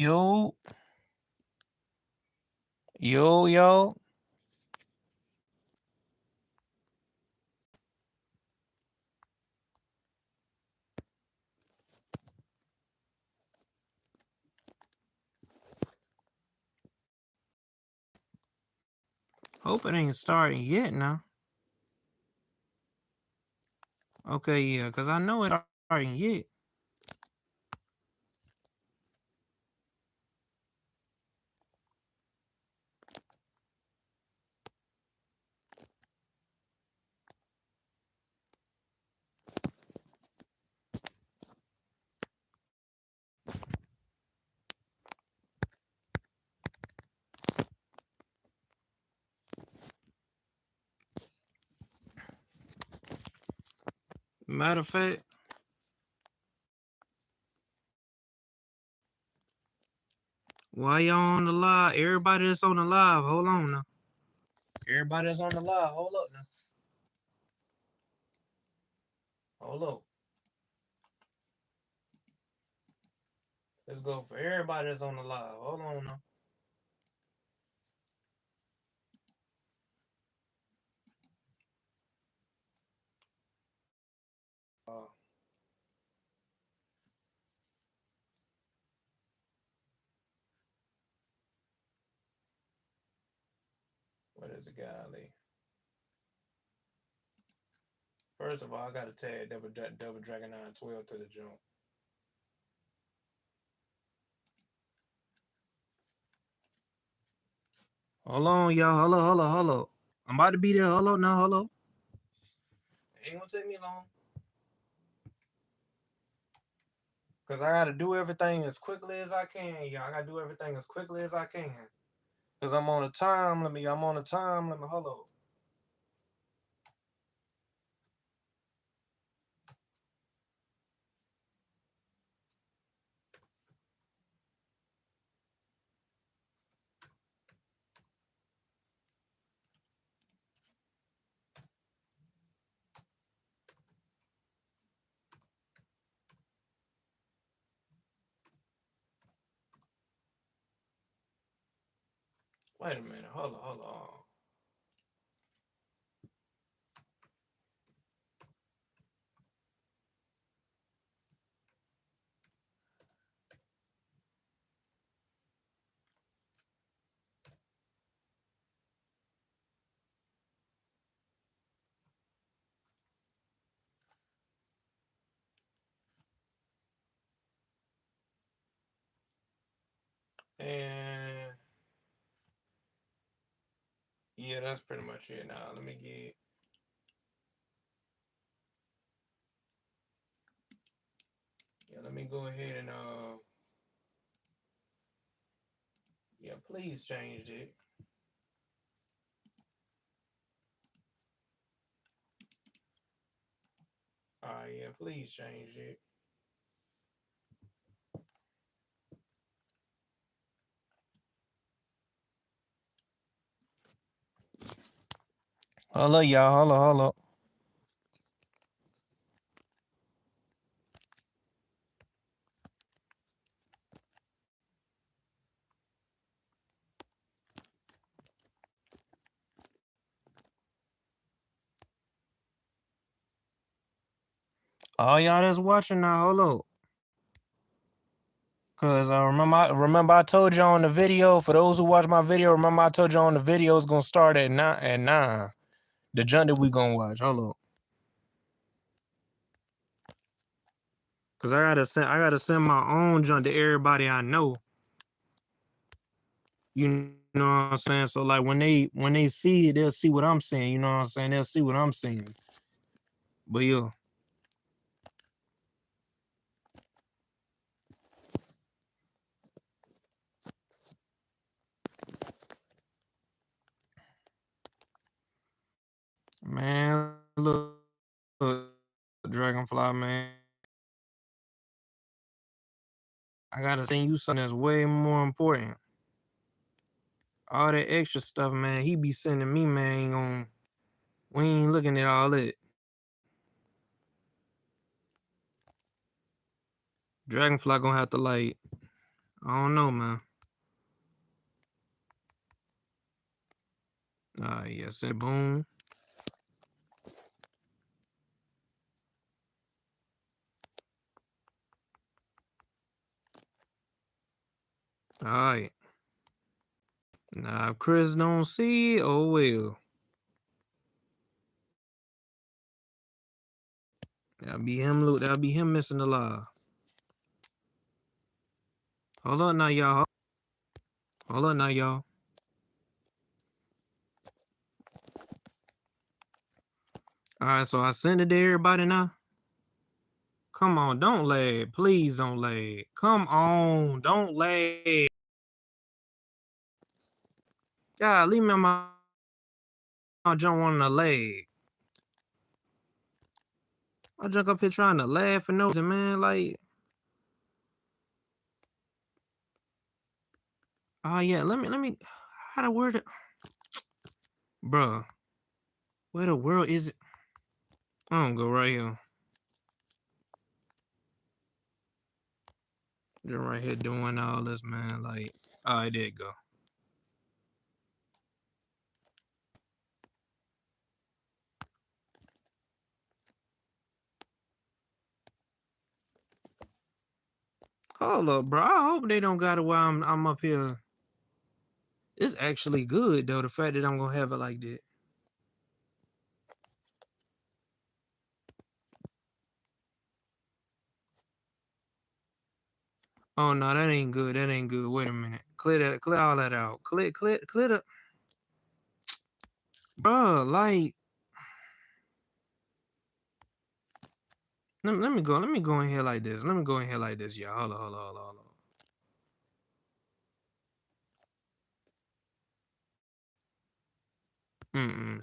Yo, yo. Hope it ain't starting yet now. Okay, yeah, because I know it ain't starting yet. Matter of fact, while y'all on the live, everybody that's on the live, hold on now. Everybody that's on the live, hold up now. Hold up. Let's go for everybody that's on the live. Hold on now. What is it, golly? First of all, I gotta tag Double Dragon 912 to the jump. Hold on, y'all. Hold up. I'm about to be there. Hold up now. Hold up. Ain't gonna take me long. Cause I gotta do everything as quickly as I can, y'all. I gotta do everything as quickly as I can. Cause I'm on the time limit. I'm on the time limit. Hold up. Wait a minute. Hold on. And yeah, that's pretty much it. Now let me get. Yeah, let me go ahead and yeah, please change it. Alright, yeah, please change it. Hold up, y'all. Hold up. All y'all that's watching now, hold up. Cause I remember I told you on the video. For those who watch my video, remember I told you on the video it's gonna start at 9 at 9. The jump that we gonna watch. Hold up. Cause I gotta send my own junk to everybody I know. You know what I'm saying? So like when they see it, they'll see what I'm saying. You know what I'm saying? They'll see what I'm saying. But yeah. Man, look, Dragonfly, man. I gotta send you something that's way more important. All that extra stuff, man, he be sending me, man, we ain't looking at all that. Dragonfly gonna have to like, I don't know, man. Yes, and boom. All right. Now, if Chris don't see it, oh well. That'll be him. Look, that'll be him missing the live. Hold up now, y'all. Hold up now, y'all. All right, so I sent it to everybody now. Come on, don't lag. Please don't lag. Come on, don't lag. God, leave me on my jump on the leg. I jump up here trying to laugh and no reason, man. Like, oh yeah, let me. How the word, bruh? Where the world is it? I'm gonna go right here. Just right here doing all this, man. Like, all right, there you go. Hold up, bro. I hope they don't got it while I'm up here. It's actually good though. The fact that I'm gonna have it like that. Oh no, that ain't good. That ain't good. Wait a minute. Clear all that out. Clear the, bro. Like, let me go in here like this. Let me go in here like this, y'all. Hold on. Mm-mm.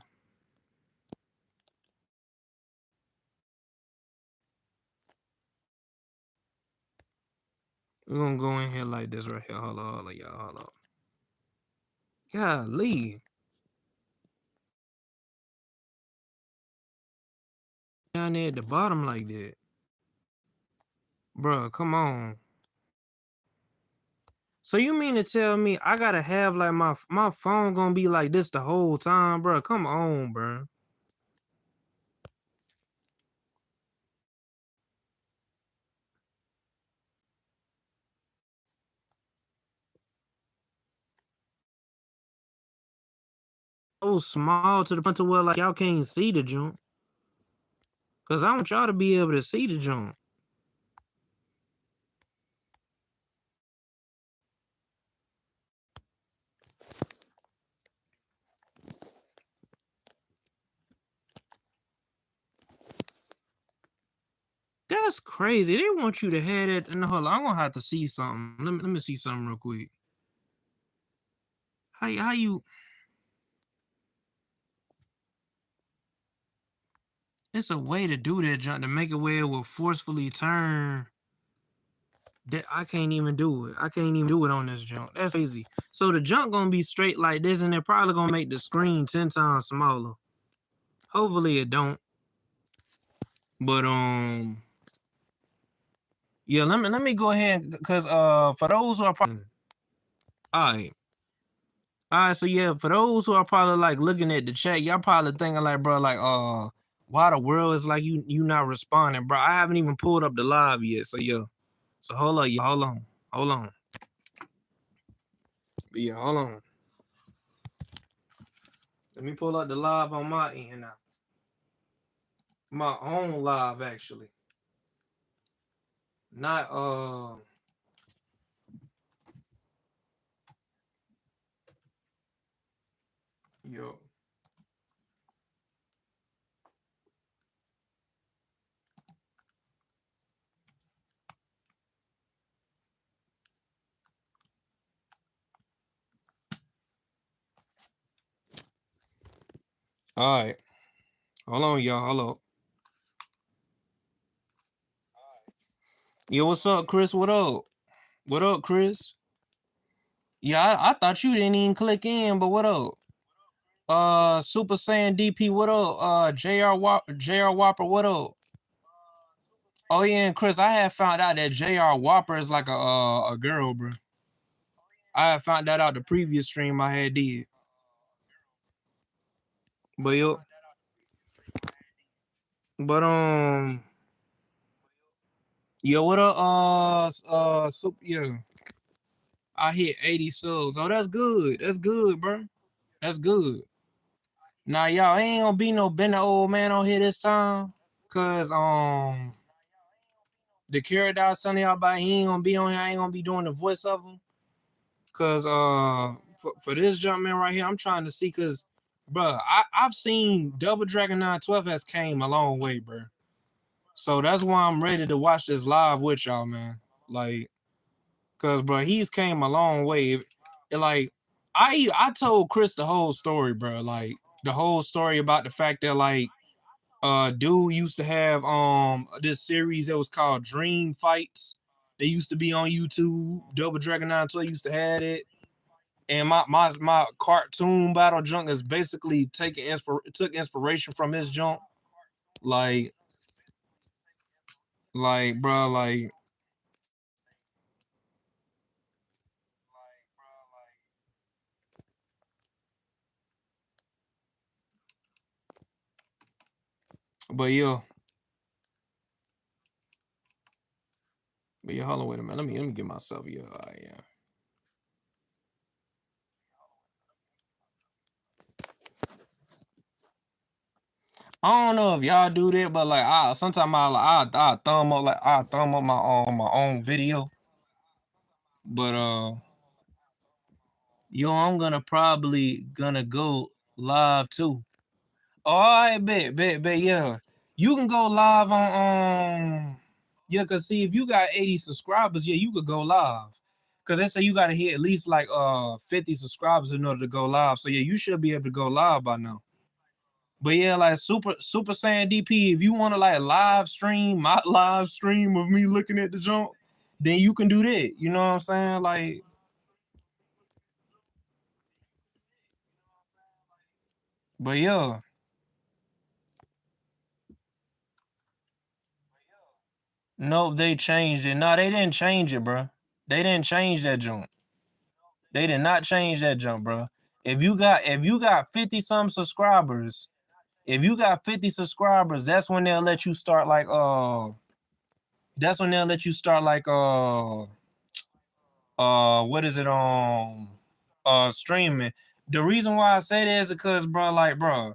We're gonna go in here like this right here. Hold on, y'all. Hold on. Golly. Down there at the bottom like that. Bruh, come on. So you mean to tell me I gotta have like my phone gonna be like this the whole time, bro? Come on, bro. So small to the point to where like y'all can't see the jump. Cause I want y'all to be able to see the jump. That's crazy. They want you to have it. And hold on, I'm gonna have to see something. Let me see something real quick. How you? It's a way to do that jump to make it where it will forcefully turn. That I can't even do it. I can't even do it on this jump. That's crazy. So the jump gonna be straight like this, and they're probably gonna make the screen 10 times smaller. Hopefully it don't. But yeah, let me go ahead because for those who are probably all right, so yeah, for those who are probably like looking at the chat, y'all probably thinking like, bro, like why the world is like you not responding, bro. I haven't even pulled up the live yet. So yeah. So hold on, hold on. Yeah, hold on. Let me pull up the live on my end now. My own live actually. Not yo. All right. Hold on, y'all. Hold on. Yo, what's up, Chris? What up? What up, Chris? Yeah, I thought you didn't even click in, but what up? Super Saiyan DP, what up? JR Whopper, what up? Oh yeah, and Chris, I had found out that JR Whopper is like a girl, bro. I had found that out the previous stream I had did. But yo, but yo, what up? Yeah, I hit 80 subs. Oh, that's good. That's good, bro. That's good. Now y'all ain't gonna be no been the old man on here this time, cause the character I was telling y'all about, he ain't gonna be on here. I ain't gonna be doing the voice of him, cause for this jump man right here, I'm trying to see, cause bro, I've seen Double Dragon 912 has came a long way, bro. So that's why I'm ready to watch this live with y'all, man. Like, cause bro, he's came a long way. Like, I told Chris the whole story, bro. Like the whole story about the fact that like dude used to have this series that was called Dream Fights. They used to be on YouTube. Double Dragon 912 used to have it. And my cartoon battle junk is basically took inspiration from his junk. Like bro, like but yeah. But yeah, hold on, wait a minute. Let me get myself yeah. Yeah. I don't know if y'all do that, but like sometimes I thumb up my own video. But yo, I'm probably gonna go live too. All right, bet, yeah. You can go live on yeah, cause see if you got 80 subscribers, yeah, you could go live. Cause they say you gotta hit at least like 50 subscribers in order to go live. So yeah, you should be able to go live by now. But yeah, like Super Saiyan DP, if you want to like live stream my live stream of me looking at the jump, then you can do that. You know what I'm saying? Like, but yeah. No, they changed it. No, they didn't change it, bro. They didn't change that jump. They did not change that jump, bro. If you got 50 some subscribers, if you got 50 subscribers, that's when they'll let you start like that's when they'll let you start like what is it streaming. The reason why I say that is because bro, like bro,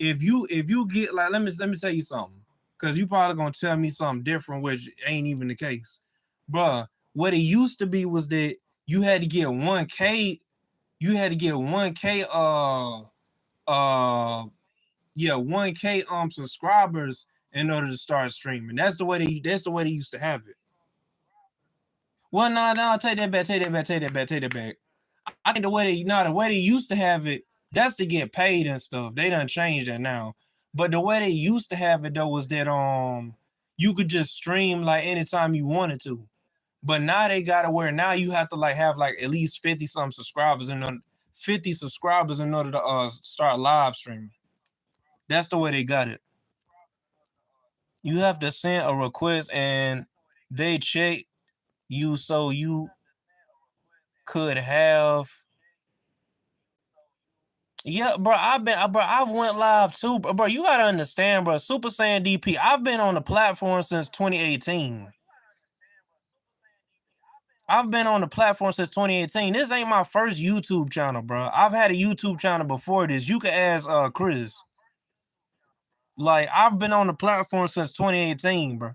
if you get like let me tell you something, because you probably gonna tell me something different, which ain't even the case. Bro, what it used to be was that you had to get 1K, you had to get 1K yeah, 1K subscribers in order to start streaming. That's the way they used to have it. Well, no, take that back, take that back. I think the way they used to have it, that's to get paid and stuff. They done changed that now. But the way they used to have it though was that you could just stream like anytime you wanted to. But now they got to where now you have to like have like at least 50 some subscribers in 50 subscribers in order to start live streaming. That's the way they got it. You have to send a request and they check you so you could have. Yeah, bro, I've went live too, bro. You gotta understand, bro. Super Saiyan DP, I've been on the platform since 2018. I've been on the platform since 2018. This ain't my first YouTube channel, bro. I've had a YouTube channel before this. You can ask Chris. Like, I've been on the platform since 2018, bro.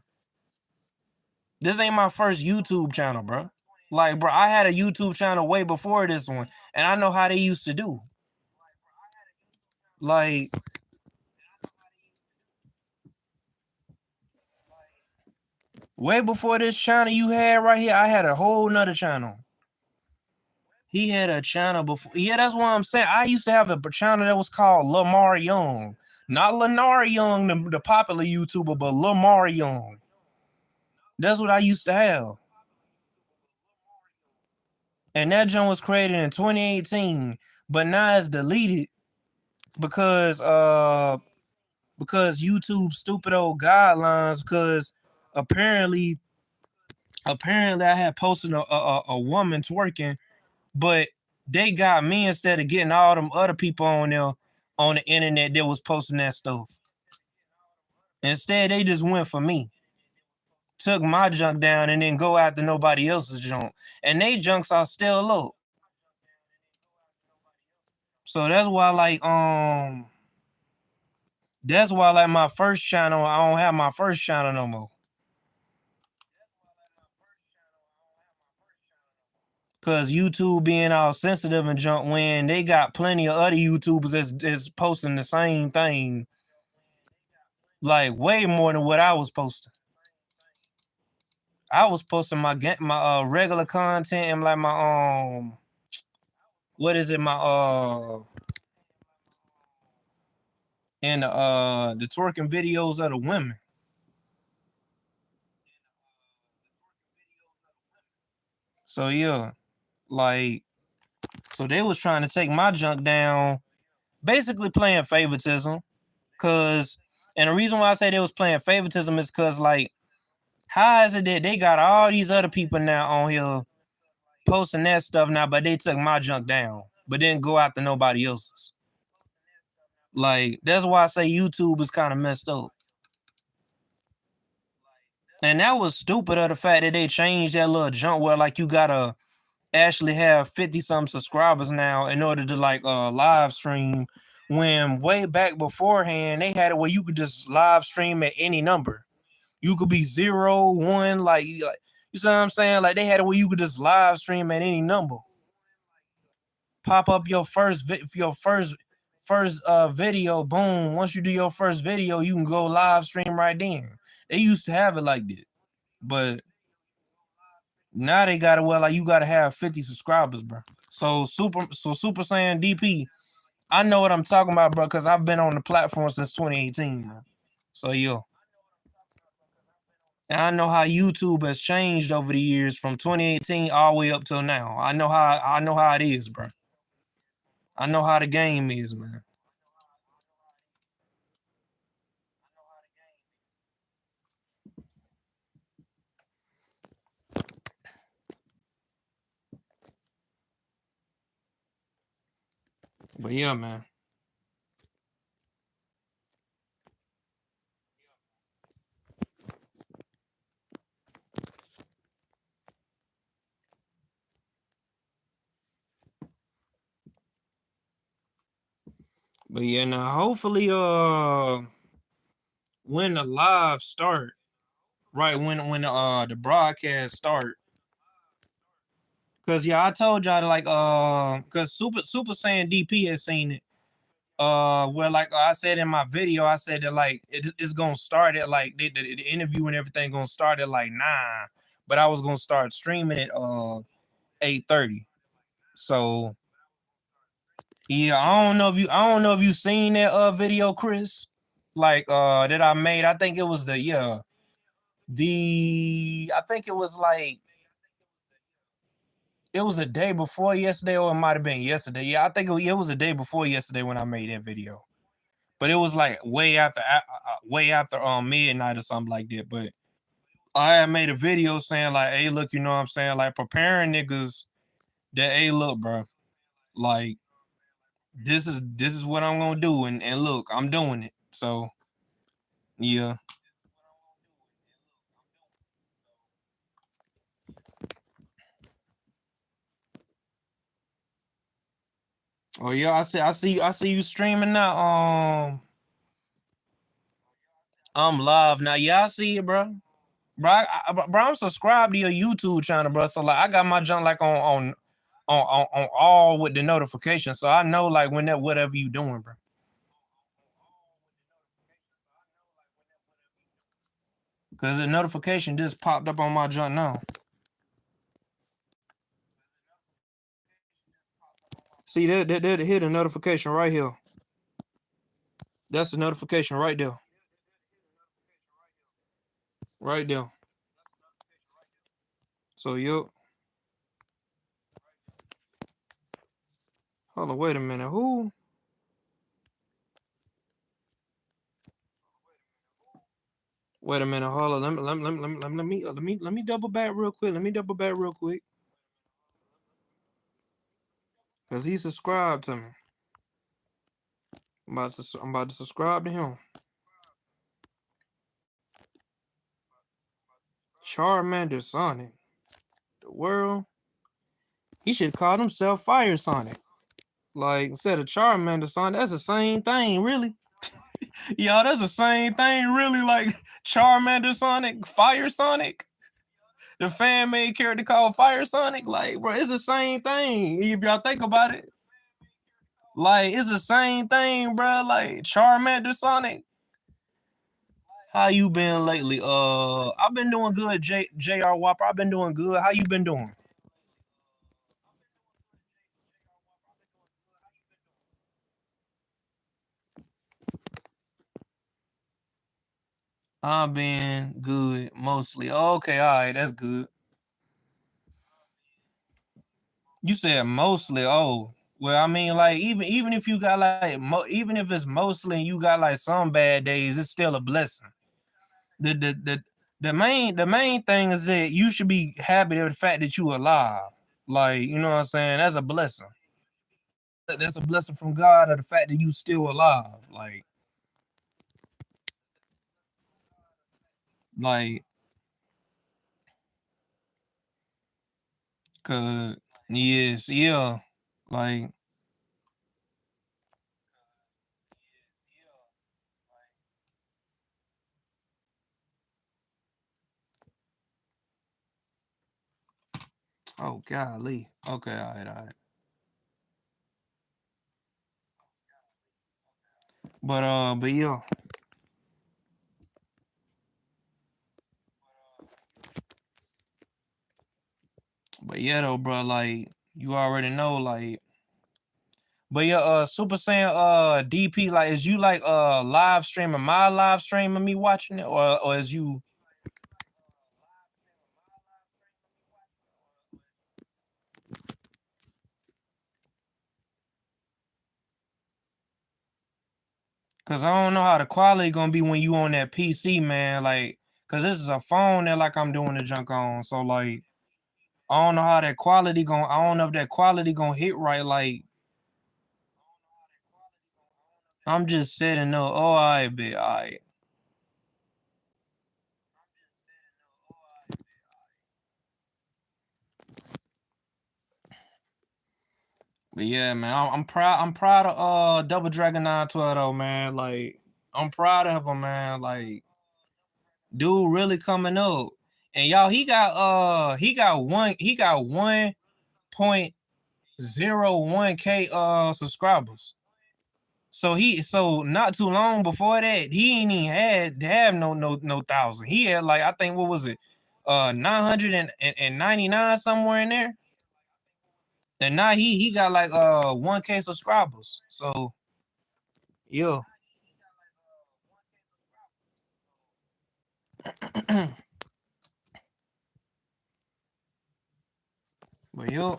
This ain't my first YouTube channel, bro. Like, bro, I had a YouTube channel way before this one, and I know how they used to do. Like, way before this channel you had right here, I had a whole nother channel. He had a channel before. Yeah, that's what I'm saying. I used to have a channel that was called Lamar Young. Not Lennar Young, the popular YouTuber, but Lamar Young. That's what I used to have. And that joint was created in 2018, but now it's deleted because YouTube stupid old guidelines, because apparently Apparently, I had posted a woman twerking, but they got me instead of getting all them other people on there on the internet that was posting that stuff. Instead, they just went for me. Took my junk down and then go after nobody else's junk. And they junks are still up. So that's why my first channel, I don't have my first channel no more. Cause YouTube being all sensitive and junk when they got plenty of other YouTubers that's posting the same thing. Like way more than what I was posting. I was posting my regular content and like my what is it, my and the twerking videos of the women. So yeah, like, so they was trying to take my junk down, basically playing favoritism. Cause, and the reason why I say they was playing favoritism is cause like, how is it that they got all these other people now on here posting that stuff now, but they took my junk down, but didn't go after nobody else's? Like, that's why I say YouTube is kind of messed up. And that was stupid of the fact that they changed that little junk where like you gotta actually have 50 some subscribers now in order to like live stream, when way back beforehand they had it where you could just live stream at any number. You could be 0, 1, like you see what I'm saying? Like they had it where you could just live stream at any number. Pop up your first video, boom. Once you do your first video, you can go live stream right then. They used to have it like that. But now they got it well, like you gotta have 50 subscribers, bro. So Super Saiyan DP, I know what I'm talking about, bro, because I've been on the platform since 2018, bro. So yeah. And I know how YouTube has changed over the years from 2018 all the way up till now. I know how it is, bro. I know how the game is, man. But yeah, man. But yeah, now hopefully when the live start, right when the broadcast start. Cause yeah, I told y'all to like cause Super Saiyan DP has seen it. Where like I said in my video, I said that like it's gonna start at like the interview and everything gonna start at like 9, but I was gonna start streaming at 8:30. So yeah, I don't know if you seen that video, Chris. Like that I made. I think it was I think it was like it was a day before yesterday, or it might have been yesterday. Yeah, I think it was a day before yesterday when I made that video. But it was like way after midnight or something like that. But I had made a video saying like, hey, look, you know what I'm saying? Like preparing niggas that, hey, look, bro, like this is what I'm gonna do, and look, I'm doing it. So yeah. Oh yeah, I see you streaming now. I'm live now. Yeah, I see it, bro. Bro, I'm subscribed to your YouTube channel, bro. So like, I got my junk like on all with the notification, so I know like when that whatever you doing, bro. Cause the notification just popped up on my junk now. See that hit a notification right here. That's the notification right there. Right there. So yep. Hold on, wait a minute. Who? Wait a minute, hold on. Let me double back real quick. Let me double back real quick. Cause he subscribed to me. I'm about to subscribe to him. Charmander Sonic. The world. He should call himself Fire Sonic. Like instead of Charmander Sonic, that's the same thing, really. Yo, that's the same thing, really. Like Charmander Sonic, Fire Sonic. The fan-made character called Fire Sonic. Like, bro, it's the same thing. If y'all think about it. Like, it's the same thing, bro. Like Charmander Sonic. How you been lately? I've been doing good, JR Whopper. I've been doing good. How you been doing? I've been good mostly. Okay, all right, that's good. You said mostly. Oh, well, I mean, like even if you got like even if it's mostly and you got like some bad days, it's still a blessing. The main thing is that you should be happy with the fact that you alive. Like, you know what I'm saying? That's a blessing. That's a blessing from God of the fact that you still alive. Like, cause yes, yeah. Like, oh golly. Okay, all right, all right. But yeah. But yeah though, bro, like you already know, like but yeah, Super Saiyan DP, like is you like live streaming my live stream of me watching it, or is you cause I don't know how the quality gonna be when you on that PC, man. Like, cause this is a phone that like I'm doing the junk on. So like I don't know how that quality gonna I don't know if that quality gonna hit right. Like I'm just setting up. Oh, I bet I. But yeah, man, I'm proud. I'm proud of Double Dragon 912 though, man. Like I'm proud of him, man. Like dude, really coming up. And y'all, he got 1.01K subscribers. So not too long before that, he ain't even had to have no thousand. He had like I think what was it, 999 somewhere in there. And now he got like 1K subscribers. So yeah. But yo,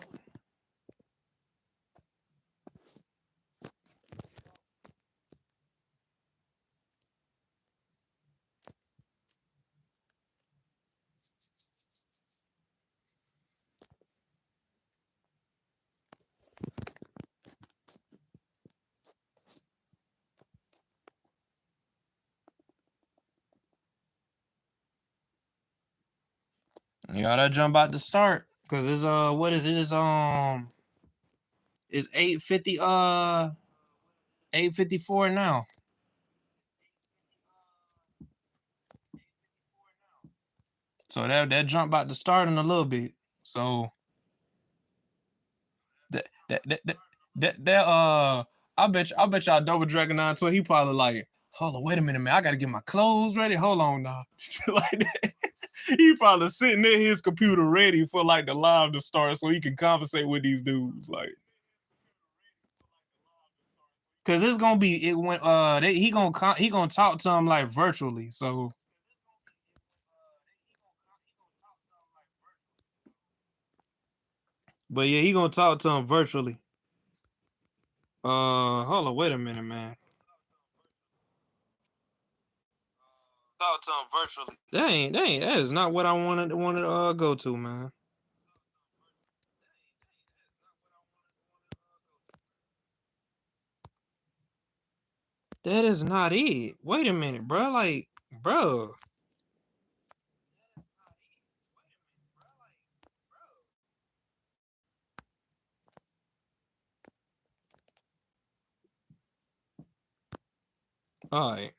you gotta jump out to start. Cause it's what is it? It's 850 854 now. So that jump about to start in a little bit. So that that that that, that I bet y'all Double Dragon 912, he probably like, hold on, wait a minute, man. I gotta get my clothes ready. Hold on now. Like that. He probably sitting at his computer ready for like the live to start so he can conversate with these dudes. Like cause it's gonna be it when he gonna talk to him like virtually. So but yeah, he gonna talk to him virtually. Hold on, wait a minute, man. Talk to him virtually. That is not what I wanted to go to, man. That is not it. Wait a minute, bro. Like, bro. All right.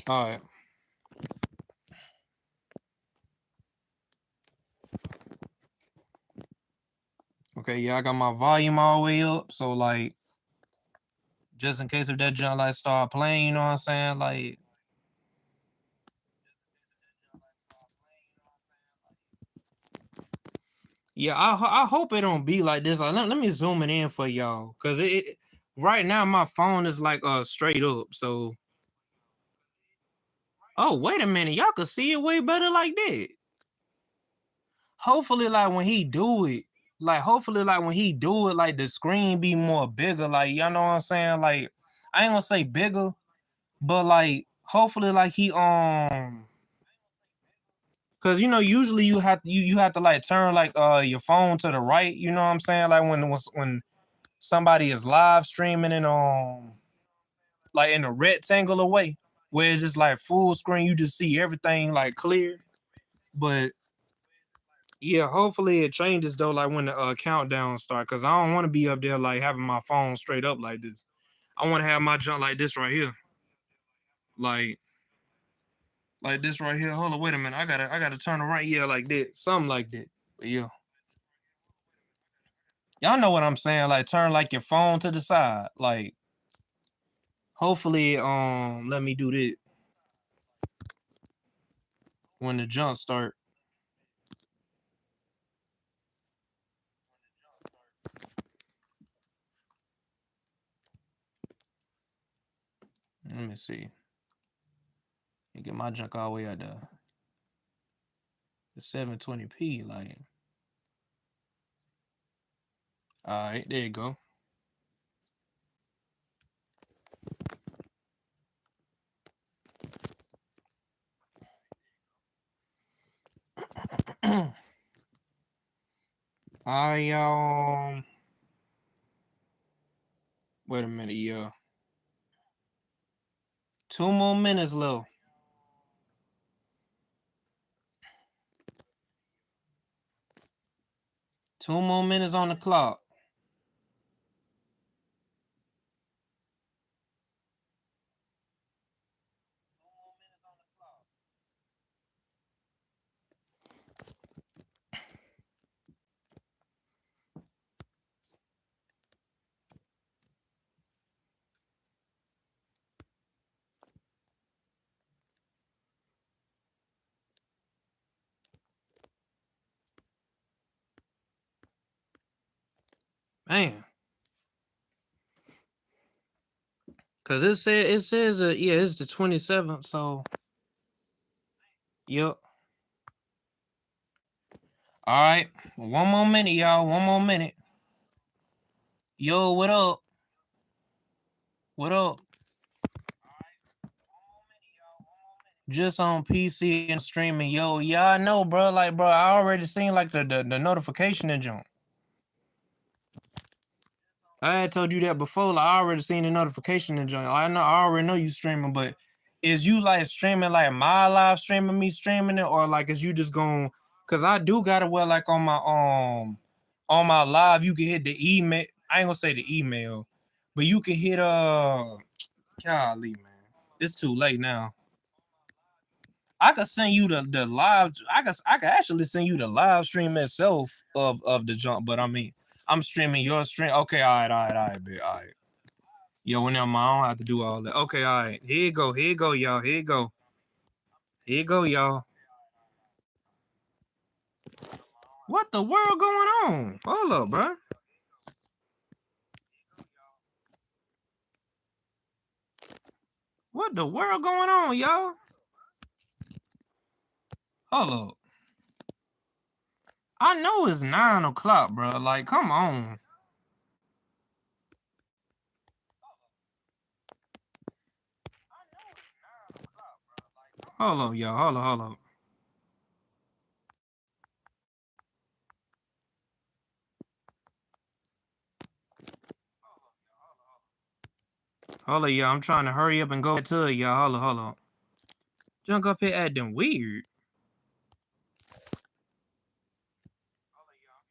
All right. Okay, yeah, I got my volume all the way up. So like, just in case if that junk like start playing, you know what I'm saying? Like, yeah, I hope it don't be like this. Like, let me zoom it in for y'all, cause it right now my phone is like straight up. So, oh wait a minute, y'all can see it way better like that. Hopefully, like when he do it, like the screen be more bigger. Like, you know what I'm saying? Like, I ain't gonna say bigger, but like hopefully like he cause usually you have to like turn like your phone to the right, you know what I'm saying? Like when somebody is live streaming and like in a rectangular way where it's just like full screen, you just see everything like clear. But yeah, hopefully it changes though, like when the countdown start, cause I don't want to be up there like having my phone straight up like this. I want to have my junk like this right here, like this right here. Hold on, wait a minute. I gotta turn around, yeah, like that, something like that. But yeah, y'all know what I'm saying. Like turn like your phone to the side. Like hopefully, let me do this when the jump start. Let me see. You get my junk all the way at the 720p. Like, all right, there you go. I wait a minute, yeah. 2 more minutes left. 2 more minutes on the clock. Man. Cause it says that yeah, it's the 27th, so yep. All right. One more minute, y'all. One more minute. Yo, what up? What up? Just on PC and streaming. Yo, yeah, I know, bro. Like, bro, I already seen like the notification and jump. I had told you that before. Like, I already seen the notification and jump. I already know you streaming, but is you like streaming like my live streaming, me streaming it, or like is you just going? Cause I do gotta wear like on my live, you can hit the email. I ain't gonna say the email, but you can hit golly, man. It's too late now. I could send you the live. I could actually send you the live stream itself of the jump, but I mean, I'm streaming your stream. Okay, all right, bitch, all right. Yo, whenever I don't have to do all that. Okay, all right. Here you go, y'all. Here you go, y'all. What the world going on? Hold up, bro. What the world going on, y'all? Hold up. I know it's 9 o'clock, bro. Like, come on. Hold on, y'all. Hold on. Hold on, y'all. I'm trying to hurry up and go to it, y'all. Hold on. Junk up here acting weird.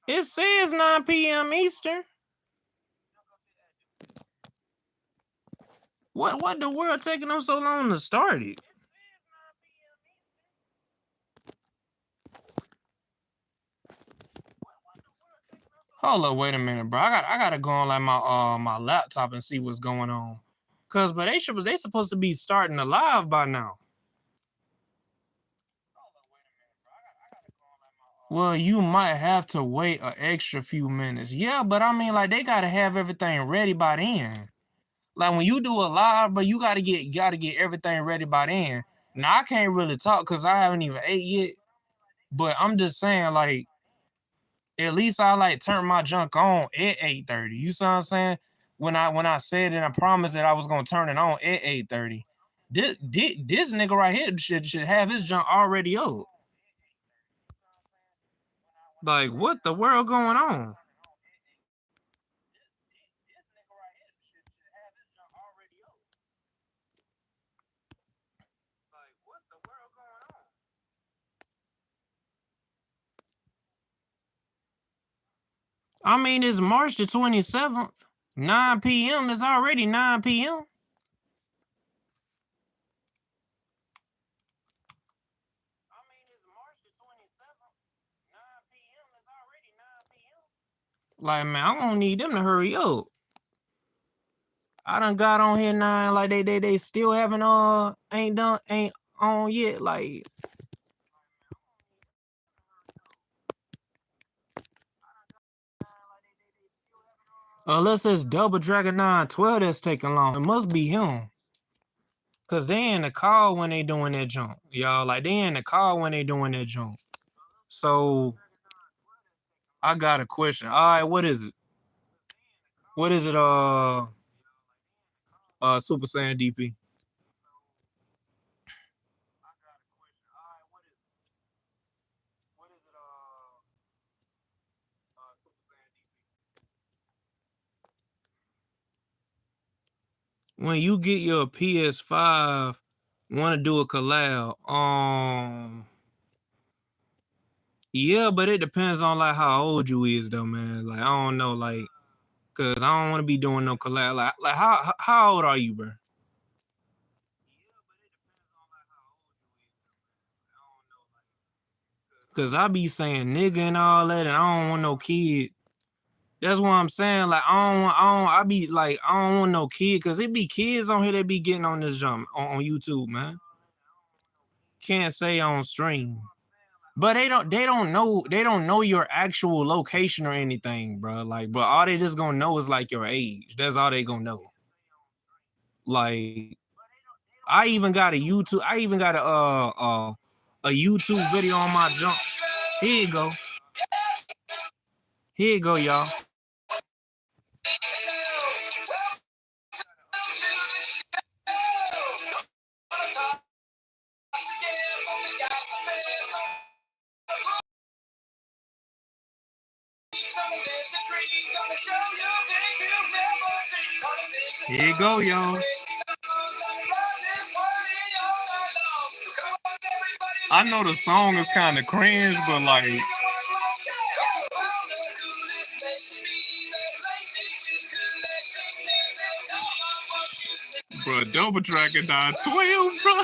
It says 9 p.m. Eastern. What the world taking them so long to start it? Hold up, wait a minute, bro. I gotta go on like my laptop and see what's going on. Cause but they supposed to be starting the live by now. Well, you might have to wait an extra few minutes. Yeah, but I mean, like they gotta have everything ready by then. Like when you do a live, but you gotta get everything ready by then. Now I can't really talk because I haven't even ate yet. But I'm just saying, like, at least I like turn my junk on at 8:30. You see what I'm saying? When I said and I promised that I was gonna turn it on at 8:30. This nigga right here should have his junk already up. Like, what the world going on? I mean, it's March the 27th. 9 p.m. It's already 9 p.m. Like, man, I'm gonna need them to hurry up. I done got on here now, like they still haven't ain't on yet. Like, unless it's Double Dragon 912 that's taking long. It must be him. Cause they in the call when they doing that jump. Y'all, like they in the call when they doing that jump. So I got a question. All right, what is it? What is it? Super Saiyan DP. When you get your PS5, want to do a collab? Yeah, but it depends on like how old you is though, man. Like I don't know, like, cause I don't want to be doing no collab. Like how old are you, bro? Cause I be saying nigga and all that, and I don't want no kid. That's what I'm saying. Like I be like I don't want no kid, cause it be kids on here that be getting on this jump on YouTube, man. Can't say on stream. But they don't know your actual location or anything, bro. Like, but all they just gonna know is like your age. That's all they gonna know. Like, I even got a YouTube video on my jump. Here you go. Here you go, y'all. Here you go, y'all. I know the song is kind of cringe, but like, bro, Double Dragon died 12, bro.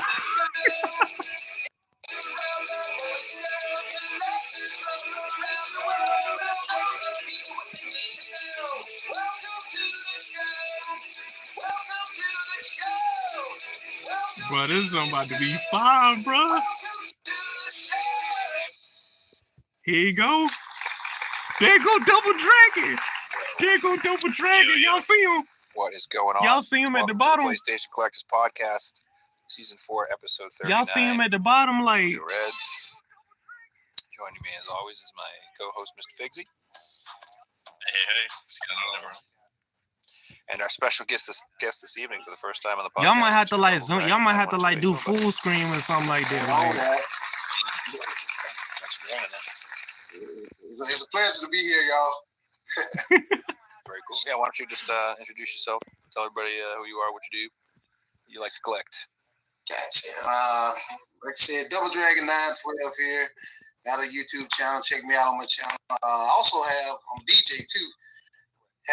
Bro, this is about to be fine, bro. Here you go. There go Double Dragon. There go Double Dragon. Y'all see him? What is going on? Y'all see him at the bottom? PlayStation Collectors Podcast, Season 4, Episode 39. Y'all see him at the bottom, like. Red. Joining me as always is my co-host, Mr. Figsy. Hey, what's going on, everyone? And our special guest this evening for the first time on the podcast. Y'all might have to Mr. like Double zoom. Dragon Y'all might have to like 912. do full screen or something like that. All Like, that. Thanks for joining us. It's a pleasure to be here, y'all. Very cool. Yeah, why don't you just introduce yourself? Tell everybody who you are, what you do. You like to collect. Gotcha. Like I said, Double Dragon 912 here. Got a YouTube channel. Check me out on my channel. I also have, I'm a DJ too.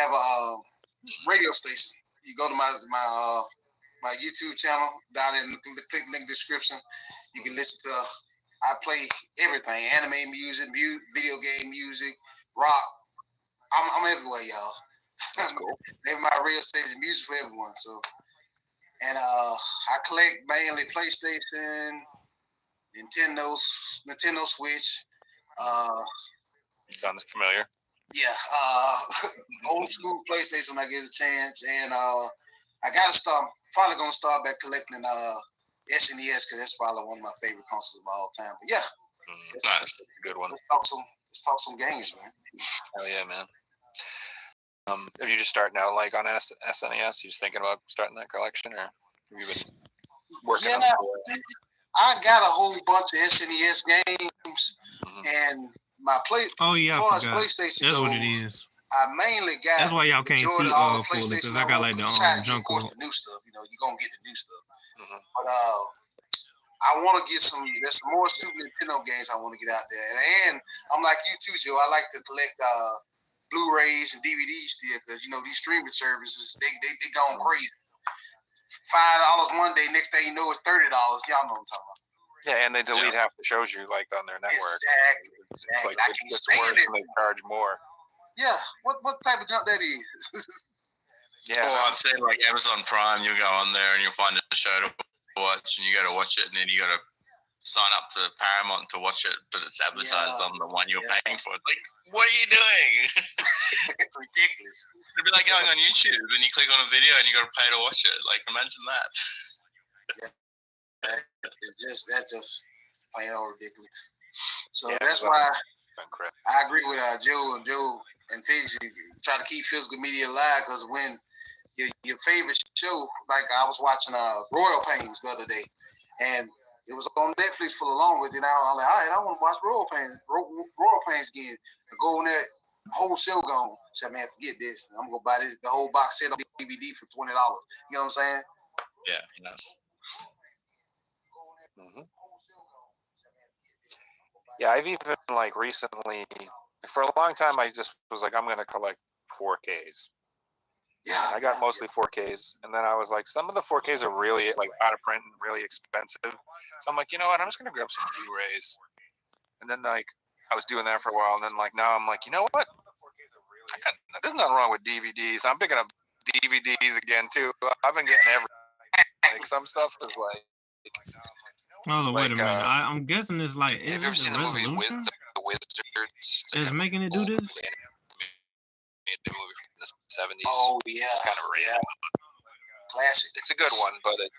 Have a radio station. You go to my YouTube channel down in the click link description. You can listen to. I play everything: anime music, video game music, rock. I'm everywhere, y'all. That's cool. Maybe my real station, music for everyone. So, and I collect mainly PlayStation, Nintendo Switch. Sounds familiar. Yeah, old school PlayStation when I get a chance, and I gotta start. Probably gonna start back collecting SNES because that's probably one of my favorite consoles of all time. But yeah, Nice, good one. Let's talk some games, man. Hell yeah, man. If you just starting out like on SNES, you just thinking about starting that collection, or have you been working on it? I got a whole bunch of SNES games, and my oh yeah, I forgot. PlayStation. That's what it is. I mainly got. That's why y'all can't see fully because I got like the junk. Of course, the new stuff. You know, you're gonna get the new stuff. But I want to get some. There's some more Super Nintendo games I want to get out there, and I'm like you too, Joe. I like to collect Blu-rays and DVDs still because you know these streaming services they gone crazy. $5 one day, next day you know it's $30. Y'all know what I'm talking about. Yeah, and they delete half the shows you like on their network. Exactly. It's like it gets worse and they charge more. Yeah, what type of junk that is? Yeah. Well, I'd say like Amazon Prime, you'll go on there and you'll find a show to watch, and you go to watch it, and then you got to sign up to Paramount to watch it, but it's advertised on the one you're paying for. It's like, what are you doing? Ridiculous. It'd be like going on YouTube and you click on a video and you got to pay to watch it. Like, imagine that. That's just plain old ridiculous. So Yeah, that's why Correct. I agree with Joe and Figs. Try to keep physical media alive because when your favorite show, like I was watching Royal Pains the other day, and it was on Netflix for the longest. And I'm like, all right, I want to watch Royal Pains again. I go in there, the whole show gone. I said, man, forget this. I'm gonna buy the whole box set on DVD for $20. You know what I'm saying? Yeah, nice. Yeah, I've even like recently, for a long time, I just was like, I'm gonna collect 4Ks. Yeah, I got mostly 4Ks, and then I was like, some of the 4Ks are really like out of print and really expensive. So I'm like, you know what? I'm just gonna grab some Blu-rays. And then like I was doing that for a while, and then like now I'm like, you know what? There's nothing wrong with DVDs. I'm picking up DVDs again too. I've been getting like some stuff is like. Oh, wait a like, minute. I'm guessing it's like, Have is you ever it seen the the movie resolution? The Wizards? Is making it do this? Made the movie from the 70s. Oh yeah, Kind of rare. classic. It's a good one, but it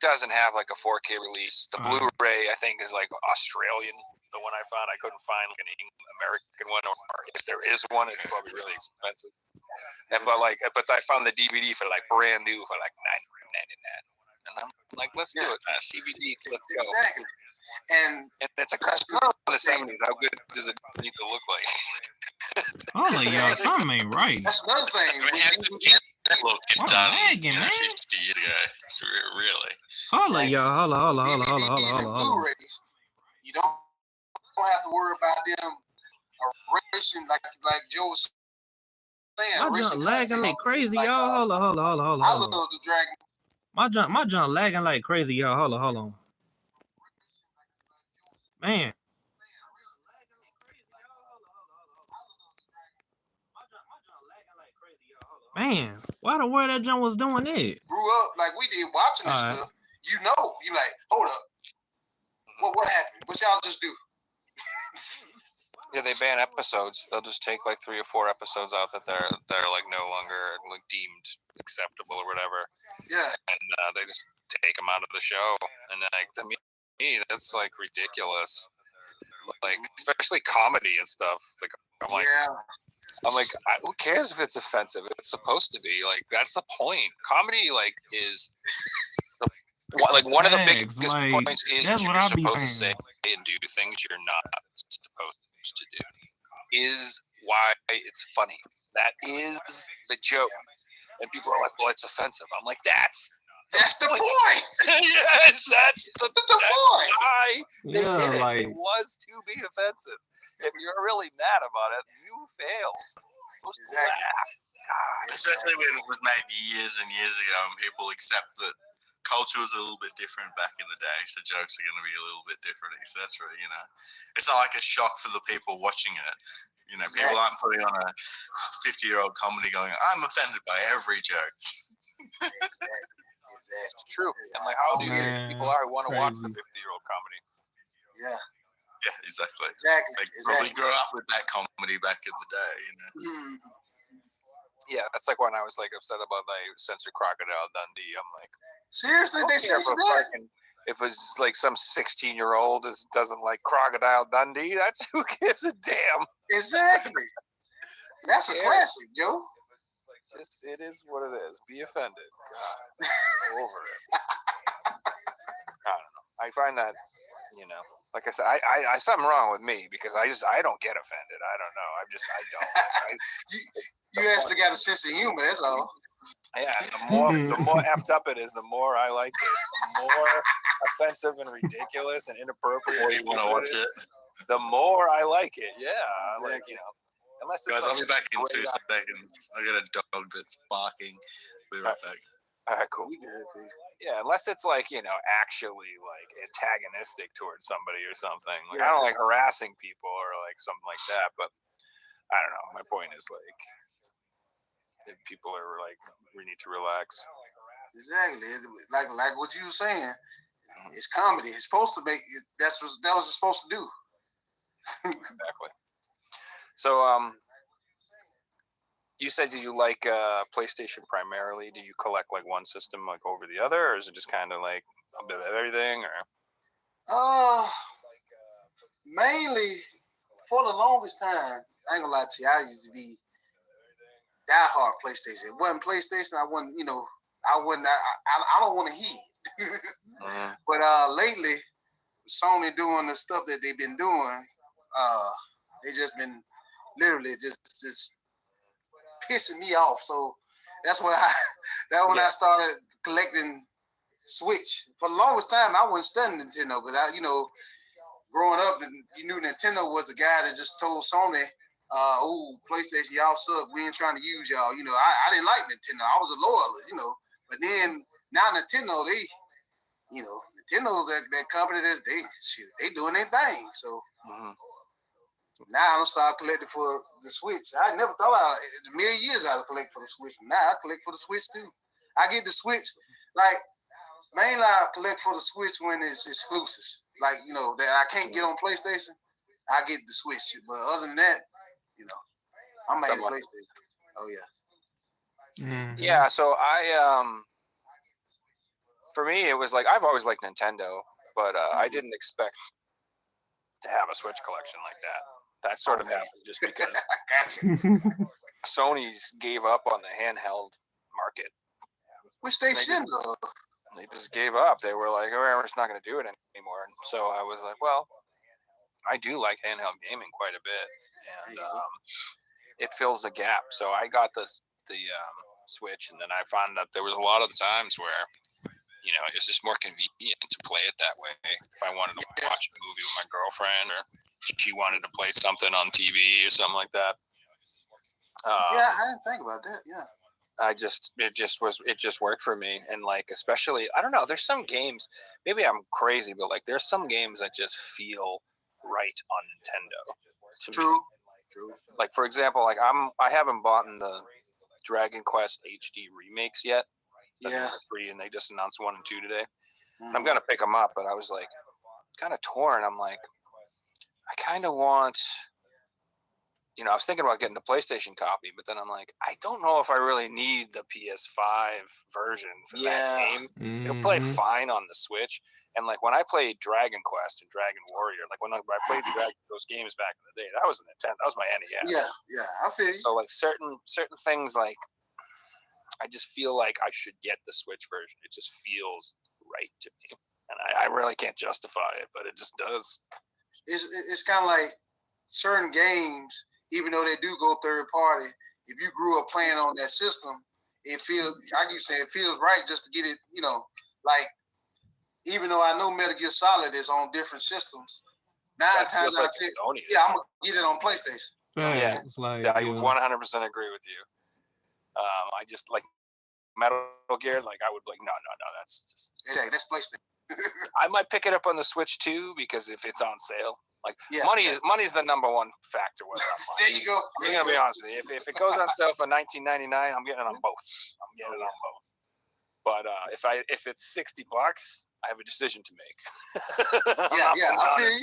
doesn't have like a 4K release. The Blu-ray, I think, is like Australian. The one I found, I couldn't find like an American one, or if there is one, it's probably really expensive. And but I found the DVD for like brand new for like $9.99, and I'm like, let's do it. DVD, let's go. Exactly. And It's a custom from the 70s. How good does it need to look like? Hold on, y'all. Something ain't right. that's another thing. Look, I'm it's done lagging, man. 50 years ago. Really. Hold on, y'all. Hold on. Blu-rays, you don't have to worry about them erasing like Joe was saying. My junk lagging like crazy, y'all. Hold on. I love the Dragon. My junk lagging like crazy, y'all. Hold on. Man. Man, why the world that junk was doing it? Grew up like we did watching this stuff. You know, you like, hold up. What happened? What y'all just do? Yeah, they ban episodes. They'll just take like 3 or 4 episodes out that they're like no longer like deemed acceptable or whatever. Yeah. And they just take them out of the show. And like to me, that's like ridiculous. Like especially comedy and stuff. Like I'm like, Yeah. I'm like, who cares if it's offensive? It's supposed to be like that's the point. Comedy like is like one of the Facts, biggest like, points is that's you're what I be supposed to say saying. and do things you're not supposed to do. Is why it's funny. That is the joke. And people are like, well, it's offensive. I'm like, that's the point. yes, that's the point. why they Yeah, did it. like, It was to be offensive. If you're really mad about it, you failed. You're supposed to Exactly. laugh. God, Especially when it was made years and years ago, and people accept that culture was a little bit different back in the day, so jokes are going to be a little bit different, etc. You know, it's not like a shock for the people watching it. You know, people aren't putting on a 50-year-old comedy going, I'm offended by every joke. it's true. And like, how do you people are who want to watch the 50-year-old comedy? Yeah. Yeah, exactly. Exactly. They probably grew up with that comedy back in the day, you know. Yeah, that's like when I was like upset about like censored Crocodile Dundee. I'm like, seriously, they censored that? If it's like some 16-year-old doesn't like Crocodile Dundee, that's who gives a damn. Exactly. That's a classic, Joe. Just it is what it is. Be offended. God, over it. I don't know. I find that, you know, like I said, I something wrong with me because I don't get offended. I don't know. I don't. You actually got a sense of humor. That's all. Yeah, the more effed up it is, the more I like it. The more offensive and ridiculous and inappropriate you want to watch it, the more I like it. Yeah, like, you know, unless it's guys, I'll be back in 2 great- seconds. I got a dog that's barking. Be right back. All right, cool. Yeah, unless it's like, you know, actually like antagonistic towards somebody or something. Like, I don't like harassing people or like something like that, but I don't know. My point is like, if people are like, we need to relax. Exactly. Like what you were saying. It's comedy. It's supposed to make. That was supposed to do. Exactly. So, you said you like PlayStation primarily. Do you collect like one system like over the other, or is it just kind of like a bit of everything? Or Mainly for the longest time, I ain't gonna lie to you, I used to be diehard PlayStation. It wasn't PlayStation. I wasn't, you know, I don't want to hear. But lately, Sony doing the stuff that they've been doing, they just been literally just pissing me off. So that's when I started collecting Switch. For the longest time, I wasn't studying Nintendo because I, you know, growing up, you knew Nintendo was the guy that just told Sony, "Oh, PlayStation, y'all suck. We ain't trying to use y'all." You know, I didn't like Nintendo. I was a loyalist, you know. But then now Nintendo, Nintendo, that company, they doing their thing. So now I'm start collecting for the Switch. I never thought in a million years I would collect for the Switch. Now I collect for the Switch too. I get the Switch, like mainly I collect for the Switch when it's exclusives. Like, you know, that I can't get on PlayStation, I get the Switch. But other than that, you know, I'm at PlayStation. Oh yeah. Yeah, so for me it was like I've always liked Nintendo, but I didn't expect to have a Switch collection like that. That sort of happened just because Sony gave up on the handheld market. Which they shouldn't have. They just gave up. They were like, "Oh, we're just not going to do it anymore." And so I was like, "Well, I do like handheld gaming quite a bit, and it fills a gap." So I got the Switch, and then I found out there was a lot of the times where, you know, it's just more convenient to play it that way. If I wanted to watch a movie with my girlfriend, or she wanted to play something on TV or something like that. Yeah, I didn't think about that. Yeah. It just worked for me. And like, especially, I don't know, there's some games, maybe I'm crazy, but like there's some games that just feel right on Nintendo. True. Like, for example, like I haven't bought the Dragon Quest HD remakes yet. Yeah. Free, and they just announced 1 and 2 today. I'm gonna pick them up, but I was like kind of torn. I'm like, I kind of want, you know, I was thinking about getting the PlayStation copy, but then I'm like, I don't know if I really need the PS5 version for that game. It'll play fine on the Switch. And like when I played Dragon Quest and Dragon Warrior, like when I played those games back in the day, that was a Nintendo. That was my NES. Yeah, I feel you. So like certain things, like I just feel like I should get the Switch version. It just feels right to me, and I really can't justify it, but it just does. It's kind of like certain games, even though they do go third party. If you grew up playing on that system, it feels, like you say, it feels right just to get it. You know, like. Even though I know Metal Gear Solid is on different systems, 9 times out of 10, I'm gonna get it on PlayStation. Facts, like, I 100% agree with you. I just like Metal Gear. Like I would be like, no, that's just. Yeah, that's PlayStation. I might pick it up on the Switch too because if it's on sale, like money's the number one factor. There you go. I'm gonna be honest with you. If it goes on sale for $19.99, I'm getting it on both. But if it's $60, I have a decision to make. I feel you. You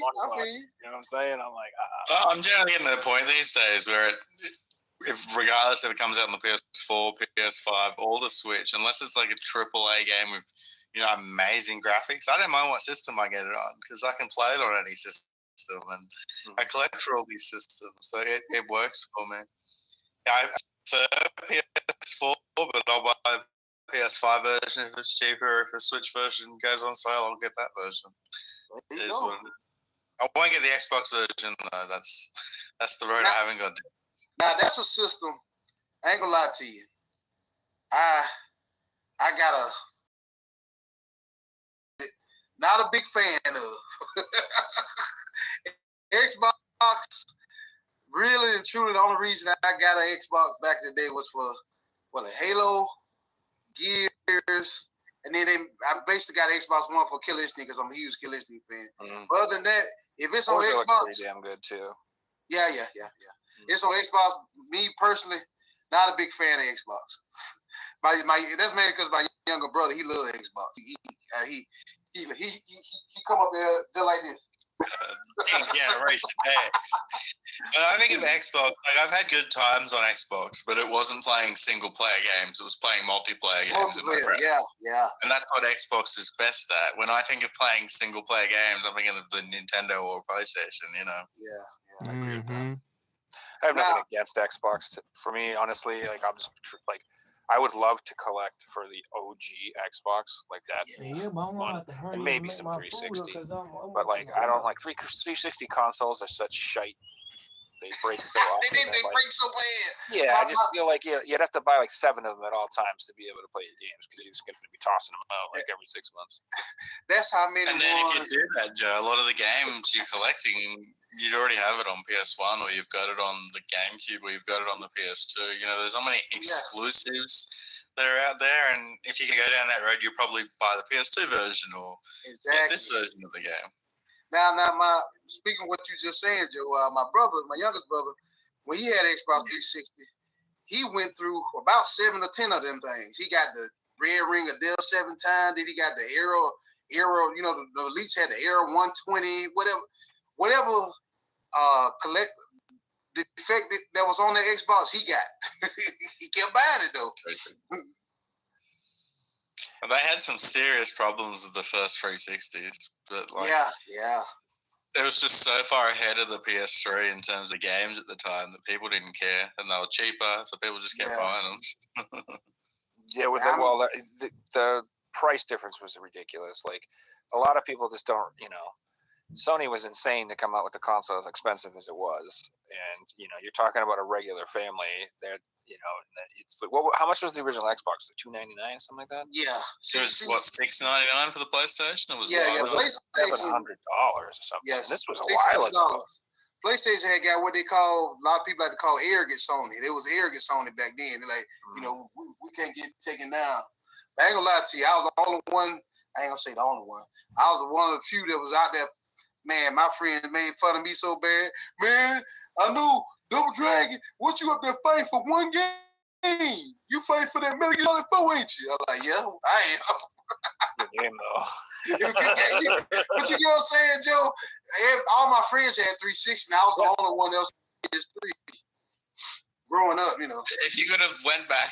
know what I'm saying? I'm like, I'm generally getting to the point these days where if regardless if it comes out on the PS4, PS5, or the Switch, unless it's like a AAA game with amazing graphics, I don't mind what system I get it on because I can play it on any system, and I collect for all these systems, so it works for me. I prefer PS4, but I'll buy PS5 version if it's cheaper. If the Switch version goes on sale, I'll get that version. I won't get the Xbox version though. That's the road I haven't got. Now that's a system. I ain't gonna lie to you. I got not a big fan of Xbox. Really and truly, the only reason I got an Xbox back in the day was for the Halo, Gears, and then I basically got Xbox One for Killer Instinct because I'm a huge Killer Instinct fan. Mm-hmm. But other than that, if it's on Xbox, pretty damn good too. Yeah. It's on Xbox. Me personally, not a big fan of Xbox. That's mainly because my younger brother, he loves Xbox. He come up there just like this. Generation X. But I think of Xbox, like I've had good times on Xbox, but it wasn't playing single player games. It was playing multiplayer games with my friends. Yeah. And that's what Xbox is best at. When I think of playing single player games, I'm thinking of the Nintendo or PlayStation, Yeah. Mm-hmm. I have nothing against Xbox. For me, honestly, like I'm just like I would love to collect for the OG Xbox, like that. Yeah, but I'm gonna have to hurry and maybe make some my 360. Food I'm but like I don't like 360 consoles are such shite. They break so often. they break so bad. Yeah, I just feel like you'd have to buy like 7 of them at all times to be able to play your games because you're just going to be tossing them out like every 6 months. That's how many. And then if you do that, Joe, a lot of the games you're collecting, you'd already have it on PS1 or you've got it on the GameCube or you've got it on the PS2. There's so many exclusives that are out there, and if you can go down that road, you'll probably buy the PS2 version or get this version of the game. Now, speaking of what you just said, Joe, my youngest brother, when he had Xbox 360, he went through about 7 or 10 of them things. He got the Red Ring of Death 7 times. Then he got the Arrow. The Elites had the Arrow 120, whatever collect the defect that was on the Xbox, he got. He kept buying it though. They had some serious problems with the first 360s, but yeah. It was just so far ahead of the PS3 in terms of games at the time that people didn't care, and they were cheaper, so people just kept buying them. The price difference was ridiculous. Like a lot of people just don't, Sony was insane to come out with the console as expensive as it was, and you're talking about a regular family that it's like how much was the original Xbox? $299, something like that. Yeah, it was what $699 for the PlayStation. It was $700 or something. Yes, and this was a while ago. PlayStation had got what they call, a lot of people like to call arrogant Sony. There was arrogant Sony back then. They're like, we can't get taken down. But I ain't gonna lie to you, I was the only one. I ain't gonna say the only one. I was one of the few that was out there. Man, my friend made fun of me so bad. Man, I knew Double Dragon. What you up there fighting for one game? You fighting for that $1 million foe, ain't you? I'm like, yeah, I am. Good game though. But you know what I'm saying, Joe? All my friends had 360, and I was the only one else just 3. Growing up, If you could have went back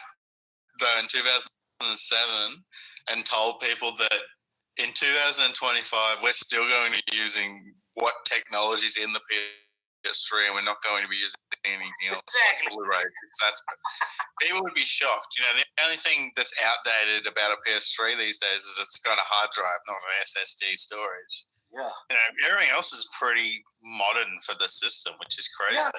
though in 2007 and told people that in 2025, we're still going to be using what technology's in the PS3, and we're not going to be using anything else like Blu-ray. People would be shocked. You know, the only thing that's outdated about a PS3 these days is it's got a hard drive, not an SSD storage. Yeah. You know, everything else is pretty modern for the system, which is crazy. Yeah,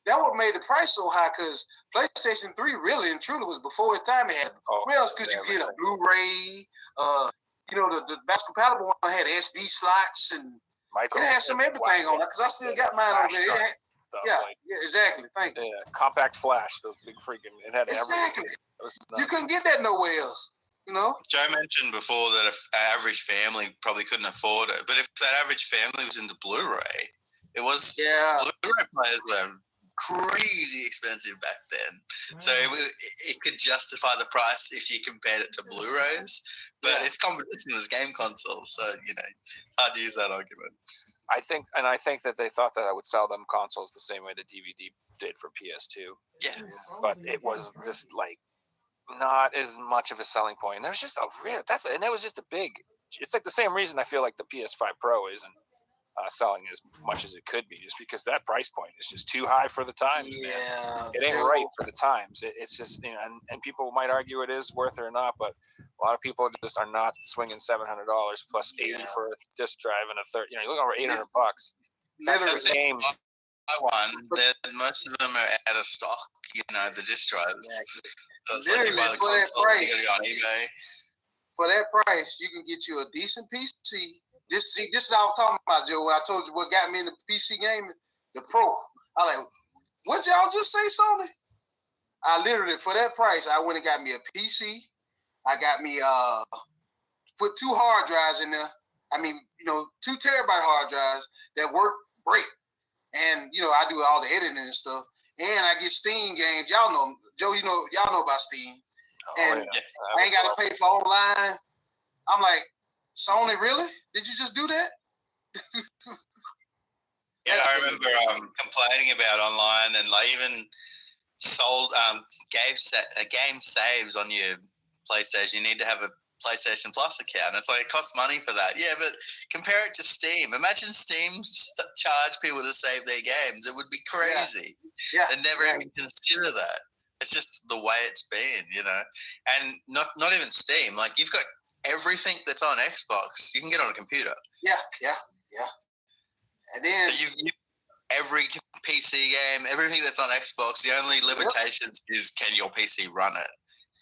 that what made the price so high, because PlayStation 3 really and truly was before its time. It had, where else could you get a Blu-ray? You know, the backwards compatible one had SD slots, and it had some everything on it, because I still got mine over there. Yeah, exactly. Thank you. Yeah, compact flash, those big freaking, it had Exactly. everything. You couldn't get that nowhere else, you know? Joe mentioned before that an average family probably couldn't afford it, but if that average family was into Blu-ray, it was Blu-ray players were crazy expensive back then. So it could justify the price if you compared it to Blu-rays, but it's competition with game consoles, so you know, it's hard to use that argument. I think that they thought that I would sell them consoles the same way the DVD did for PS2. Yeah, but it was just like not as much of a selling point. And there's just and it was just a big. It's like the same reason I feel like the PS5 Pro isn't selling as much as it could be, just because that price point is just too high for the times. Yeah, man. It ain't right for the times. It's just, you know, and people might argue it is worth it or not, but a lot of people just are not swinging $700 plus $80 for a disc drive and a third. You know, you look over $800. Literally, games. Most of them are out of stock. You know, the disc drives. Exactly. So it's like you buy the for that console, price, you gotta go on eBay. For that price, you can get you a decent PC. This is what I was talking about, Joe. When I told you what got me in the PC game, the Pro. I like, what y'all just say, Sony? I literally, for that price, I went and got me a PC. I got me put 2 hard drives in there. I mean, you know, 2 terabyte hard drives that work great. And you know, I do all the editing and stuff. And I get Steam games. Y'all know, Joe. You know, y'all know about Steam. And I ain't got to pay for online. I'm like, Sony, really? Did you just do that? Yeah, I remember complaining about online and like even sold game saves on your PlayStation. You need to have a PlayStation Plus account. It's like it costs money for that. Yeah, but compare it to Steam. Imagine Steam charge people to save their games. It would be crazy. Yeah. They'd never even consider that. It's just the way it's been, you know. And not even Steam. Like you've got everything that's on Xbox, you can get on a computer. Yeah. And then every PC game, everything that's on Xbox, the only limitations is can your PC run it.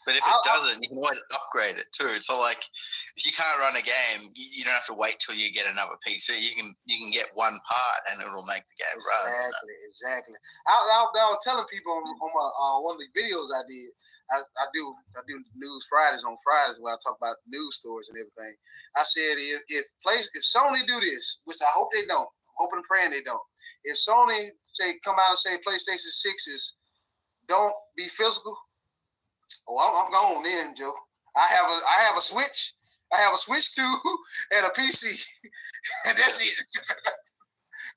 But if it doesn't, you can always upgrade it too. So like, if you can't run a game, you don't have to wait till you get another PC. You can get one part and it will make the game run. Exactly. I was telling people on my one of the videos I did. I do News Fridays on Fridays where I talk about news stories and everything. I said if Sony do this, which I hope they don't, I'm hoping and praying they don't. If Sony come out and say PlayStation 6s don't be physical, I'm gone then, Joe. I have a Switch. I have a Switch 2 and a PC, and that's it.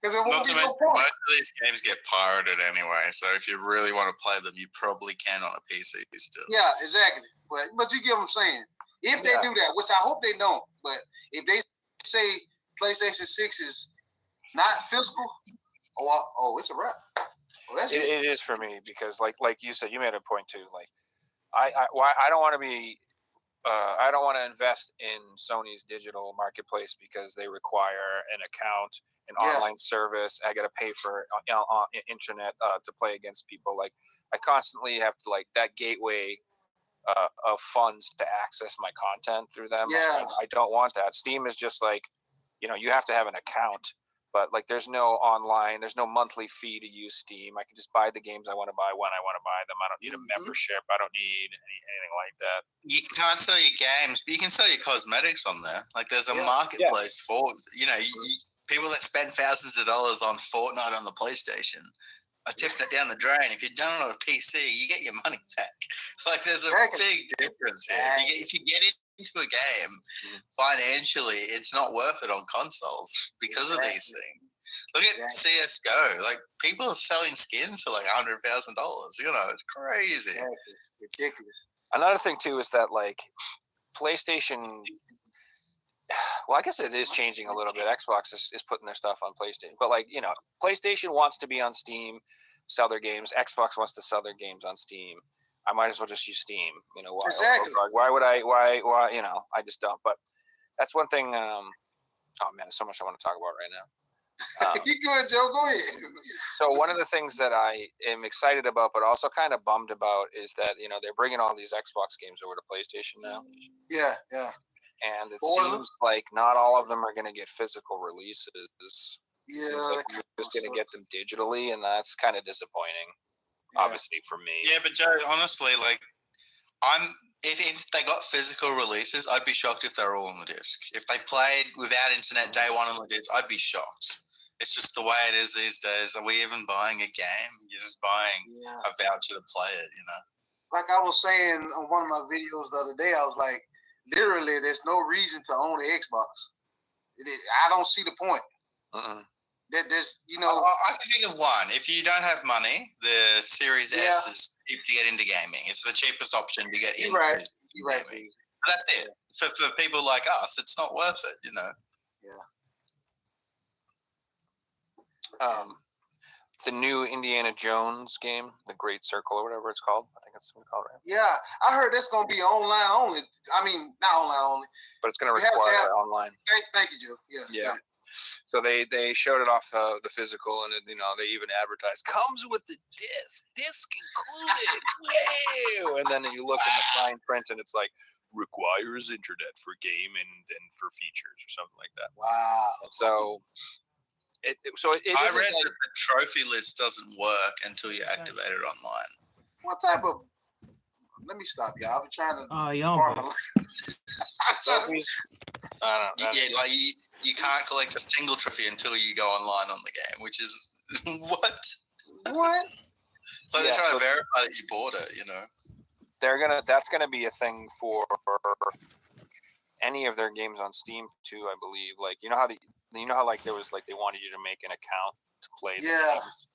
Because it won't be no point. Most of these games get pirated anyway, so if you really want to play them, you probably can on a PC still. Yeah, exactly. But you get what I'm saying. If they do that, which I hope they don't, but if they say PlayStation 6 is not physical, it's a wrap. It is for me, because like you said, you made a point too. Like I don't want to be. I don't want to invest in Sony's digital marketplace because they require an account, an online service. I got to pay for internet to play against people. Like I constantly have to that gateway of funds to access my content through them. Yeah. I don't want that. Steam is just you have to have an account. But there's no online, there's no monthly fee to use Steam. I can just buy the games I want to buy when I want to buy them. I don't need a membership. I don't need anything like that. You can't sell your games, but you can sell your cosmetics on there. Like there's a marketplace for people that spend thousands of dollars on Fortnite on the PlayStation are tipping it down the drain. If you're done on a PC, you get your money back. Like there's a big difference here. If you get into a game financially, it's not worth it on consoles because of these things. Look at CS:GO. Like people are selling skins for $100,000. It's crazy. Ridiculous. Another thing too is that PlayStation Well, I guess it is changing a little bit. Xbox is putting their stuff on PlayStation, but like PlayStation wants to be on Steam, sell their games. Xbox wants to sell their games on Steam. I might as well just use Steam. Why? Exactly. Why would I? Why? I just don't. But that's one thing. Oh man, there's so much I want to talk about right now. You good, Joe? Go ahead. So one of the things that I am excited about, but also kind of bummed about, is that they're bringing all these Xbox games over to PlayStation now. Yeah. And it Forza? seems like not all of them are going to get physical releases. Yeah. Seems like you're just going to get them digitally, and that's kind of disappointing. Yeah. Obviously for me. Yeah, but Joe, honestly, like, if they got physical releases, I'd be shocked if they were all on the disc. If they played without internet day one on the disc, I'd be shocked. It's just the way it is these days. Are we even buying a game? You're just buying a voucher to play it, Like I was saying on one of my videos the other day, I was like, literally, there's no reason to own an Xbox. I don't see the point. There's, I can think of one. If you don't have money, the Series S is cheap to get into gaming. It's the cheapest option to get into You're right. gaming. That's it. For people like us, it's not worth it, The new Indiana Jones game, The Great Circle or whatever it's called. I think it's what it's called, right? Yeah, I heard that's going to be online only. I mean, not online only. But it's going to require online. Thank you, Joe. Yeah. So they showed it off the physical, and they even advertised comes with the disc included. Wow! And then you look in the fine print, and it's like requires internet for game and for features or something like that. Wow. And so it I read that the trophy list doesn't work until you activate it online. What type of? Let me stop, y'all. I've been trying to. trophies. I don't know. Yeah, like you can't collect a single trophy until you go online on the game, which is what? So they're trying to verify that you bought it, That's gonna be a thing for any of their games on Steam too, I believe. Like how like there was like they wanted you to make an account to play the games.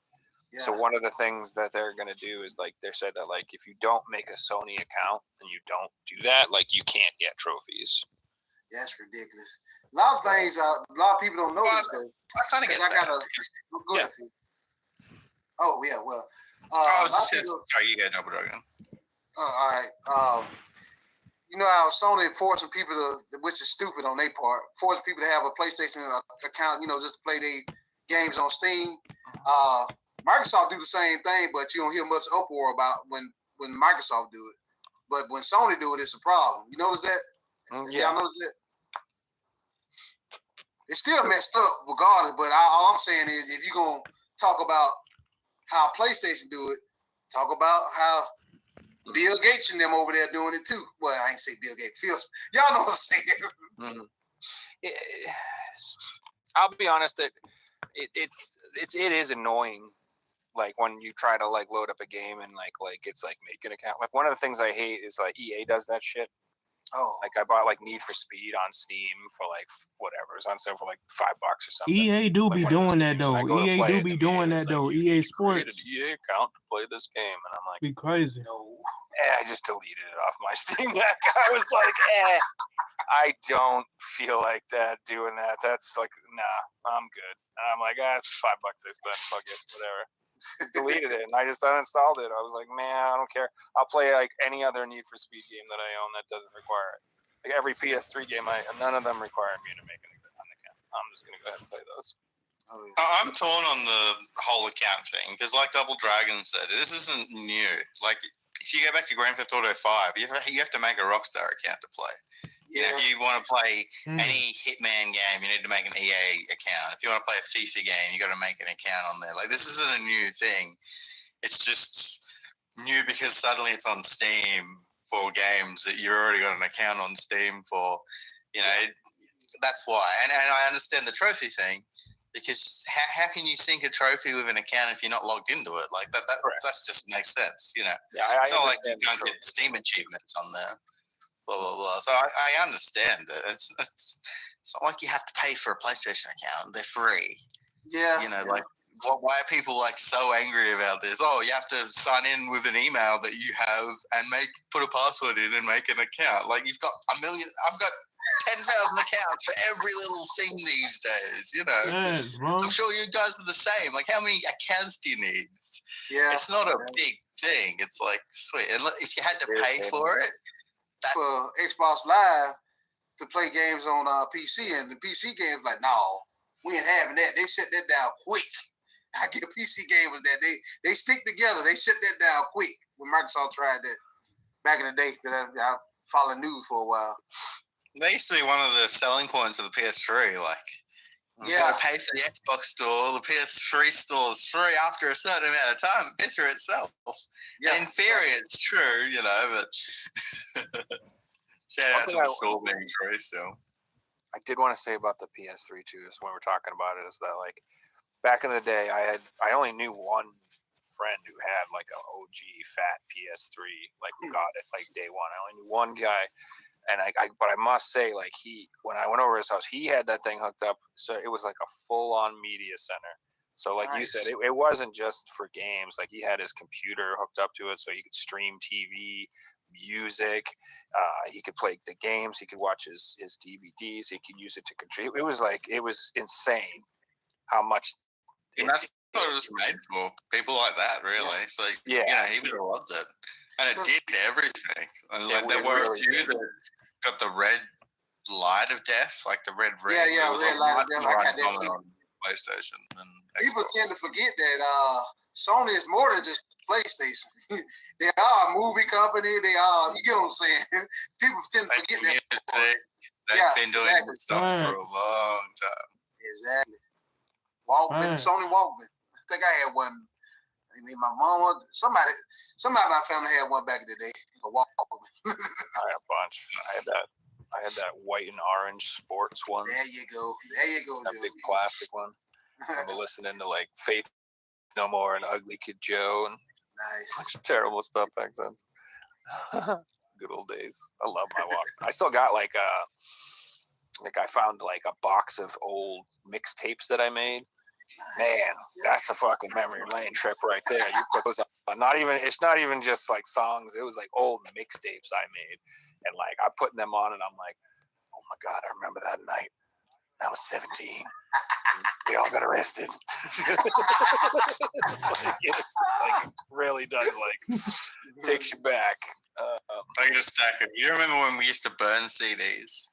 Yeah. So one of the things that they're gonna do is like they said that like if you don't make a Sony account and you don't do that, like you can't get trophies. That's ridiculous. A lot of things, a lot of people don't know this. I kind of get that. Go ahead. Oh yeah, well. I was just sorry, you got Double Dragon. All right. How Sony forcing people to, which is stupid on their part, forcing people to have a PlayStation account, just to play their games on Steam. Microsoft do the same thing, but you don't hear much uproar about when Microsoft do it. But when Sony do it, it's a problem. You notice that? Y'all notice that? It's still messed up regardless, but all I'm saying is if you're going to talk about how PlayStation do it, talk about how Bill Gates and them over there doing it too. Well, I ain't say Bill Gates. Y'all know what I'm saying. I'll be honest, that it is annoying. Like when you try to like load up a game and like it's like make an account. Like one of the things I hate is like EA does that shit. Oh. Like I bought like Need for Speed on Steam for like whatever. It was on sale for like $5 or something. EA do be doing that though. EA do be doing that though. EA Sports. An EA account to play this game, and I'm like, be crazy. No. I just deleted it off my Steam deck. I was like, I don't feel like doing that. That's like, nah, I'm good. And I'm like, it's $5 I spent. Fuck it, whatever. Deleted it, and I just uninstalled it. I was like, man, I don't care. I'll play like any other Need for Speed game that I own that doesn't require it. Like every PS3 game, none of them require me to make an account. I'm just gonna go ahead and play those. Oh, yeah. I'm torn on the whole account thing because, like Double Dragon said, this isn't new. Like if you go back to Grand Theft Auto 5, you have to make a Rockstar account to play. If you want to play any Hitman game, you need to make an EA account. If you want to play a FIFA game, you got to make an account on there. Like this isn't a new thing. It's just new because suddenly it's on Steam for games that you already got an account on Steam for. That's why. And I understand the trophy thing because how can you sync a trophy with an account if you're not logged into it? Like that just makes sense. Yeah, it's not like you can't get Steam achievements on there. Blah blah blah. So I understand it. It's not like you have to pay for a PlayStation account. They're free. Yeah. Like why are people like so angry about this? Oh, you have to sign in with an email that you have and put a password in and make an account. Like you've got a million. I've got 10,000 accounts for every little thing these days. You know. Yes, bro. I'm sure you guys are the same. Like, how many accounts do you need? Yeah. It's not a big thing. It's like sweet. And if you had to pay for it, For Xbox Live to play games on PC, and the PC games like, no, we ain't having that. They shut that down quick. I get PC gamers that they stick together. They shut that down quick when Microsoft tried that back in the day. Because I followed news for a while. that used to be one of the selling points of the PS3. Like, you got to pay for the Xbox store. The PS3 store is free after a certain amount of time. It pays for itself. Yeah. In theory, it's true, you know, but shout out to the store being free still. I did want to say about the PS3 too, is when we're talking about it, is that like back in the day, I only knew one friend who had like an OG fat PS3, like who got it like day one. I only knew one guy, and but I must say, like when I went over his house, he had that thing hooked up, so it was like a full on media center. So like you said, it wasn't just for games. Like he had his computer hooked up to it, so he could stream TV, music. He could play the games. He could watch his DVDs. He could use it to control. It was insane how much. And that's what it was made for. People like that, really. It's like, you know, he would have loved it. And it did everything. And like, there were a few that got the red light of death, like the red ring. Yeah, red light of death. I got that on PlayStation and people Xbox. tend to forget that Sony is more than just PlayStation. They are a movie company. They are, you get what I'm saying? People tend to forget that. Music. They've been doing this stuff for a long time. Exactly. Walkman, Sony Walkman. I think I had one. I mean, my mom, somebody in my family had one back in the day. A Walkman. I had a bunch. I had that white and orange sports one. There you go. That big plastic one. I remember listening to like Faith No More and Ugly Kid Joe and nice. terrible stuff back then. Good old days. I love my Walkman. I still got like I found like a box of old mixtapes that I made. Man, that's a fucking memory lane trip right there. You put those on. It's not even just like songs. It was like old mixtapes I made. And like I'm putting them on and I'm like, oh my God, I remember that night. I was 17. They all got arrested. It really does takes you back. I can just stack it. You remember when we used to burn CDs?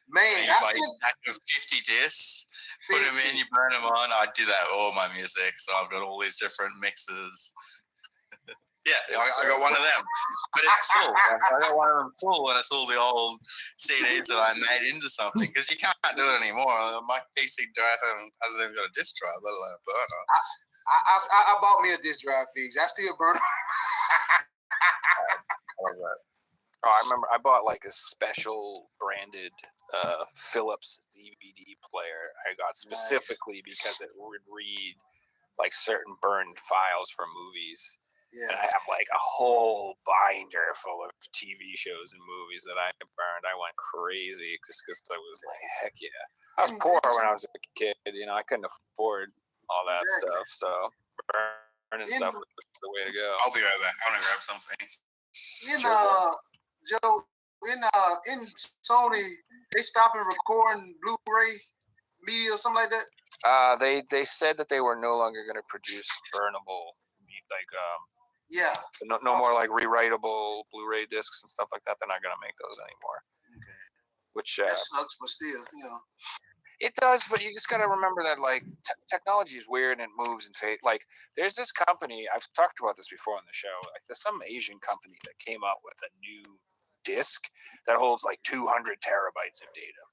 Man, you buy a stack of 50 discs, put them in, you burn them on. I do that with all my music, so I've got all these different mixes. Yeah, I got one of them, but it's full. I got one of them full, and it's all the old CDs that I made into something, because you can't do it anymore. My PC drive hasn't even got a disk drive, let alone a burner. I bought me a disk drive fix. I still burn them. Oh, I remember I bought like a special branded Philips DVD player. I got specifically because it would read like certain burned files from movies. Yeah. And I have like a whole binder full of TV shows and movies that I burned. I went crazy just because I was like, heck yeah. I was poor when I was a kid. You know, I couldn't afford all that stuff. So burning stuff was the way to go. I'll be right back. I want to grab something. Joe, in Sony, they stopping recording Blu-ray media or something like that? They said that they were no longer going to produce burnable, no more like rewritable Blu-ray discs and stuff like that. They're not going to make those anymore. Okay. Which that sucks, but still, it does. But you just got to remember that like technology is weird and it moves and fades. Like there's this company, I've talked about this before on the show. Like, there's some Asian company that came out with a new disc that holds like 200 terabytes of data.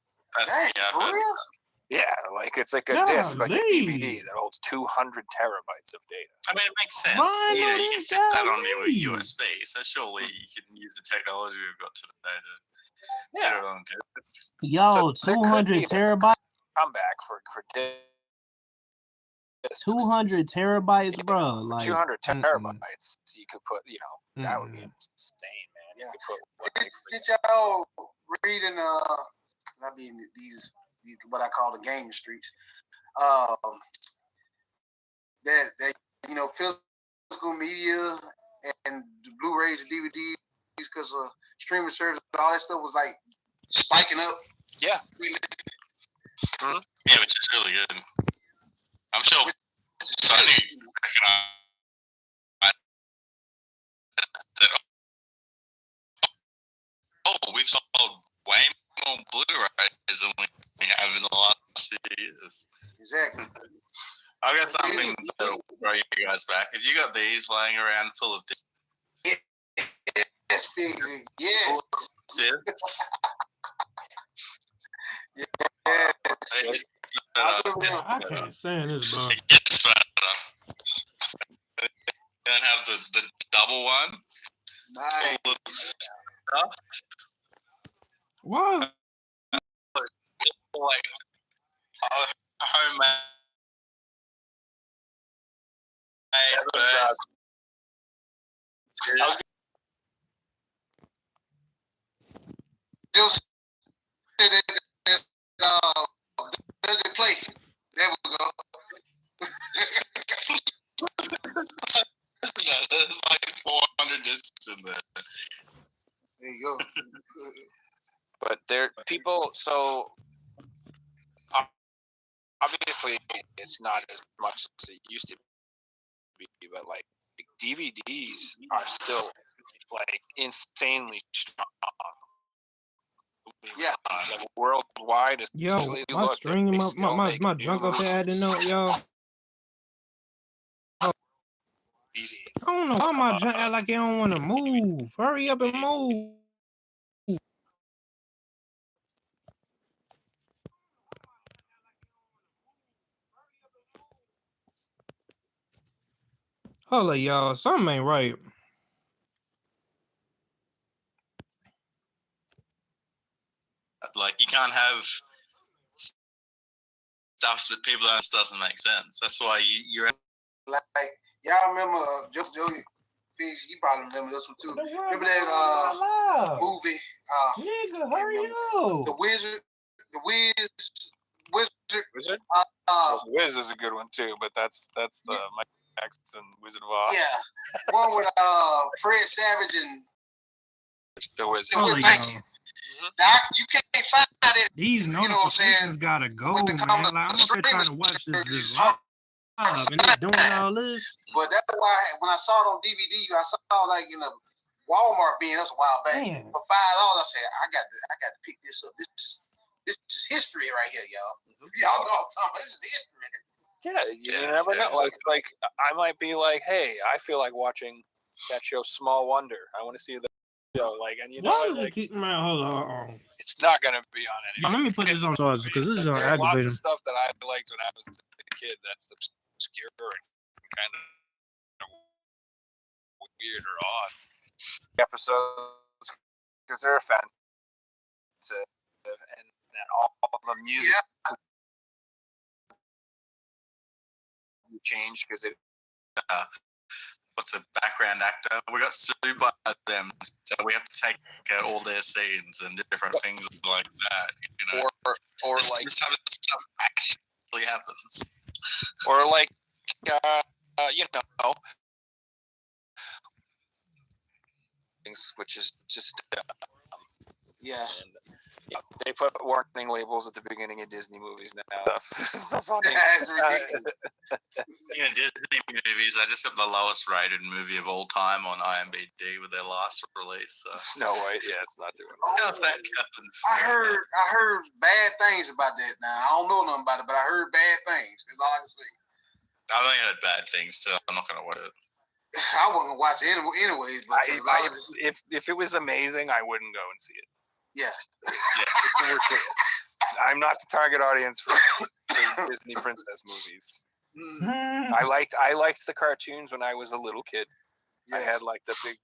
Yeah, like it's like a disc, like a DVD that holds 200 terabytes of data. I mean, it makes sense. You can fit that onto a USB, so surely you can use the technology we've got today to get it on disc. Yo, 200 terabytes. Comeback for discs. 200 terabytes, bro. Like 200 terabytes. You could put, that would be insane, man. Yeah. You could put Did y'all read in these what I call the game streets? that physical media and the Blu-rays and DVDs because streaming service, all that stuff was like spiking up. Yeah. Yeah, which is really good. I'm sure Sony we've sold way more Blu-rays than we have in the last 2 years. Exactly. I've got something that'll throw you guys back. Have you got these laying around full of discs? Yes, Figsy. Yes. I can't stand this, bro. It gets better. Then have the double one. Nice. Full of stuff. What? Like homemade. Just does it play? There we go. There's like 400 discs in there. There you go. But there people, so obviously it's not as much as it used to be, but like DVDs are still like insanely strong. Yeah. Like worldwide, Yo, especially my look, string, they my still my make my junk up new there adding up, y'all. DVD. I don't know why my junk act like it don't want to move. Hurry up and move. Hold up, y'all. Something ain't right. Like you can't have stuff that people don't doesn't make sense. That's why you're Like y'all remember Joey Figs? You probably remember this one too. Remember that movie? Nigga, hurry up. The Wizard. Wizard? Wiz is a good one too, but that's the Mike Jackson Wizard of Oz. Yeah, one with Fred Savage and The Wizard. Hold up, Thank y'all. you. Doc, you can't find it. These You know what I'm saying? notifications gotta go, With man. the Like I'm up here trying to watch this live, and it's doing all this. But that's why when I saw it on DVD, I saw like in a Walmart bin. That's a while back. Man. For $5, I said I got to pick this up. This is history right here, y'all. Y'all know what I'm talking about. This is history. Yeah, you never know. Like I might be like, hey, I feel like watching that show Small Wonder. I want to see the show. Like, and you know, Why does like, it keep my hold on? it's not gonna be on Yo, any. let me put this on charge because this is There's lots activating. of stuff that I liked when I was a kid that's obscure and kind of weird or odd. Episodes because they're offensive and all the music changed because it. what's a background actor? We got sued by them, so we have to take out all their scenes and different things like that. You know, or this, like this type of stuff actually happens. or like you know, things which is just Yeah. and they put warning labels at the beginning of Disney movies now. So funny. That's ridiculous. Disney movies, I just got the lowest rated movie of all time on IMDb with their last release. So. Snow White, yeah, it's not doing it. How's that going? I heard bad things about that. Now I don't know nothing about it, but I heard bad things. That's all I can say. I've only heard bad things too. I'm not gonna watch it. I wasn't gonna watch it anyways. But if it was amazing, I wouldn't go and see it. yes. I'm not the target audience for Disney princess movies. I liked the cartoons when I was a little kid. I had like the big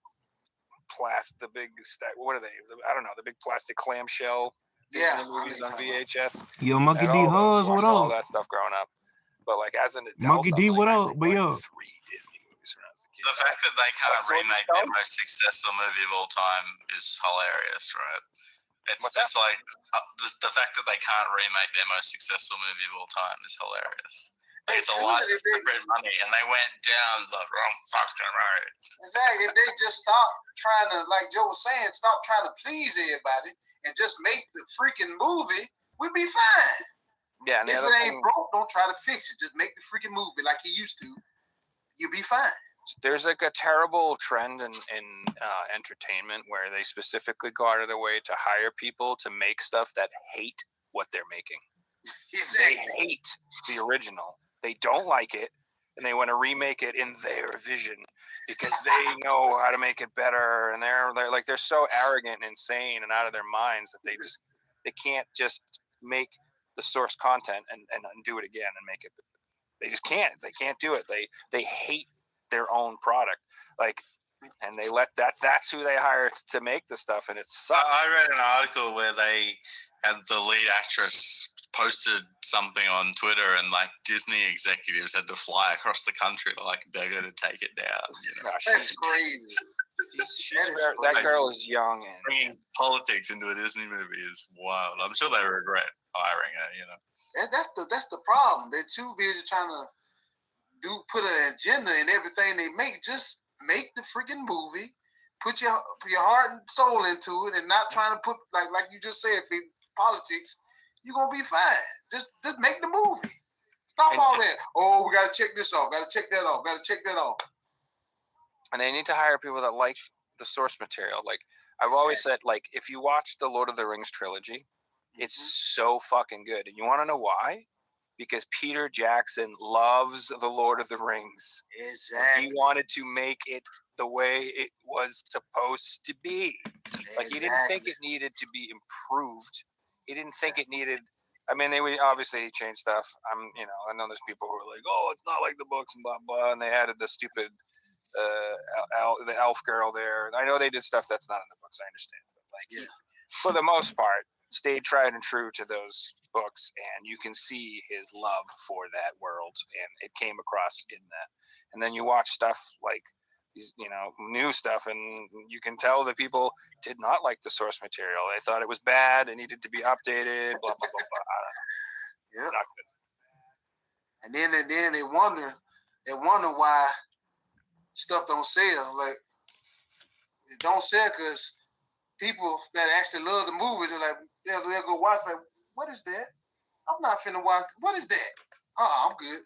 what are they? I don't know, the big plastic clamshell Disney movies on VHS. Yo, Monkey D. Huzz, what all up? that stuff growing up. But like as an adult, Monkey D, what up? But yo, 3 Disney movies when I was a kid. The fact that they can't What's remake the their most successful movie of all time is hilarious, right? It's like the fact that they can't remake their most successful movie of all time is hilarious. It's a license to print money, and they went down the wrong fucking road. Exactly. If they just stop trying to, like Joe was saying, stop trying to please everybody and just make the freaking movie, we'd be fine. Yeah, and If it ain't broke, don't try to fix it. Just make the freaking movie like he used to. You'll be fine. there's like a terrible trend in entertainment where they specifically go out of their way to hire people to make stuff that hate what they're making. They hate the original. They don't like it, and they want to remake it in their vision because they know how to make it better. And they're so arrogant and insane and out of their minds that they can't just make the source content and do it again and make it. They just can't. They can't do it. They hate their own product. And they let that's who they hire to make the stuff, and it sucks. I read an article where they had the lead actress posted something on Twitter, and Disney executives had to fly across the country to beg her to take it down. Gosh, That's crazy. that girl is young, and Bringing politics into a Disney movie is wild. I'm sure they regret hiring her. And that's the problem. They're too busy trying to put an agenda in everything they make. Just make the freaking movie. Put your heart and soul into it, and not trying to put like you just said, politics. You're gonna be fine. Just make the movie. Stop all that. Oh, we gotta check this off. Gotta check that off. Gotta check that off. And they need to hire people that like the source material. I've always said, if you watch the Lord of the Rings trilogy, it's so fucking good. And you want to know why? Because Peter Jackson loves the Lord of the Rings. Exactly. He wanted to make it the way it was supposed to be. He didn't think it needed to be improved. He didn't think it needed. I mean, obviously changed stuff. I know there's people who are like, oh, it's not like the books and blah blah, and they added the stupid, the elf girl there. I know they did stuff that's not in the books. I understand, but for the most part, stayed tried and true to those books, and you can see his love for that world, and it came across in that. And then you watch stuff like these, new stuff, and you can tell that people did not like the source material. They thought it was bad. It needed to be updated. Blah blah blah blah. I don't know. Yeah. Not good. And then they wonder why stuff don't sell. It don't sell because people that actually love the movies are they'll go watch. What is that? I'm not finna watch. What is that? I'm good.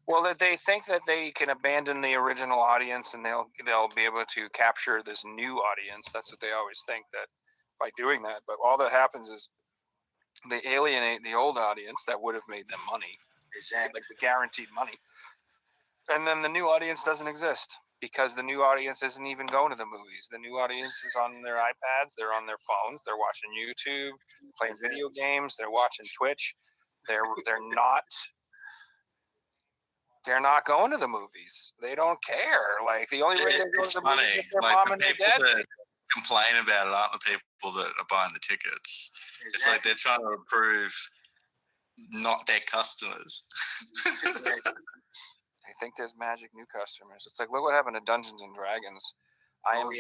Well, that they think that they can abandon the original audience and they'll be able to capture this new audience. That's what they always think, that by doing that. But all that happens is they alienate the old audience that would have made them money. Exactly. The guaranteed money. And then the new audience doesn't exist because the new audience isn't even going to the movies. The new audience is on their iPads. They're on their phones. They're watching YouTube, playing video games. They're watching Twitch. They're not going to the movies. They don't care. The only reason they go to the movies is their mom and their dad. That complain about it aren't the people that are buying the tickets. Exactly. It's they're trying to improve, not their customers. I think there's magic new customers. It's look what happened to Dungeons and Dragons. I am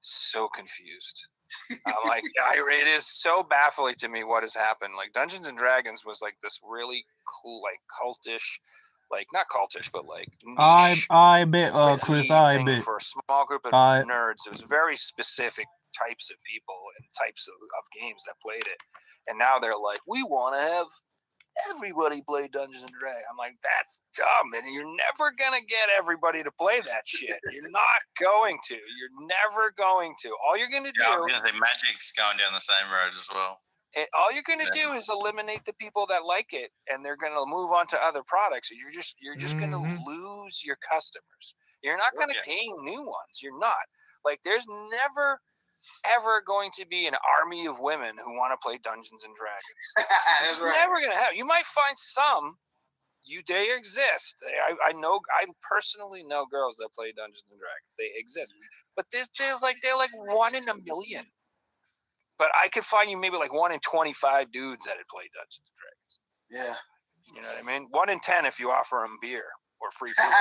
so confused. It is so baffling to me what has happened. Dungeons and Dragons was this really cool, cultish, not cultish, but niche, I bet, Chris, I bet for a small group of nerds. It was very specific types of people and types of games that played it. And now they're we want to have everybody play Dungeons and Dragons. I'm that's dumb, and you're never gonna get everybody to play that shit. You're not going to. You're never going to. All you're gonna do. I was gonna say Magic's going down the same road as well. All you're gonna do is eliminate the people that like it, and they're gonna move on to other products. And you're just gonna lose your customers. You're not gonna gain new ones. You're not. There's never ever going to be an army of women who want to play Dungeons and Dragons. It's never going to happen. You might find some. They exist. I personally know girls that play Dungeons and Dragons. They exist. But they're 1 in a million. But I could find you maybe 1 in 25 dudes that had played Dungeons and Dragons. Yeah. You know what I mean? 1 in 10 if you offer them beer or free food.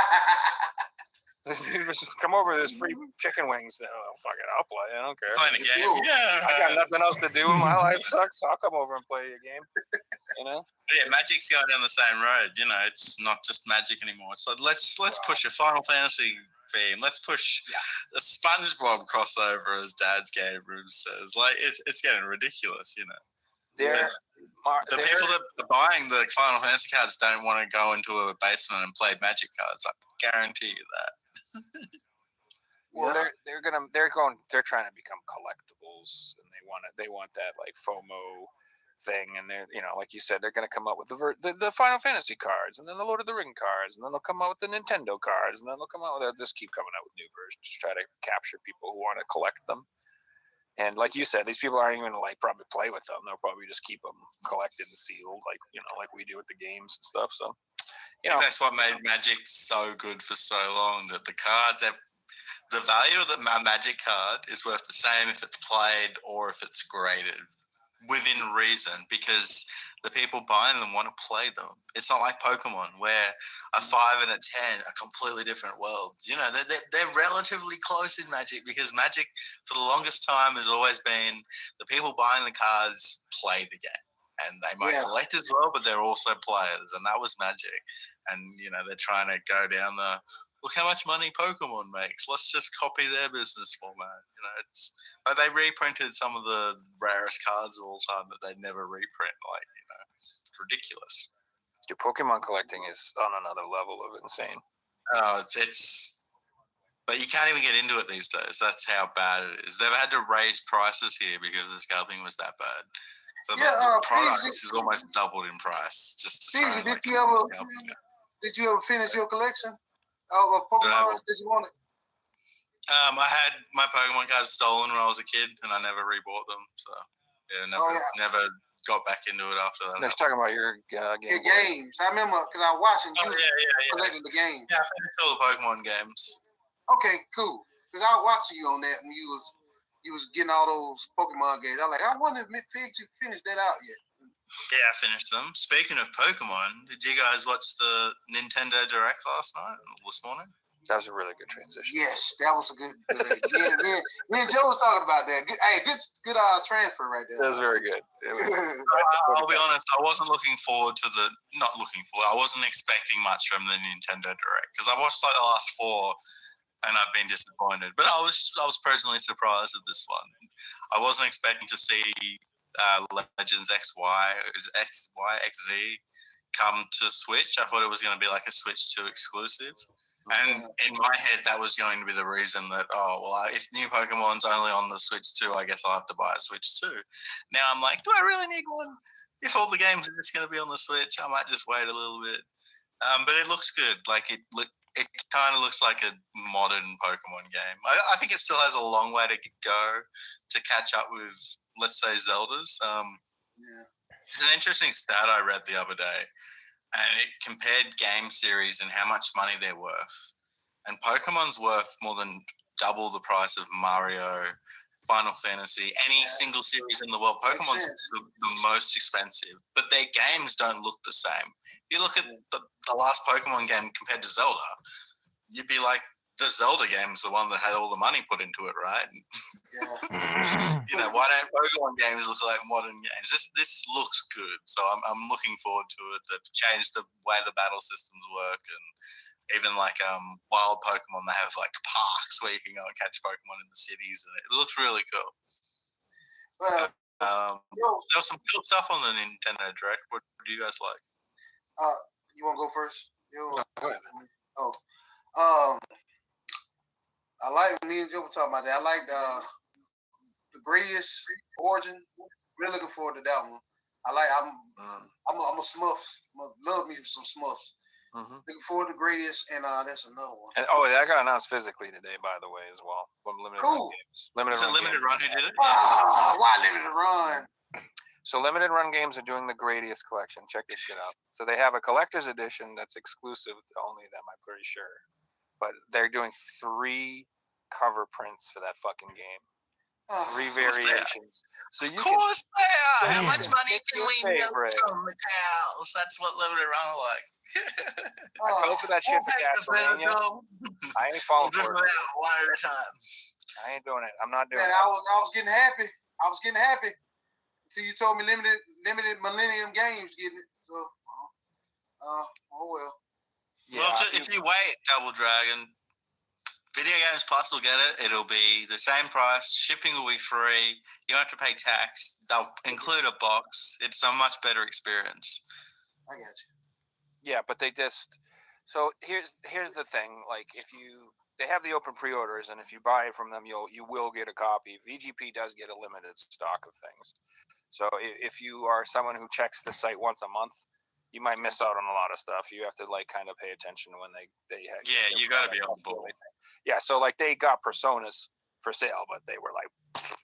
Come over, there's free chicken wings. Fuck it, I'll play. I don't care. Playing a game. Yeah. I got nothing else to do. My life sucks. I'll come over and play a game. You know? Yeah, Magic's going down the same road. You know, it's not just Magic anymore. It's like let's push a Final Fantasy theme. Let's push a SpongeBob crossover, as Dad's Game Room says. Like it's getting ridiculous. You know, the people that are buying the Final Fantasy cards don't want to go into a basement and play Magic cards. I guarantee you that. Well, they're trying to become collectibles, and they want that like FOMO thing, and they're like you said, they're going to come up with the Final Fantasy cards, and then the Lord of the Ring cards, and then they'll come out with the Nintendo cards, and then they'll just keep coming out with new versions to try to capture people who want to collect them. And like you said, these people aren't even probably play with them. They'll probably just keep them collected and sealed, like we do with the games and stuff. So, that's what made Magic so good for so long. That the cards have the value of the Magic card is worth the same if it's played or if it's graded within reason, because the people buying them want to play them. It's not like Pokemon, where a 5 and a 10 are completely different worlds. You know, they're relatively close in Magic, because Magic, for the longest time, has always been the people buying the cards play the game. And they might collect as well, but they're also players. And that was Magic. And, they're trying to go down the, look how much money Pokemon makes. Let's just copy their business format. It's like they reprinted some of the rarest cards all the time that they never reprint. It's ridiculous. Your Pokemon collecting is on another level of insane. Oh, it's but you can't even get into it these days. That's how bad it is. They've had to raise prices here because the scalping was that bad. So the product is almost doubled in price just to try and did you ever finish your collection of Pokemon? Did you want it? I had my Pokemon cards stolen when I was a kid, and I never rebought them. So never got back into it after that. Let's talk about your game. Your games. I remember because I was watching you collecting the games. Yeah, I finished all the Pokemon games. Okay, cool. Because I was watching you on that when you was getting all those Pokemon games. I was like, I wonder if Figs finished that out yet. Yeah, I finished them. Speaking of Pokemon, did you guys watch the Nintendo Direct last night or this morning? That was a really good transition. Yes, that was a good. Me and Joe was talking about that. Good transfer right there. That was very good. I'll be honest. I wasn't looking forward to I wasn't expecting much from the Nintendo Direct, because I watched the last 4, and I've been disappointed. But I was personally surprised at this one. I wasn't expecting to see Legends XZ come to Switch. I thought it was going to be like a Switch 2 exclusive. And in my head, that was going to be the reason that, if new Pokemon's only on the Switch 2, I guess I'll have to buy a Switch 2. Now I'm like, do I really need one? If all the games are just going to be on the Switch, I might just wait a little bit. But it looks good. Like it kind of looks like a modern Pokemon game. I think it still has a long way to go to catch up with, let's say, Zelda's. It's an interesting stat I read the other day. And it compared game series and how much money they're worth. And Pokemon's worth more than double the price of Mario, Final Fantasy, any single series in the world. Pokemon's the most expensive, but their games don't look the same. If you look at the last Pokemon game compared to Zelda, you'd be like, the Zelda game's the one that had all the money put into it, right? Why don't Pokemon games look like modern games? This looks good, so I'm looking forward to it. They've changed the way the battle systems work, and even like wild Pokemon, they have like parks where you can go and catch Pokemon in the cities, and it looks really cool. There was some cool stuff on the Nintendo Direct. What do you guys like? You want to go first? Go ahead. I like, me and Joe were talking about that. I like the Gradius Origin. Really looking forward to that one. I'm a Smurfs. Love me some Smurfs. Looking forward to Gradius, and that's another one. And that got announced physically today, by the way, as well. From Limited Run Games. Limited Run who did it? Why Limited Run? So Limited Run Games are doing the Gradius collection. Check this shit out. So they have a collector's edition that's exclusive to only them, I'm pretty sure. But they're doing 3 cover prints for that fucking game. 3 variations. So of course they are. How much money can we milk from the cows? That's what Limited Run are like. I fell for that shit for Castlevania. I ain't falling for it. One at a time. I ain't doing it. I'm not doing it. I was getting happy. until you told me limited Millennium Games getting it. So, oh well. Well, if you wait, Double Dragon, Video Games Plus will get it. It'll be the same price. Shipping will be free. You don't have to pay tax. They'll include a box. It's a much better experience. I got you. Yeah, but they just so here's the thing. Like they have the open pre-orders, and if you buy it from them, you will get a copy. VGP does get a limited stock of things. So if you are someone who checks the site once a month, you might miss out on a lot of stuff. You have to like kind of pay attention when they have. Yeah, you got to be on board. Yeah, so like they got Personas for sale, but they were like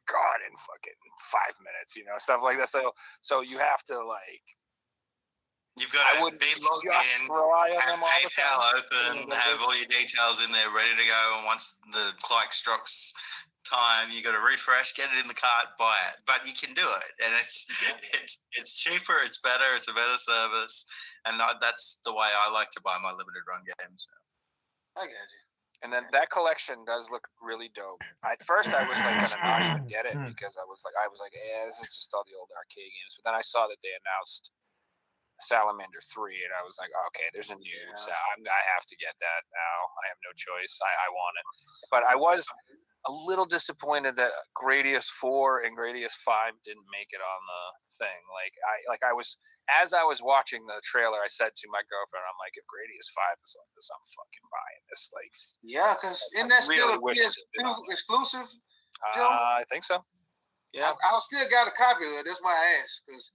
gone in fucking 5 minutes, stuff like that. So you have to like. You've got to be logged in, have PayPal open, have all your details in there ready to go, and once the clock strikes time, you got to refresh, get it in the cart, buy it. But you can do it, and it's cheaper, it's better, it's a better service, and that's the way I like to buy my limited run games. I got you. And then that collection does look really dope. At first, I was like gonna not even get it because I was like, this is just all the old arcade games. But then I saw that they announced Salamander 3, and I was like, okay, there's a new. I have to get that now. I have no choice. I want it. But I was a little disappointed that Gradius 4 and Gradius 5 didn't make it on the thing. I was as I was watching the trailer, I said to my girlfriend, I'm like, if Gradius 5 is on this, I'm fucking buying this. Like, yeah, because isn't that still a PS2 exclusive, Joe? I think so. Yeah, I still got a copy of it. That's why I asked, because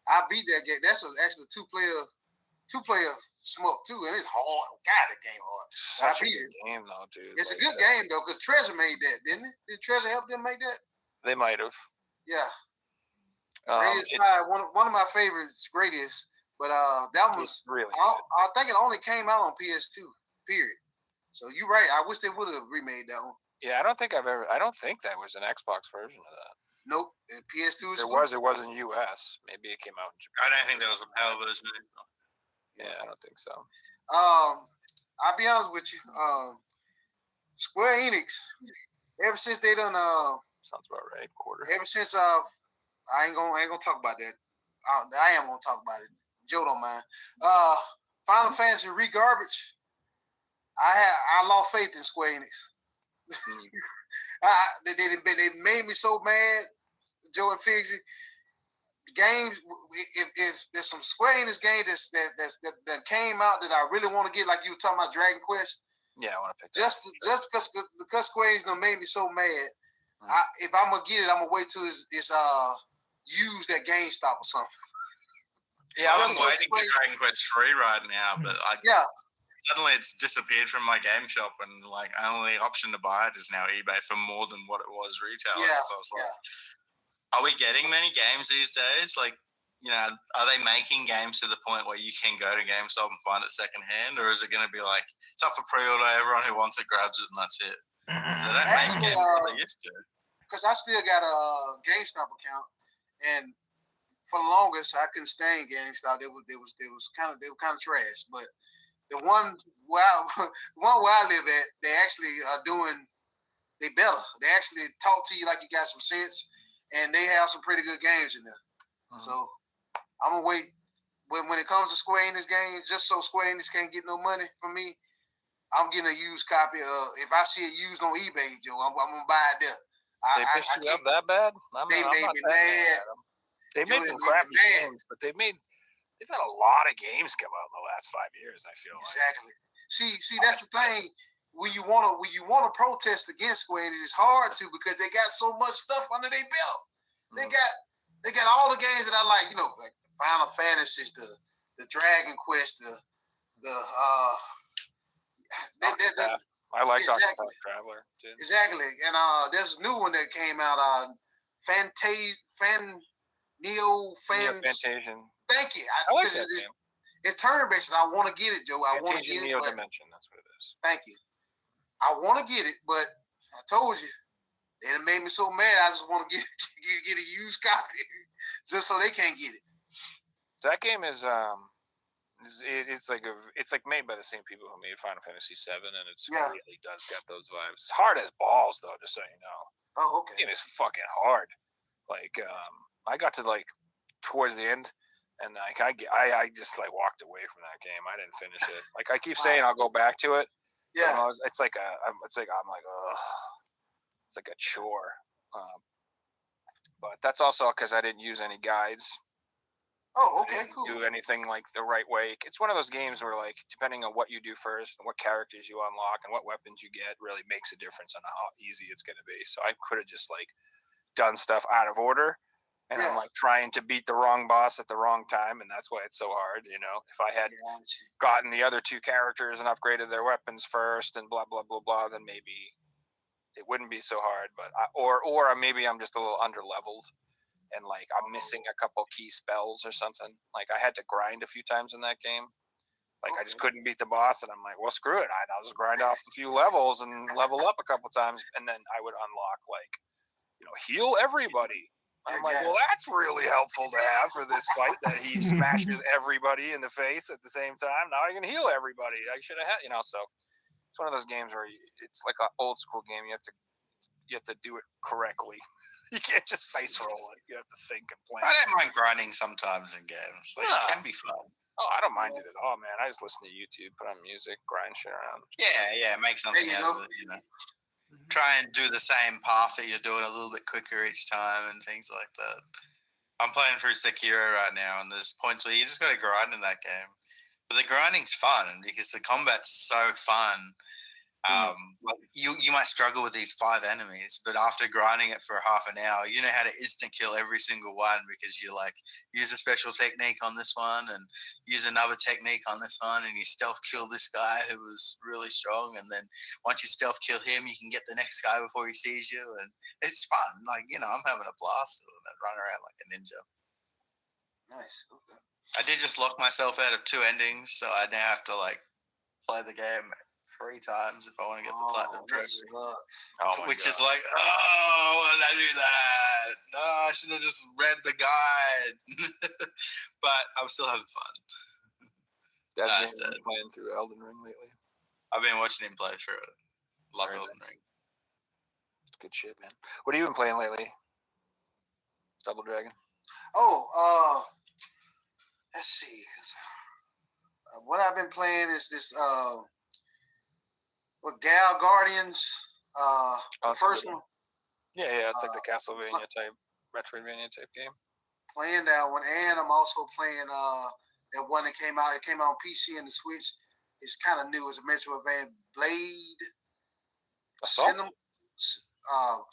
I beat that game. That's actually a two-player smoke too, and it's hard. God, that game hard. Such a good game though, dude. It's a good game though, because Treasure made that, didn't it? Did Treasure help them make that? They might have. Yeah. Gradius 5, one of my favorites, Gradius, but that was really. I think it only came out on PS2. Period. So you're right. I wish they would have remade that one. Yeah, I don't think that was an Xbox version of that. Nope. And PS2 is. It was in US. Maybe it came out in Japan. I don't think there was a PAL version. Yeah, I don't think so. I'll be honest with you. Square Enix, ever since they done sounds about right. Quarter. Ever since I ain't gonna talk about that. I am gonna talk about it. Joe don't mind. Final Fantasy Regarbage. I lost faith in Square Enix. They made me so mad, Joe and Figsy. Games, if there's some Square Enix games that came out that I really want to get, like you were talking about Dragon Quest. Yeah, I want to pick. Just because Square Enix done made me so mad. If I'm gonna get it, I'm gonna wait till it's used at GameStop or something. Yeah, I'm waiting for Dragon Quest 3 right now, but suddenly it's disappeared from my game shop, and like only option to buy it is now eBay for more than what it was retail. Yeah, so I was like, are we getting many games these days? Like, are they making games to the point where you can go to GameStop and find it secondhand, or is it going to be like it's up for pre-order, everyone who wants it grabs it, and that's it? So they don't make games like they used to. Because I still got a GameStop account, and for the longest I couldn't stand GameStop. They were kind of trash. But the one where I live at, they actually are doing better. They actually talk to you like you got some sense, and they have some pretty good games in there. So I'm gonna wait when it comes to Square Enix games, just so Square Enix can't get no money from me. I'm getting a used copy of. If I see it used on eBay, Joe, I'm gonna buy it there. They pissed you up that bad? They made me mad. They made some crappy games, but they've had a lot of games come out in the last 5 years. I feel exactly. See, that's the thing. When you wanna protest against Square Enix, it's hard to, because they got so much stuff under their belt. They got all the games that I like. Like Final Fantasy, the Dragon Quest, I like Octopath Traveler too. Exactly, and there's a new one that came out. Fantasian. Thank you. I like that game. It's turn-based, and I want to get it, Joe. I want to get it. Neo Dimension. That's what it is. Thank you. I want to get it, but I told you, they made me so mad. I just want to get a used copy, just so they can't get it. That game is it's like made by the same people who made Final Fantasy VII, and really does get those vibes. It's hard as balls, though, just so you know. Oh, okay. The game is fucking hard. Like I got to like towards the end, and like I just like walked away from that game. I didn't finish it. Like I keep saying I'll go back to it. Yeah. It's like I'm like, ugh, it's like a chore. But that's also because I didn't use any guides. Oh, I okay, didn't cool. do anything like the right way. It's one of those games where like depending on what you do first and what characters you unlock and what weapons you get really makes a difference on how easy it's going to be. So I could have just like done stuff out of order, and I'm like trying to beat the wrong boss at the wrong time, and that's why it's so hard. You know, if I had gotten the other two characters and upgraded their weapons first and blah blah blah blah, then maybe it wouldn't be so hard. But or maybe I'm just a little under leveled, and like I'm missing a couple key spells or something. Like I had to grind a few times in that game. Like I just couldn't beat the boss, and I'm like, well, screw it. I'll just grind off a few levels and level up a couple times, and then I would unlock like, heal everybody. I'm like, well, that's really helpful to have for this fight that he smashes everybody in the face at the same time. Now I can heal everybody. I should have had, so it's one of those games where it's like an old school game. You have to do it correctly. You can't just face roll it. You have to think and plan. I don't mind grinding sometimes in games. Like, it can be fun. Oh, I don't mind it at all, man. I just listen to YouTube, put on music, grind shit around. Yeah, make something out of it, Try and do the same path that you're doing a little bit quicker each time and things like that. I'm playing through Sekiro right now, and there's points where you just got to grind in that game. But the grinding's fun because the combat's so fun. You might struggle with these 5 enemies, but after grinding it for half an hour, you know how to instant kill every single one because you like use a special technique on this one and use another technique on this one, and you stealth kill this guy who was really strong, and then once you stealth kill him, you can get the next guy before he sees you, and it's fun. Like, I'm having a blast doing it, running around like a ninja. Nice. Okay. I did just lock myself out of 2 endings, so I now have to like play the game 3 times if I want to get the platinum trophy. Which is like, why did I do that? No, I should have just read the guide. But I'm still having fun. That's been playing through Elden Ring lately. I've been watching him play through it. Love Elden Ring. It's good shit, man. What have you been playing lately? Double Dragon? Let's see. What I've been playing is this Gal Guardians, the first one. Yeah, it's like the Castlevania type, Metroidvania type game. Playing that one, and I'm also playing that one that came out. It came out on PC and the Switch. It's kind of new. It's a Metroidvania Blade. Assault?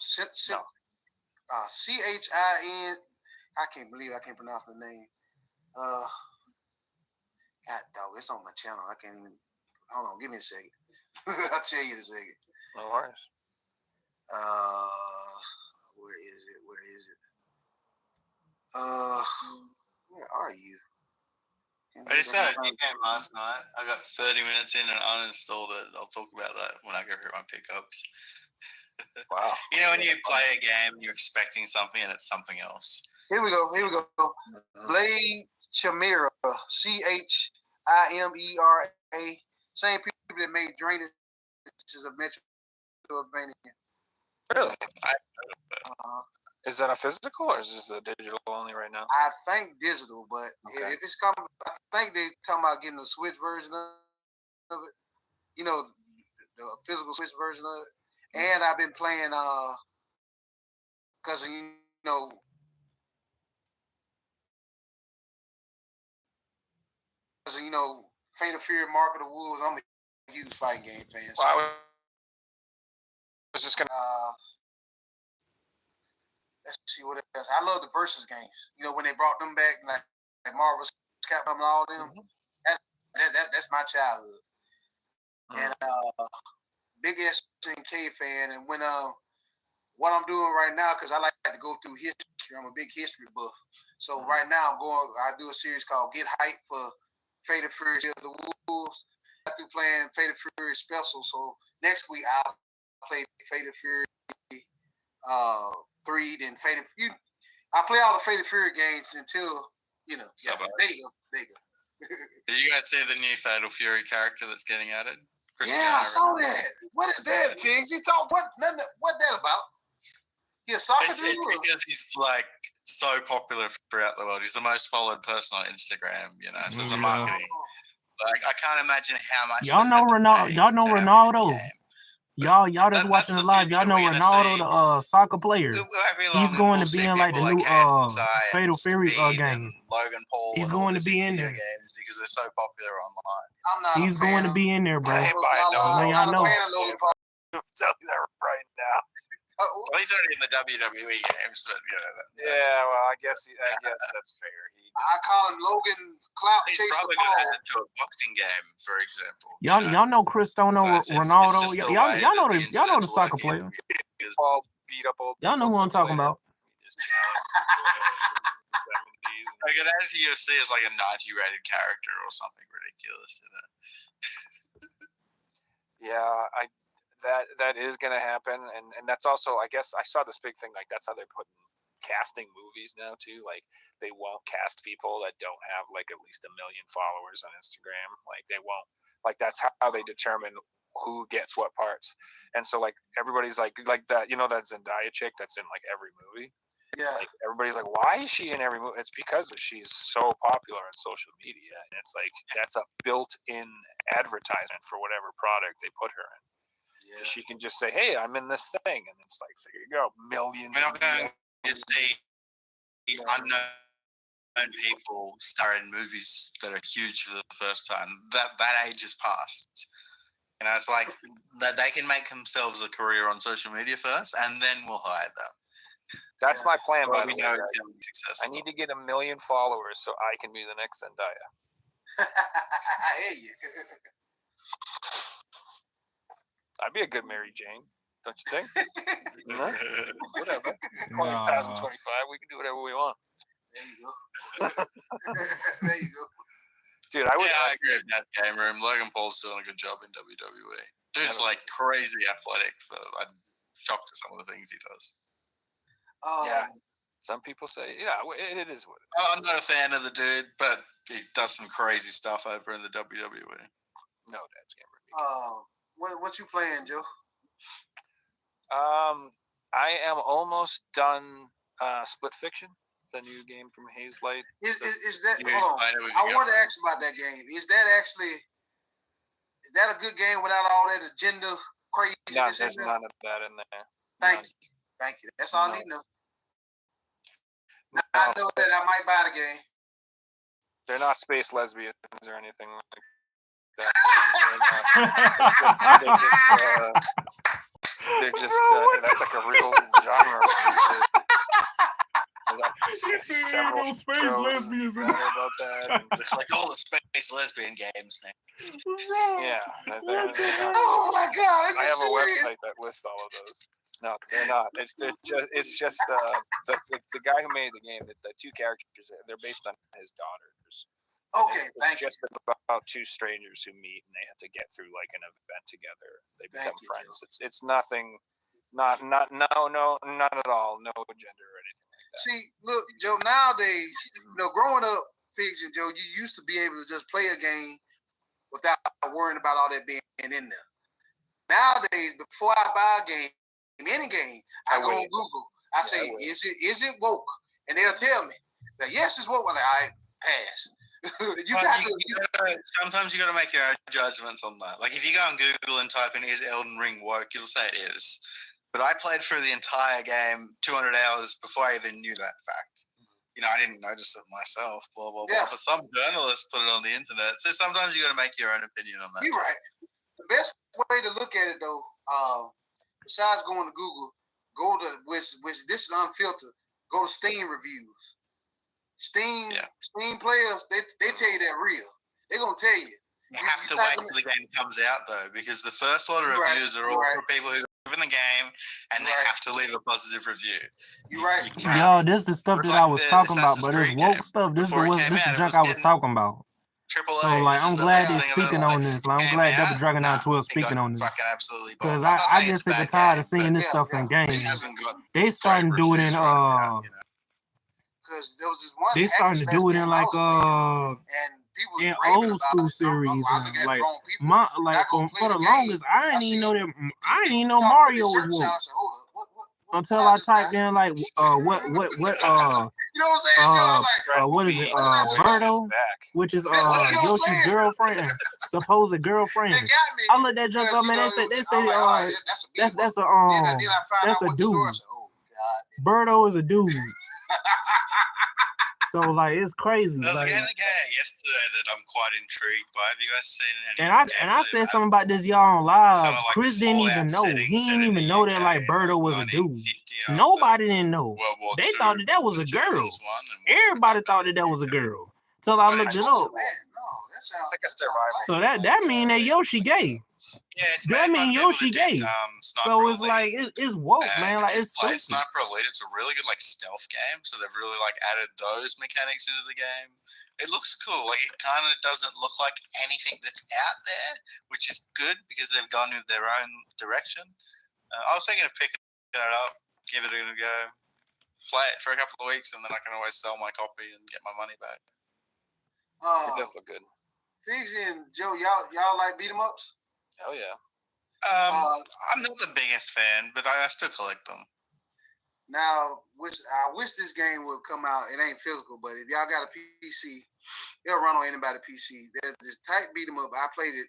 CHIN. I can't believe I can't pronounce the name. God dog, it's on my channel. I can't even. Hold on, give me a second. I'll tell you in a second. No worries. Where is it? Where are you? I just started a new game last night. I got 30 minutes in and uninstalled it. I'll talk about that when I go through my pickups. Wow. When you play a game, you're expecting something and it's something else. Here we go. Blade Chimera. CHIMERA. Same people that made Drainage is a Metroidvania. Really? Is that a physical or is this a digital only right now? I think digital, but if it's coming, I think they talking about getting a Switch version of it. The physical Switch version of it. And I've been playing because Fate of Fury, Mark of the Wolves. I'm a huge fighting game fan. So. Well, I was just gonna. Let's see what else. I love the versus games. When they brought them back, like Marvel's Capcom and all them. That's my childhood. And big SNK fan. And when what I'm doing right now, because I like to go through history. I'm a big history buff. So right now I do a series called Get Hype for Fate of Fury of the Wolves. I'm through playing Fate of Fury Special. So next week I'll play Fate of Fury 3, then Fate of Fury. I play all the Fate of Fury games until there you go. Did you guys see the new Fatal Fury character that's getting added? Yeah, I saw that. What is that, Figs? What that about? He a soccer dude? It's because he's like so popular throughout the world. He's the most followed person on Instagram, you know. So it's a Yeah. marketing. Like I can't imagine how much Y'all they know had to Ronaldo. pay Y'all know to have him in the Ronaldo. game. Y'all that's That's watching the the live. Y'all future. know We're gonna Ronaldo, see. the soccer player. It won't be long He's and going we'll to be see in like the people new KSI Fatal and Fury Speed game. and Logan Paul He's and all going to this be in in video there. games because they're so popular online. I'm not He's a going fan to of, be in there, bro. I ain't buying no Now I'm y'all not a know. fan of Logan Paul. I'm telling you that right now. Well, he's already in the WWE games, but Yeah, well, I guess that's fair. I call him Logan Clout he's Chaser probably going to Paul. add into a boxing game, for example. Y'all know Cristiano But it's Ronaldo. just the Y'all way y'all know that the y'all know the internet's soccer working, player. because Paul beat up old. Y'all know who I'm talking about. I could add it to UFC as like a 90 rated character or something ridiculous. You know? Yeah, that is gonna happen, and that's also, I guess I saw this big thing, like that's how they're putting casting movies now too. Like they won't cast people that don't have like at least 1 million followers on Instagram. Like they won't. Like that's how they determine who gets what parts. And so like everybody's like that, you know, that Zendaya chick that's in like every movie. Yeah. Like everybody's like, why is she in every movie? It's because she's so popular on social media, and it's like that's a built-in advertisement for whatever product they put her in. Yeah. She can just say, "Hey, I'm in this thing," and it's like, there you go, millions. We're not going to see unknown people star in movies that are huge for the first time. That age is past. You know, it's like that they can make themselves a career on social media first, and then we'll hire them. That's my plan, by the we way. know guys. it can be successful. I need to get 1 million followers so I can be the next Zendaya. I hear you. I'd be a good Mary Jane, don't you think? Huh? Whatever. Nah. 2025, we can do whatever we want. There you go. There you go. Dude, I would. I agree with that game room. Logan Paul's doing a good job in WWE. Dude's like crazy athletic. I'm shocked at some of the things he does. Yeah. Some people say, yeah, it is what it is. I'm not a fan of the dude, but he does some crazy stuff over in the WWE. No, that's gamer. What you playing, Joe? I am almost done. Split Fiction, the new game from Hazelight. Is that? Hold on. I want to ask about that game. Is that a good game without all that agenda craziness? No, there's none of that in there. Thank you. That's all I need to know. Now, I know that I might buy the game. They're not space lesbians or anything like that. They're just that's like a real genre. Several space lesbians about that. It's like all the space lesbian games now. Yeah. Oh my God! I have a website that lists all of those. No, they're not. It's just the guy who made the game. The two characters. They're based on his daughters. Okay, it's just about two strangers who meet and they have to get through like an event together. They become friends. Joe. It's nothing. Not at all. No gender or anything like that. See, look, Joe. Nowadays, growing up, Fiction, Joe, you used to be able to just play a game without worrying about all that being in there. Nowadays, before I buy a game, any game, I go on Google. I say, is it woke? And they'll tell me that yes, it's woke. I'm like, all right, pass. Sometimes you got to make your own judgments on that. Like if you go on Google and type in "is Elden Ring woke," it'll say it is. But I played through the entire game 200 hours before I even knew that fact. You know, I didn't notice it myself. Blah blah blah. But some journalists put it on the internet. So sometimes you got to make your own opinion on that. You're right. The best way to look at it though, besides going to Google, go to which this is unfiltered. Go to Steam reviews. Steam players, they tell you that real. They're gonna tell you. You have to wait till the game comes out though, because the first lot of reviews are all for people who live in the game and they have to leave a positive review. You're right. Yo, this is the stuff that I was talking about, but it's woke stuff. This is the junk I was talking about. So like, I'm glad they're speaking on this. Like, I'm glad Double Dragon 12 speaking on this. Because I get sick and tired of seeing this stuff in games. They starting to do it in because there was this one. They starting to do it in like in old school series, like for the longest, I didn't even know that. I didn't even know Mario was woke. until I typed in like what You know what I'm saying, Joe? Like, what is it Birdo, which is Yoshi's girlfriend, supposed girlfriend. it got me. I looked that junk up, man. They say I'm like, all right, that's that's a a then I found that's out a what the story dude. was. Oh God. Birdo is a dude. So like it's crazy. There's a Like, game that came out yesterday that I'm quite intrigued by. Have you guys seen any? and I gameplay said of something that? about this y'all on live. Kinda like Chris didn't Fallout even know. setting He set didn't in even the know that UK, like Birdo like was a dude. 1950 after Nobody didn't know. World War They II, thought that was a the girl. Germans won, and World War Everybody II. thought that was a girl. Till I looked it up. Man, no, that sounds It's like a survival. So that mean that Yoshi gay. Yeah, it's That made by mean the people Yoshi that did, gay. Sniper So it's Elite. like it's woke, man. Like If it's you play stupid. Sniper Elite, it's a really good like stealth game. So they've really like added those mechanics into the game. It looks cool. Like it kind of doesn't look like anything that's out there, which is good because they've gone with their own direction. I was thinking of picking it up, give it a go, play it for a couple of weeks, and then I can always sell my copy and get my money back. It does look good. Figs and Joe, y'all like beat 'em ups? Oh yeah. I'm not the biggest fan, but I still collect them. Now, I wish this game would come out. It ain't physical, but if y'all got a PC, it'll run on anybody's PC. There's this type beat 'em up. I played it.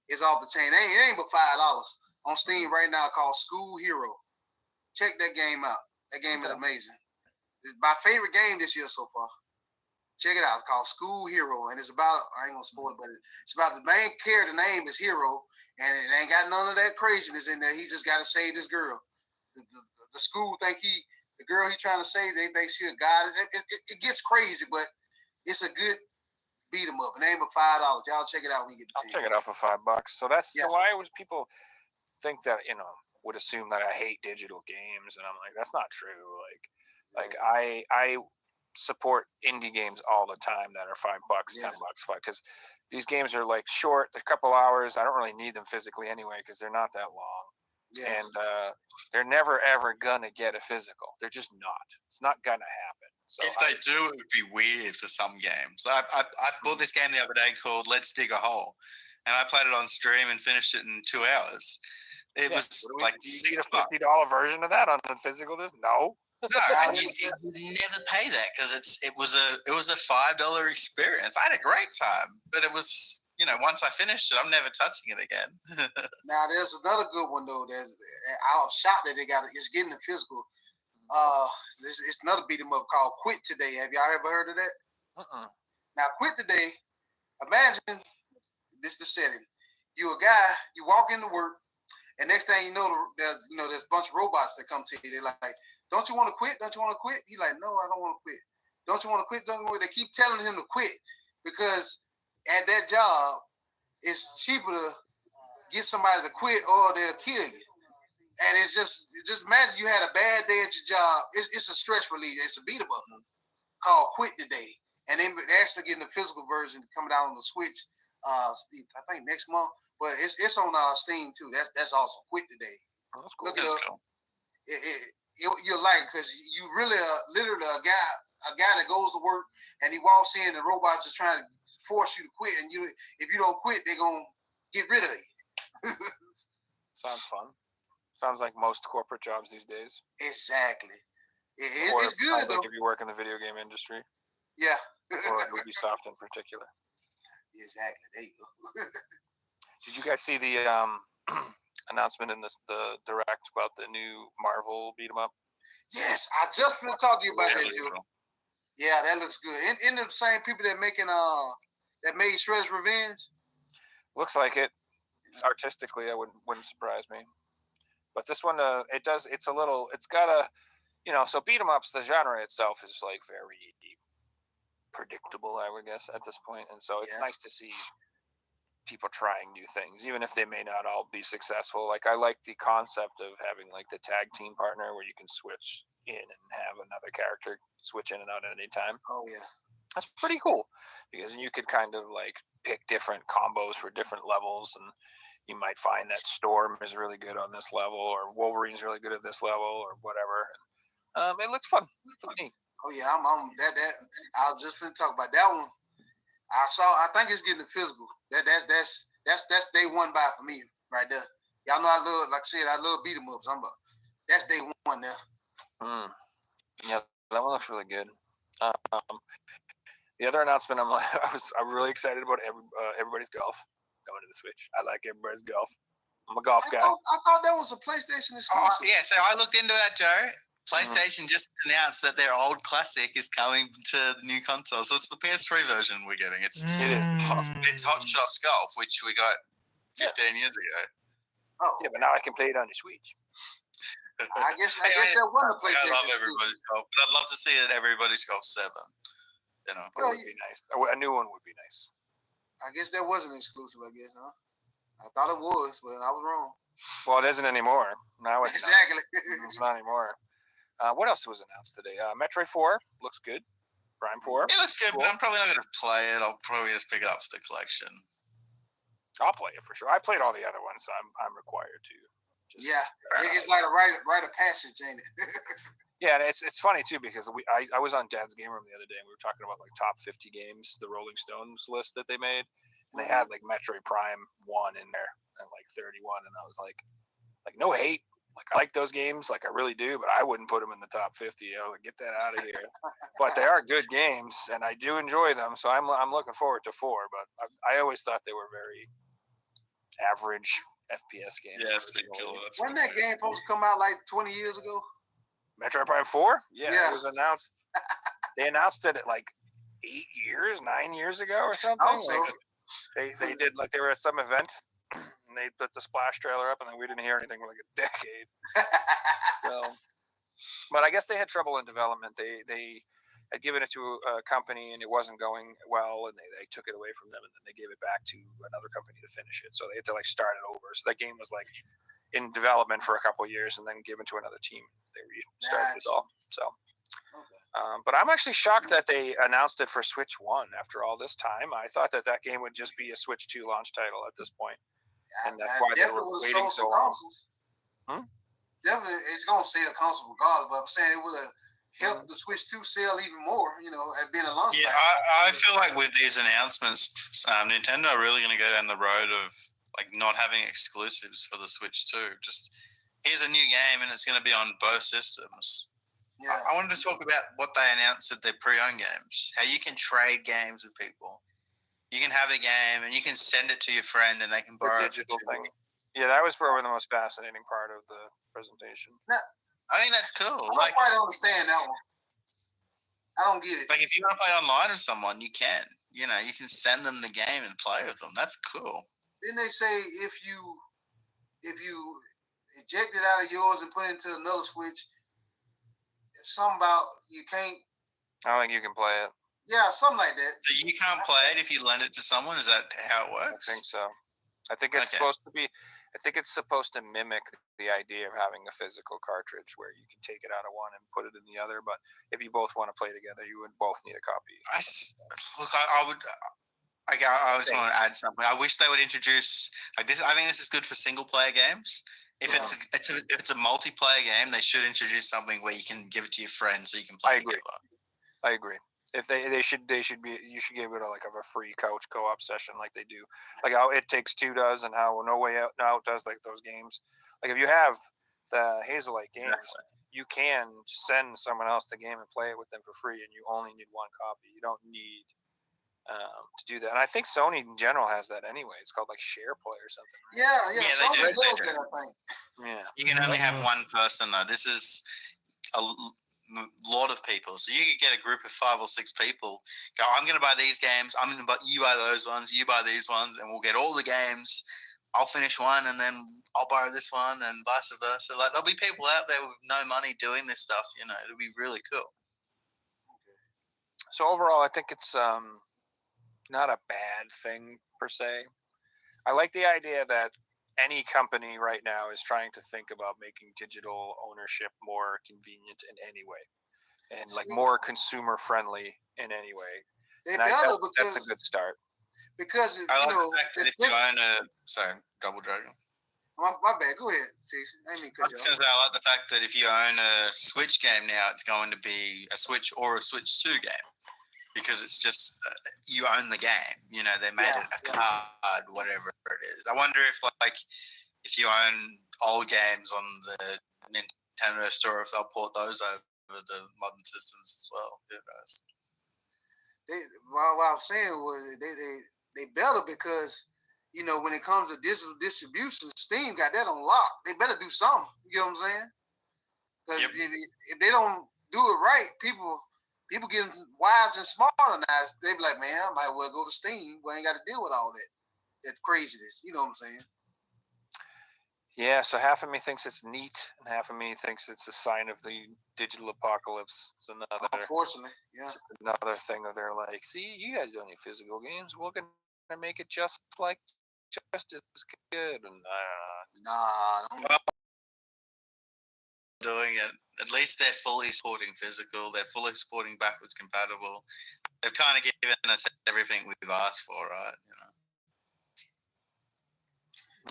It's off the chain. It ain't but $5 on Steam right now called School Hero. Check that game out. That game is amazing. It's my favorite game this year so far. Check it out. It's called School Hero, and it's about, I ain't gonna spoil it, but it's about the main character name is Hero, and it ain't got none of that craziness in there. He just got to save this girl. The school think the girl he trying to save, they think she a god. It gets crazy, but it's a good beat 'em up. Name of $5. Y'all check it out when you get the I'll chance. check it out for $5. So that's Yeah. so why would people think that would assume that I hate digital games, and I'm like, that's not true. Like I support indie games all the time that are $5, Yeah. $10, because these games are like short, a couple hours. I don't really need them physically anyway because they're not that long, Yeah. and they're never ever gonna get a physical. They're just not. It's not gonna happen. So If they do, it would be weird for some games. I bought this game the other day called Let's Dig a Hole, and I played it on stream and finished it in 2 hours. It was like do you need a $6. $50 version of that on the physical disc? No. No, and you never pay that because it was a $5 experience. I had a great time, but it was once I finished it, I'm never touching it again. Now there's another good one though. I was shocked that it's getting the physical. It's another beat 'em up called Quit Today. Have y'all ever heard of that? Now Quit Today. Imagine this the setting. You a guy. You walk into work, and next thing you know, there's a bunch of robots that come to you. They're like, "Don't you want to quit? Don't you want to quit?" He's like, "No, I don't want to quit." "Don't you want to quit? Don't you want to?" They keep telling him to quit because at that job, it's cheaper to get somebody to quit or they'll kill you. And it's just imagine you had a bad day at your job. It's a stress relief. It's a beat 'em up called Quit Today, and they're actually getting the physical version coming out on the Switch. I think next month, but it's on Steam too. That's awesome. Quit Today. That's cool. Look it up. You're like, because you really literally a guy that goes to work and he walks in, the robots is trying to force you to quit, and if you don't quit, they're gonna get rid of you. Sounds fun. Sounds like most corporate jobs these days. Exactly. Or It's good sounds though. like if you work in the video game industry, Yeah. or Ubisoft in particular. Exactly. There you go. Did you guys see the announcement in the direct about the new Marvel beat 'em up? Yes, I just want to talk to you about Yeah, that, it Joe. looks cool. Yeah, that looks good. In the same people that made Shredder's Revenge. Looks like it. Artistically, I wouldn't surprise me. But this one, it's got a, so beat 'em ups, the genre itself is like very predictable, I would guess, at this point. And so it's nice to see people trying new things, even if they may not all be successful. Like I like the concept of having like the tag team partner where you can switch in and have another character switch in and out at any time. Oh yeah. That's pretty cool because you could kind of like pick different combos for different levels, and you might find that Storm is really good on this level, or Wolverine's really good at this level, or whatever. It looks fun. It looks neat. Oh yeah, I'm that. I was just finna talk about that one. I think it's getting physical. That's day one buy for me right there. Y'all know I love, like I said, I love beat 'em ups. That's day one now. Yeah, that one looks really good. The other announcement, I'm really excited about everybody's golf going to the Switch. I like everybody's golf. I'm a golf guy. I thought that was a PlayStation exclusive. Yeah, so I looked into that, Joe. PlayStation just announced that their old classic is coming to the new console. So it's the PS3 version we're getting. It is. It's Hot Shots Golf, which we got 15 years ago. Oh, Yeah, but now I can play it on the Switch. I guess that was a PlayStation. I love everybody's golf, but I'd love to see it everybody's golf 7. You know, It would be nice. A new one would be nice. I guess that wasn't exclusive. I guess, huh? I thought it was, but I was wrong. Well, it isn't anymore. Now it's Exactly. not. It's not anymore. What else was announced today? Metroid 4 looks good. Prime 4. it looks good, Cool. but I'm probably not going to play it. I'll probably just pick it up for the collection. I'll play it for sure. I played all the other ones, so I'm required to. Yeah, it's like a rite of passage, ain't it? Yeah, and it's funny too because I was on Dad's Game Room the other day and we were talking about like top 50 games, the Rolling Stones list that they made, and they had like Metroid Prime 1 in there and like 31, and I was like no hate, like I like those games, like I really do, but I wouldn't put them in the top 50. I was like, get that out of here. But they are good games and I do enjoy them, so I'm looking forward to 4. But I always thought they were very average FPS games. Yeah, it's been killer. Wasn't that game supposed to come out like 20 years ago? Metroid Prime 4? Yeah, Yeah. it was announced. They announced it at like 9 years ago or something. Also, Like, they did, like they were at some event and they put the splash trailer up and then we didn't hear anything for like a decade. So, but I guess they had trouble in development. They had given it to a company and it wasn't going well, and they took it away from them, and then they gave it back to another company to finish it. So they had to like start it over. So that game was like in development for a couple of years and then given to another team. They restarted it all. So, but I'm actually shocked that they announced it for Switch 1 after all this time. I thought that game would just be a Switch 2 launch title at this point. And that's why they were waiting so long. Definitely, it's going to sell console regardless, but I'm saying it would have helped the Switch 2 sell even more, at being a launch Yeah, title. I feel like with these announcements, Nintendo are really going to go down the road of like not having exclusives for the Switch 2. Just here's a new game and it's going to be on both systems. Yeah. I wanted to talk about what they announced at their pre-owned games, how you can trade games with people. You can have a game and you can send it to your friend and they can borrow it. Digital thing. Yeah, that was probably the most fascinating part of the presentation. I think that's cool. I don't quite understand that one. I don't get it. Like if you want to play online with someone, you can. You can send them the game and play with them. That's cool. Didn't they say if you eject it out of yours and put it into another Switch, something about you can't? I don't think you can play it. Yeah, something like that. So you can't play it if you lend it to someone? Is that how it works? I think so. I think it's Okay. supposed to be. I think it's supposed to mimic the idea of having a physical cartridge where you can take it out of one and put it in the other. But if you both want to play together, you would both need a copy. I would. I was going to add something. I wish they would introduce like this. I think this is good for single player games. If it's a multiplayer game, they should introduce something where you can give it to your friends so you can play together. I agree. If they should be, you should give it a free couch co-op session like they do, like how It Takes Two does and how No Way Out does, like those games. Like if you have the Hazelight games, you can send someone else the game and play it with them for free, and you only need one copy. You don't need to do that. And I think Sony in general has that anyway. It's called like SharePlay or something. Yeah, they Sony do. does that, I think. Yeah. You can only have one person though. This is a lot of people, so you could get a group of 5 or 6 people. Go, I'm going to buy these games. I'm going to buy you buy those ones. You buy these ones, and we'll get all the games. I'll finish one, and then I'll borrow this one, and vice versa. Like there'll be people out there with no money doing this stuff. It'll be really cool. So overall, I think it's not a bad thing per se. I like the idea that any company right now is trying to think about making digital ownership more convenient in any way, and like more consumer friendly in any way. They And I better think that's a good start. because I like the fact that if you own Double Dragon. my bad. Go ahead, Stacey. I didn't mean to I cut was you going off. to say, I like the fact that if you own a Switch game now, it's going to be a Switch or a Switch 2 game. Because it's just, you own the game. They made it a card, whatever it is. I wonder if, if you own old games on the Nintendo store if they'll port those over to modern systems as well. Who knows? What I was saying was they better because when it comes to digital distribution, Steam got that on lock. They better do something. You know what I'm saying? Because if they don't do it right, people getting wise and smarter now. They be like, man, I might well go to Steam. We ain't got to deal with all that craziness. You know what I'm saying? Yeah, so half of me thinks it's neat, and half of me thinks it's a sign of the digital apocalypse. It's Unfortunately, yeah. another thing that they're like, see, you guys don't need physical games. We're gonna make it just as good. And Nah, doing it. At least they're fully supporting physical. They're fully supporting backwards compatible. They've kind of given us everything we've asked for, right?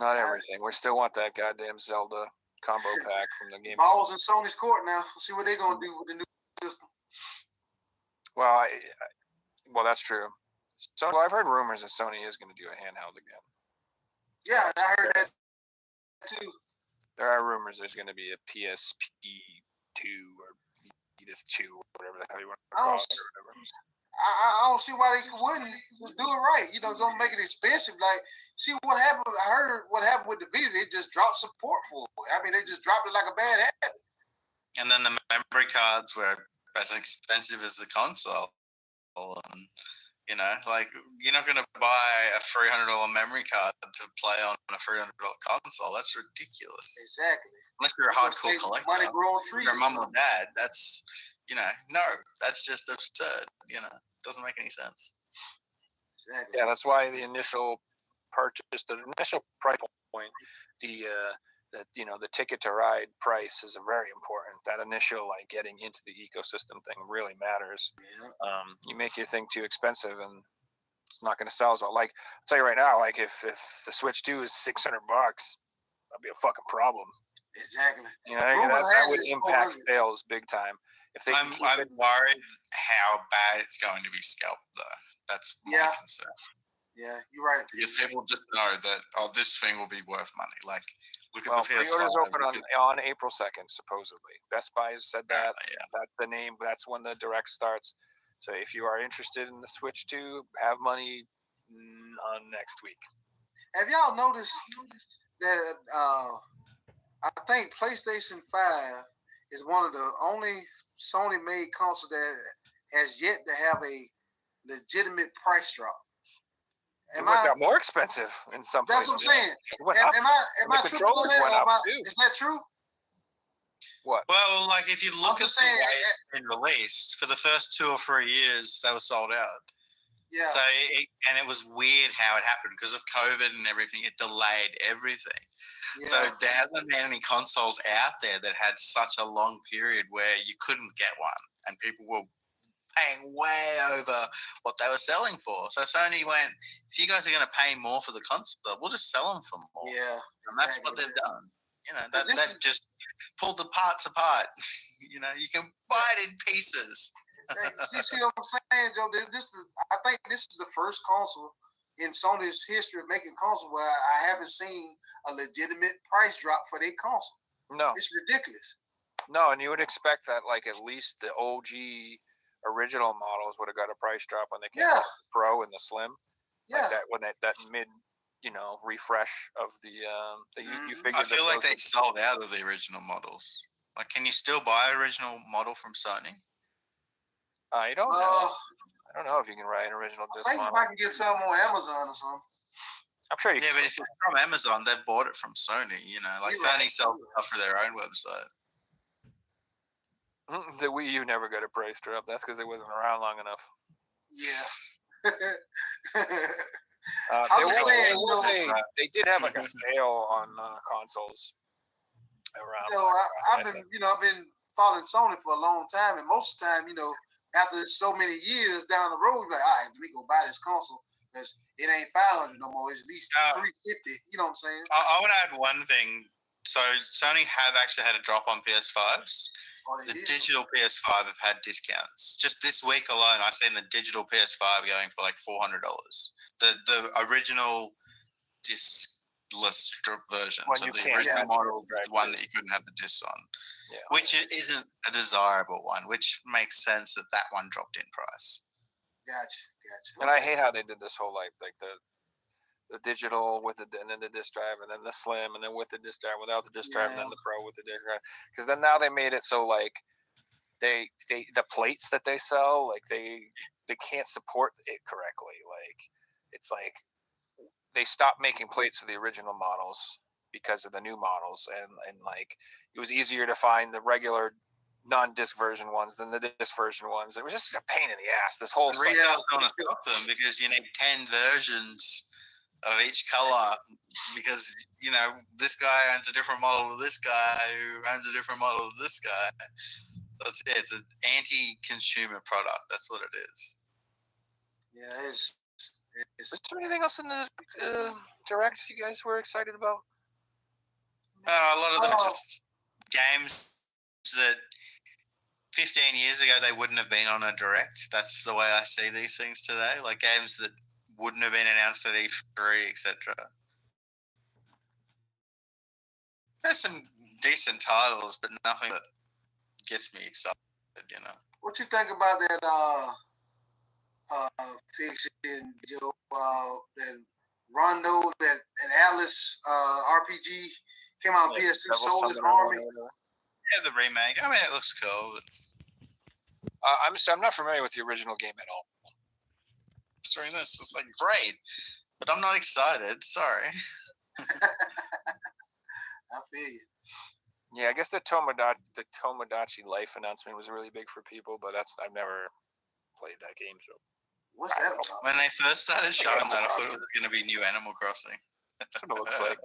not everything. We still want that goddamn Zelda combo pack from the game. Balls in Sony's court now. Let's see what they're gonna do with the new system. Well, well, that's true. So I've heard rumors that Sony is going to do a handheld again. Yeah, I heard that too. There are rumors there's going to be a PSP2 or Vita 2 or whatever the hell you want to call it. Or whatever. I don't see why they wouldn't just do it right. Don't make it expensive. Like, see what happened. I heard what happened with the Vita. They just dropped support for it. I mean, they just dropped it like a bad habit. And then the memory cards were as expensive as the console. And, you're not going to buy a $300 memory card to play on a $300 console. That's ridiculous. Exactly. Unless you're a hardcore collector. Money grow on trees. Your mom or dad. That's, no, that's just absurd. Doesn't make any sense. Exactly. Yeah, that's why the initial purchase, the initial price point, the ticket to ride price is very important. That initial getting into the ecosystem thing really matters. Yeah. You make your thing too expensive and it's not going to sell as well. I'll tell you right now, if the Switch 2 is $600, that'd be a fucking problem. Exactly. That would impact sales big time. If they I'm worried how bad it's going to be scalped, though. That's my concern. Yeah, you're right. Because people just know that this thing will be worth money. Look at the PS5. Pre-orders open on April 2nd, supposedly. Best Buy has said that. Yeah. That's the name. That's when the direct starts. So if you are interested in the Switch 2, have money on next week. Have y'all noticed that I think PlayStation 5 is one of the only Sony-made consoles that has yet to have a legitimate price drop? It got more expensive in some places. That's what I'm saying. Am I tripping on that? Is that true? What? Well, if you look at the way it's been released, for the first 2 or 3 years, they were sold out. Yeah. So, it was weird how it happened because of COVID and everything. It delayed everything. Yeah. So there hasn't been any consoles out there that had such a long period where you couldn't get one, and people were paying way over what they were selling for. So Sony went, if you guys are going to pay more for the console, we'll just sell them for more. Yeah. And that's what they've done. That just pulled the parts apart. You can buy it in pieces. See what I'm saying, Joe? I think this is the first console in Sony's history of making console where I haven't seen a legitimate price drop for their console. No. It's ridiculous. No, and you would expect that at least the OG original models would have got a price drop when they came out, the Pro and the Slim. Yeah. That mid, refresh of the you figure. I feel like they sold out of the original models. Can you still buy an original model from Sony? I don't know. I don't know if you can write an original disc I think model. I can get some on Amazon or something. I'm sure you Yeah, can. but if it's from Amazon, they've bought it from Sony. Sony sells stuff for their own website. The Wii U never got a price drop. That's because it wasn't around long enough. Yeah. They did have a sale on consoles around. I've been following Sony for a long time, and most of the time, after so many years down the road, like, all right, let me go buy this console because it ain't $500 no more. It's at least $350. You know what I'm saying? I want to add one thing. So Sony have actually had a drop on PS5s. The digital PS5 have had discounts. Just this week alone, I've seen the digital PS5 going for $400. The original disc strip version. One so you the can't original have model was drive the one to. that you couldn't have the discs on. Yeah. Which isn't a desirable one, which makes sense that that one dropped in price. Gotcha. And I hate how they did this whole like the digital with and then the disc drive, and then the slim, and then with the disc drive, without the disc drive, and then the pro with the disc drive. Because then now they made it so like they the plates that they sell, like they can't support it correctly. Like it's like they stopped making plates for the original models because of the new models, and like it was easier to find the regular non-disc version ones than the disc version ones. It was just a pain in the ass. This whole cycle. Retail's going to stop them because you need 10 versions of each color because, you know, this guy owns a different model to this guy who owns a different model to this guy. So it's an anti-consumer product. That's what it is. Yeah, it's Was there anything else in the direct you guys were excited about? A lot of them are just games that 15 years ago they wouldn't have been on a direct. That's the way I see these things today. Like games that wouldn't have been announced at E3, etc. There's some decent titles, but nothing that gets me excited. You know. what you think about that fiction, Joe, that Rondo, that Atlas RPG came out on Like PS2, Devil Soulless Summoner Army. or whatever? Yeah, the remake. I mean, it looks cool. I'm not familiar with the original game at all. It's doing this. It's like great, but I'm not excited. Sorry. I feel you. Yeah, I guess the Tomodachi Life announcement was really big for people, but I've never played that game, so What's that about? When they first started showing Animal that, I thought it Crossing. was going to be new Animal Crossing. that's what it looks like.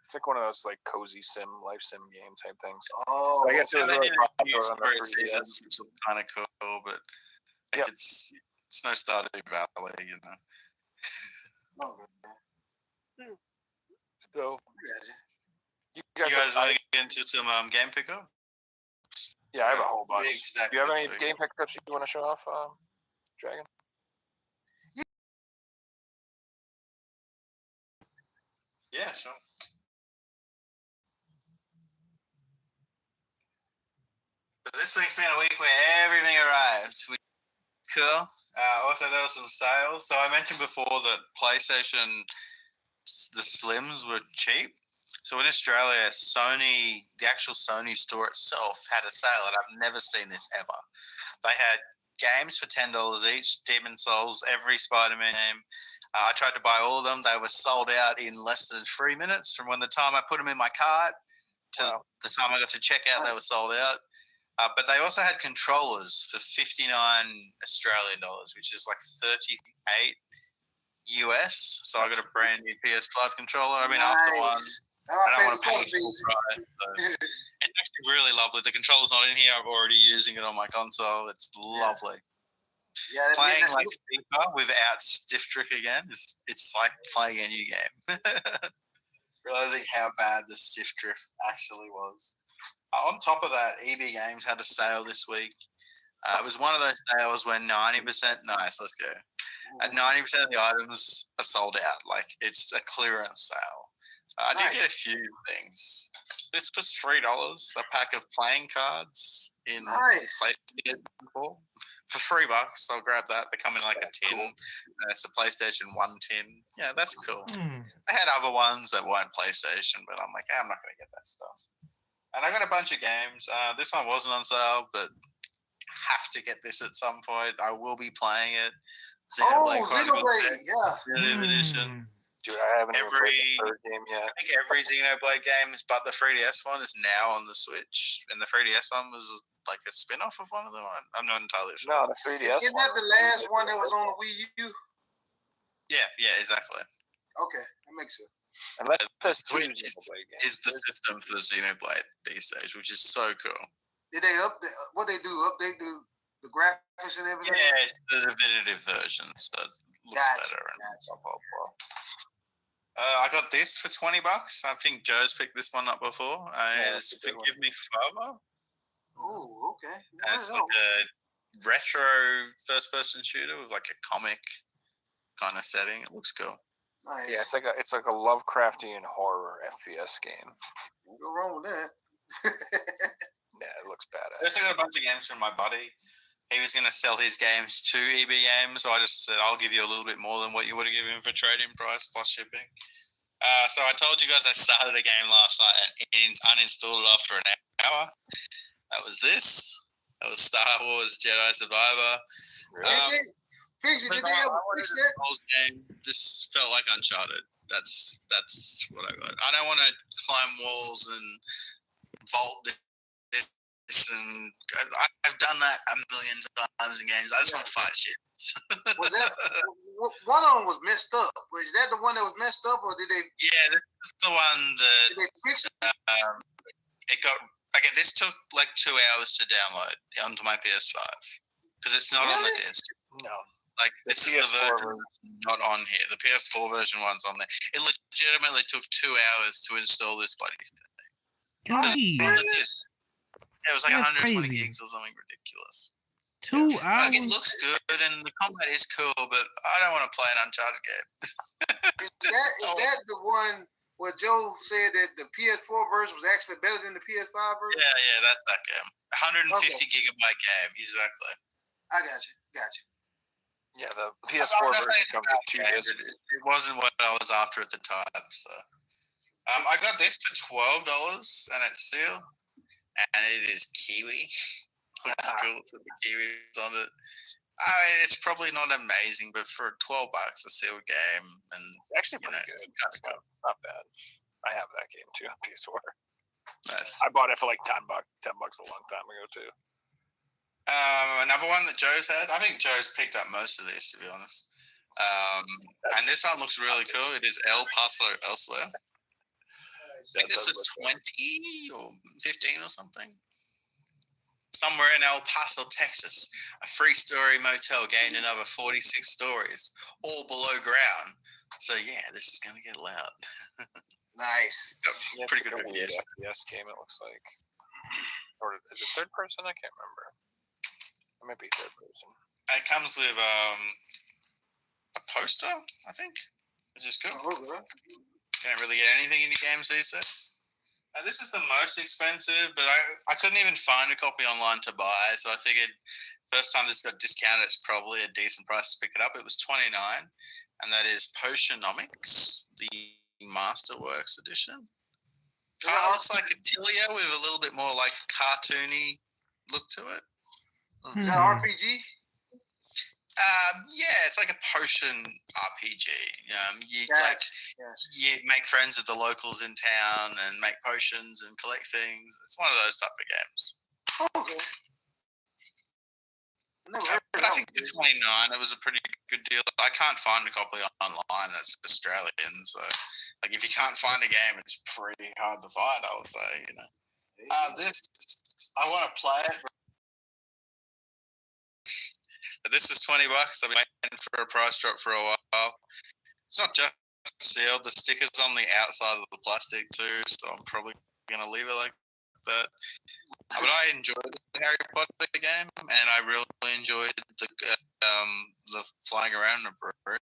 It's like one of those like cozy life sim game type things. Oh, I guess it was And they really did a popular new on the story 3DS. seasons, which was kind of cool, but like, Yep. it's no Stardew Valley, you know. okay. So Gotcha. you You guys, guys want to get into some game pickup? yeah, I have a whole bunch. Big stack Do you have this any week. game pickups you want to show off, Dragon? Yeah, sure. So this week's been a week where everything arrived. Cool. Also, there was some sales. So I mentioned before that PlayStation, the Slims were cheap. So in Australia, Sony, the actual Sony store itself had a sale, and I've never seen this ever. They had games for $10 each, Demon Souls, every Spider-Man game. I tried to buy all of them. They were sold out in less than 3 minutes from when the time I put them in my cart to Wow. the time I got to check out. They were sold out. But they also had controllers for $59 Australian dollars, which is like 38 US. So I got a brand new PS5 controller. I've been after one. Now I my don't want favorite to pay color full things. price. So it's actually really lovely. The controller's not in here. I'm already using it on my console. It's lovely. Yeah, that Playing midnight like FIFA without stiff trick again, it's like playing a new game. Realizing how bad the stiff drift actually was. On top of that, EB Games had a sale this week. It was one of those sales where 90%, nice, let's go. At 90% of the items are sold out. Like it's a clearance sale. I did get a few things. This was $3, a pack of playing cards in Nice. PlayStation 4. For $3, I'll grab that. They come in like a tin. And it's a PlayStation 1 tin. Yeah, that's cool. I had other ones that weren't PlayStation, but I'm like, I'm not going to get that stuff. And I got a bunch of games. This one wasn't on sale, but have to get this at some point. I will be playing it. Xenoblade Chronicles Xenoblade, yeah. Definitive Edition. Dude, I haven't even played the Every- third game yet. I think every Xenoblade game, but the 3DS one is now on the Switch, and the 3DS one was like a spin-off of one of them. I'm not entirely sure. No, the 3DS. Isn't that the last one that was on the Wii U? Yeah, exactly. Okay, that makes sense. And that's The the two Switch Xenoblade games. Is the system for Xenoblade these days, which is so cool. Did they update? What they do? Update the graphics and everything? Yeah, it's the definitive version, so it looks Gotcha, better and gotcha. blah, blah, blah. I got this for $20. I think Joe's picked this one up before. Yeah, It's that's a good one. Forgive Me Father. Oh, okay. It's like a retro first-person shooter with like a comic kind of setting. It looks cool. Nice. Yeah, it's like a Lovecraftian horror FPS game. Can't go wrong with that. Yeah, it looks badass. I got a bunch of games from my buddy. He was going to sell his games to EB Games, so I just said I'll give you a little bit more than what you would have given for trading price plus shipping. So I told you guys I started a game last night and uninstalled it after an hour. That was this. That was Star Wars Jedi Survivor. Really? Fix it. Did they ever fix that? Game. This felt like Uncharted. That's what I got. I don't want to climb walls and vault this, and I've done that a million times in games. I just want to fight shit. Was that one of them was messed up? Was that the one that was messed up, or did they? Yeah, this is the one that Did they fix it? it got. Okay, this took like 2 hours to download onto my PS5 because it's not on the Really? disc. No. Like The this is the PS4 version that's not on here. The PS4 version one's on there. It legitimately took 2 hours to install this bloody thing. Golly, On the disc. It was like That's 120 crazy. gigs or something ridiculous. 2 Like, it hours. looks good and the combat is cool, but I don't want to play an Uncharted game. Is that the one where Joe said that the PS4 version was actually better than the PS5 version? Yeah, that's that game. 150 gigabyte game, exactly. I got you. Yeah, the PS4 version comes with 2 discs. It wasn't what I was after at the time, so. I got this for $12 and it's sealed, and it is Kiwi. Looks cool with the Kiwis on it. I mean, it's probably not amazing, but for $12 a sealed game, and It's actually pretty good. it's It's not bad. I have that game too on PS4. nice. I bought it for like $10 a long time ago too. Another one that Joe's had. I think Joe's picked up most of these, to be honest. And this one looks really cool. It is El Paso Elsewhere. I think this was 20 or 15 or something. Somewhere in El Paso, Texas, a 3-story motel gained another 46 stories, all below ground. So yeah, this is going to get loud. Nice. Yeah, Pretty it's good like a weird reviews. FPS game. It looks like, or is it third person? I can't remember. It might be third person. It comes with a poster, I think, which is cool. Okay. Can't really get anything in your games these days. This is the most expensive, but I couldn't even find a copy online to buy, so I figured first time this got discounted, it's probably a decent price to pick it up. It was $29, and that is Potionomics, the Masterworks edition. Kind of looks like Atelier with a little bit more like cartoony look to it. Is that an RPG? Yeah, it's like a potion RPG. You make friends with the locals in town and make potions and collect things. It's one of those type of games. Okay. Never heard of But I that think one. for $29, it was a pretty good deal. I can't find a copy online that's Australian, so like if you can't find a game, it's pretty hard to find. I would say, this I want to play it. But this is $20. I've been waiting for a price drop for a while. It's not just sealed. The sticker's on the outside of the plastic too, so I'm probably gonna leave it like that. But I enjoyed the Harry Potter game, and I really enjoyed the flying around in the room.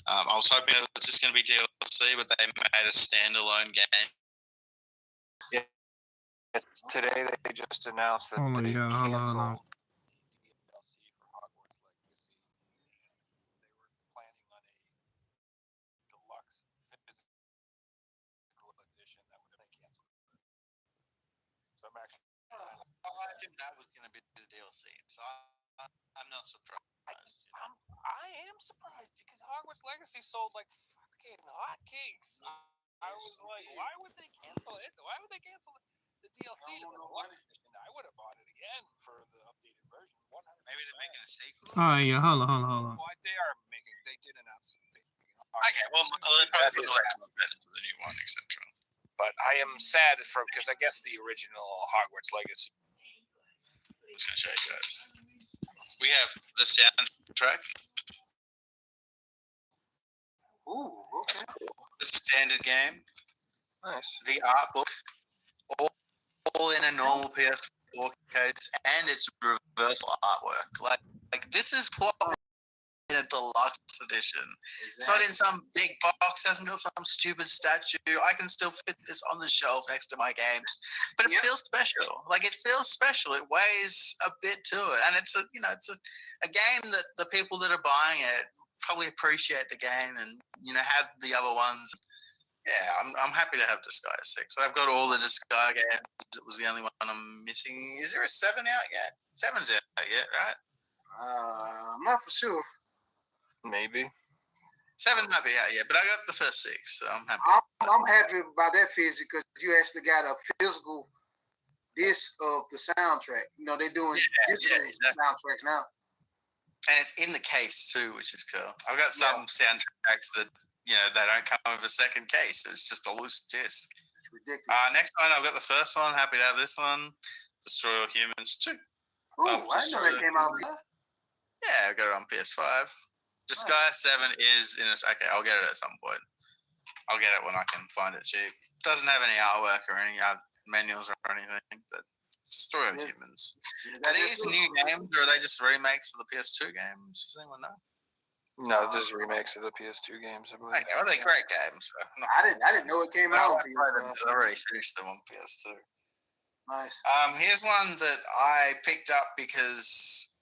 I was hoping it was just going to be DLC, but they made a standalone game. Today they just announced that Hold on, they yeah, hold on, hold on. canceled DLC for Hogwarts Legacy. They were planning on a deluxe physical edition that would have been canceled. So I'm actually I think that was going to be the DLC, so I'm not surprised. I am surprised because Hogwarts Legacy sold like fucking hotcakes. I was like, why would they cancel it? Why would they cancel the DLC and the deluxe edition? I would have bought it again for the updated version. 100%. Maybe they're making a sequel. Oh yeah, hold on. Well, they are making. They did announce. Okay, well, they probably put the right into the new one, etc. But I am sad because I guess the original Hogwarts Legacy. I'm just gonna show you guys. We have the soundtrack, Ooh, okay. the standard game, Nice. the art book, all in a normal PS4 case, and it's reversal artwork. Like this is what a deluxe edition. It's not in some big box, hasn't got some stupid statue. I can still fit this on the shelf next to my games. But it feels special. Like, it feels special. It weighs a bit to it. And it's a game that the people that are buying it probably appreciate the game and, have the other ones. Yeah, I'm happy to have Disgaea 6. I've got all the Disgaea games. It was the only one I'm missing. Is there a 7 out yet? 7's out yet, right? I'm not for sure. Maybe. 7 might be out yet, but I got the first 6, so I'm happy. I'm happy about that, Fizzy, because you actually got a physical disc of the soundtrack. They're doing digital soundtracks now. And it's in the case too, which is cool. I've got some soundtracks that they don't come with a second case. It's just a loose disc. It's ridiculous. Next one, I've got the first one. Happy to have this one. Destroy All Humans 2. Ooh, I didn't know that came out. Yeah, I got it on PS5. Disgaea 7 is in it. Okay, I'll get it at some point. I'll get it when I can find it cheap. Doesn't have any artwork or any manuals or anything, but Destroy All Humans. Are these new games or are they just remakes of the PS2 games? Does anyone know? No, this is remakes of the PS2 games, I believe. Okay, well, they're great games. So I didn't know it came out on PS5. I already finished them on PS2. Nice. Here's one that I picked up because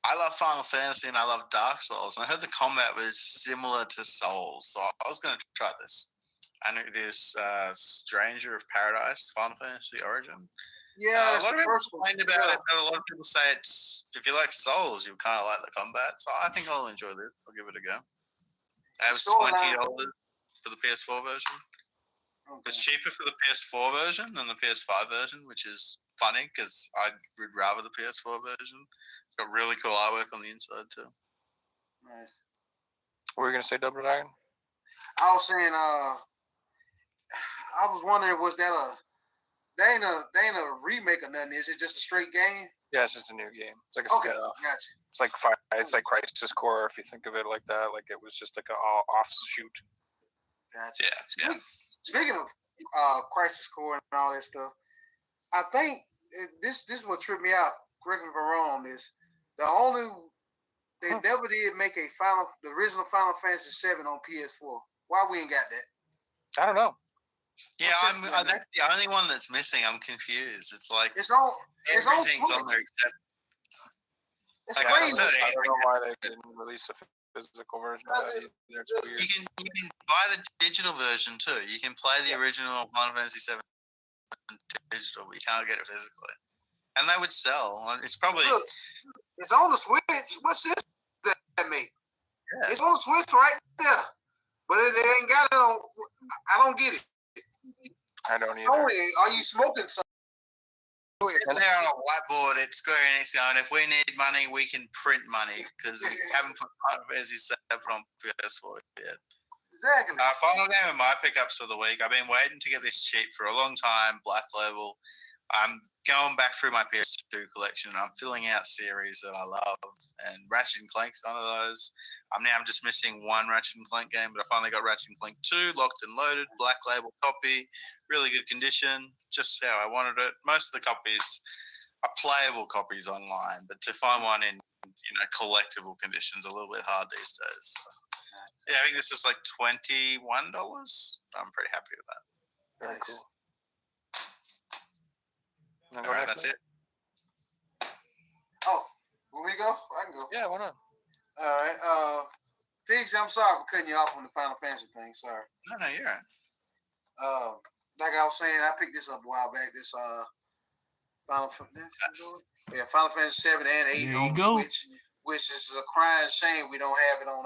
I love Final Fantasy and I love Dark Souls, and I heard the combat was similar to Souls, so I was going to try this. And it is Stranger of Paradise, Final Fantasy Origin. Yeah, a lot of people complained about it, but a lot of people say it's if you like Souls, you kind of like the combat. So I think I'll enjoy this. I'll give it a go. It was $20 for the PS4 version. Okay. It's cheaper for the PS4 version than the PS5 version, which is funny because I would rather the PS4 version. It's got really cool artwork on the inside too. Nice. What were you gonna say, Double Dragon? I was saying, I was wondering, was that they ain't a remake or nothing? Is it just a straight game? Yeah, it's just a new game. It's like a spin-off. Gotcha. It's like Crisis Core, if you think of it like that. Like it was just like an offshoot. Gotcha. Yeah. Speaking of Crisis Core and all that stuff, I think this is what tripped me out. Correct me if I'm wrong. They never did make the original Final Fantasy VII on PS4. Why we ain't got that? I don't know. Yeah, that's the only one that's missing. I'm confused. It's like Everything's everything's on on there except. It's Like, crazy. I don't know why they didn't release a physical version of that either. It's weird. You can buy the digital version too. You can play the original Final Fantasy VII digital, but you can't get it physically. And they would sell. It's probably. Look, it's on the Switch. What's this that mean? Yeah. It's on the Switch right there, but they ain't got it on. I don't get it. I don't either. Tony, are you smoking something? Sitting there on a whiteboard at Square Enix going, if we need money, we can print money because we haven't put Final Fantasy VII on PS4 yet. Exactly. Final game of my pickups for the week. I've been waiting to get this cheap for a long time. Black Label. I'm going back through my PS2 collection. I'm filling out series that I love, and Ratchet and Clank's one of those. I'm just missing one Ratchet and Clank game, but I finally got Ratchet and Clank 2 locked and loaded. Black Label copy, really good condition, just how I wanted it. Most of the copies are playable copies online, but to find one in collectible conditions is a little bit hard these days. So, yeah, I think this is like $21. I'm pretty happy with that. Very cool. All right, that's it. Oh, will we go? I can go. Yeah, why not? All right. Figs, I'm sorry for cutting you off on the Final Fantasy thing. Sorry. No, you're right. Like I was saying, I picked this up a while back. This Final Fantasy 7 and 8 There on you the go. Switch, which is a crying shame we don't have it on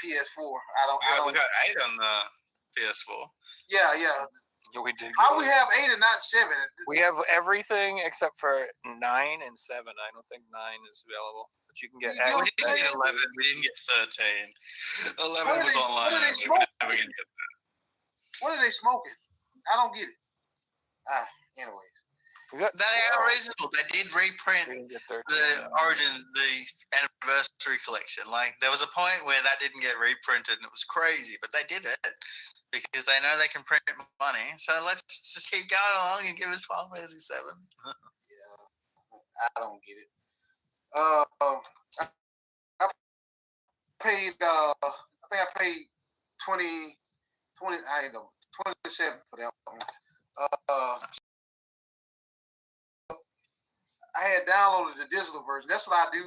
PS4. I We don't. got 8 on the PS4. Yeah. Yeah, we did. How we have 8 and not 7? We have everything except for 9 and 7. I don't think 9 is available, but you can get. You We didn't get 11. We didn't get 13. 11 was online. What are they We were smoking? never gonna get that. What are they smoking? I don't get it. Anyways. They are reasonable. They did reprint We didn't get 13. the Origin, the anniversary collection. Like there was a point where that didn't get reprinted, and it was crazy. But they did it because they know they can print money. So let's just keep going along and give us Final Fantasy 7. I don't get it. I paid. I think I paid 20. I ain't know 27 for that one. I had downloaded the digital version. That's what I do.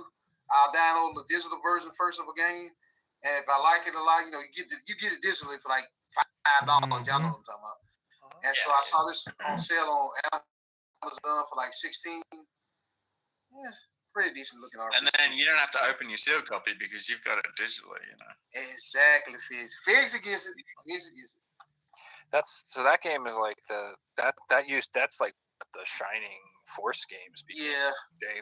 I'll download the digital version first of a game, and if I like it a lot, you get it digitally for like $5. Y'all know what I'm talking about. And so I saw this on sale on Amazon for like 16. Yeah, pretty decent looking art. And then you don't have to open your sealed copy because you've got it digitally, Exactly, Figs. Figs against it. Figs against it. That game is like that's like the Shining Force games. Yeah.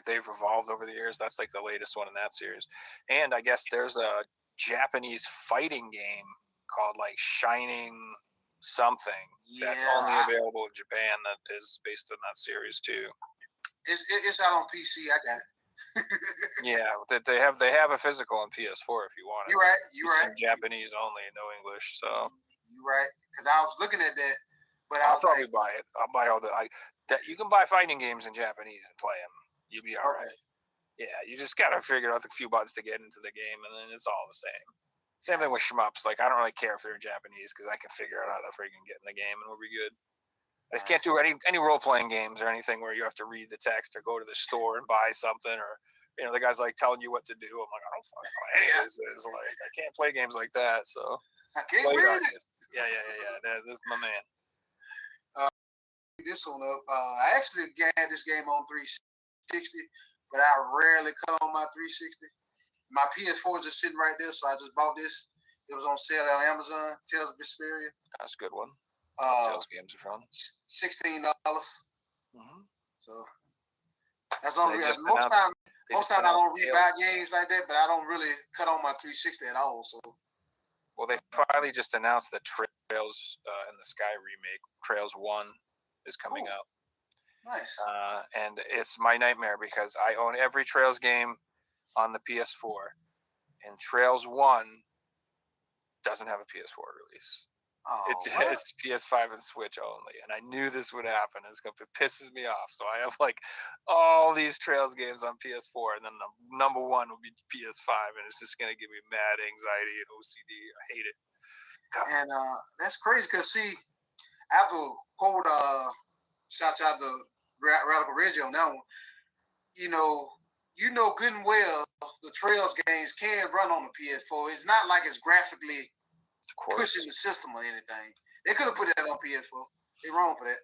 They've evolved over the years. That's like the latest one in that series. And I guess there's a Japanese fighting game called like Shining something that's only available in Japan that is based on that series too. It's out on PC. I got it. Yeah, they have a physical on PS4 if you want it. You're right. Japanese only, no English. So you're right. Because I was looking at that, but I'll probably buy it. I'll buy all you can buy fighting games in Japanese and play them. You'll be all right. Yeah, you just gotta figure out the few buttons to get into the game, and then it's all the same. Same thing with shmups. Like I don't really care if they're in Japanese because I can figure out how to freaking get in the game and we'll be good. I just can't do any role playing games or anything where you have to read the text or go to the store and buy something or the guy's like telling you what to do. I'm like, I don't fucking know any of this is. Like I can't play games like that. So I can't read it. Yeah. This is my man. This one up. I actually got this game on 360, but I rarely cut on my 360. My PS4 is just sitting right there, so I just bought this. It was on sale on Amazon. Tales of Vesperia. That's a good one. Tales games are fun. $16. Mm-hmm. So that's the only reason. Most time I don't rebuy games like that, but I don't really cut on my 360 at all. So. Well, they finally just announced that Trails in the Sky remake, Trails 1, is coming out. Nice. And it's my nightmare because I own every Trails game on the PS4, and Trails 1 doesn't have a PS4 release. Oh, it's PS5 and Switch only, and I knew this would happen. It pisses me off. So I have like all these Trails games on PS4, and then the number one will be PS5, and it's just gonna give me mad anxiety and OCD. I hate it. God. And that's crazy because see, I have to quote shout out to Radical Reggie on that one. You know good and well the Trails games can run on the PS4. It's not like it's graphically pushing the system or anything. They could have put that on PS4. They're wrong for that.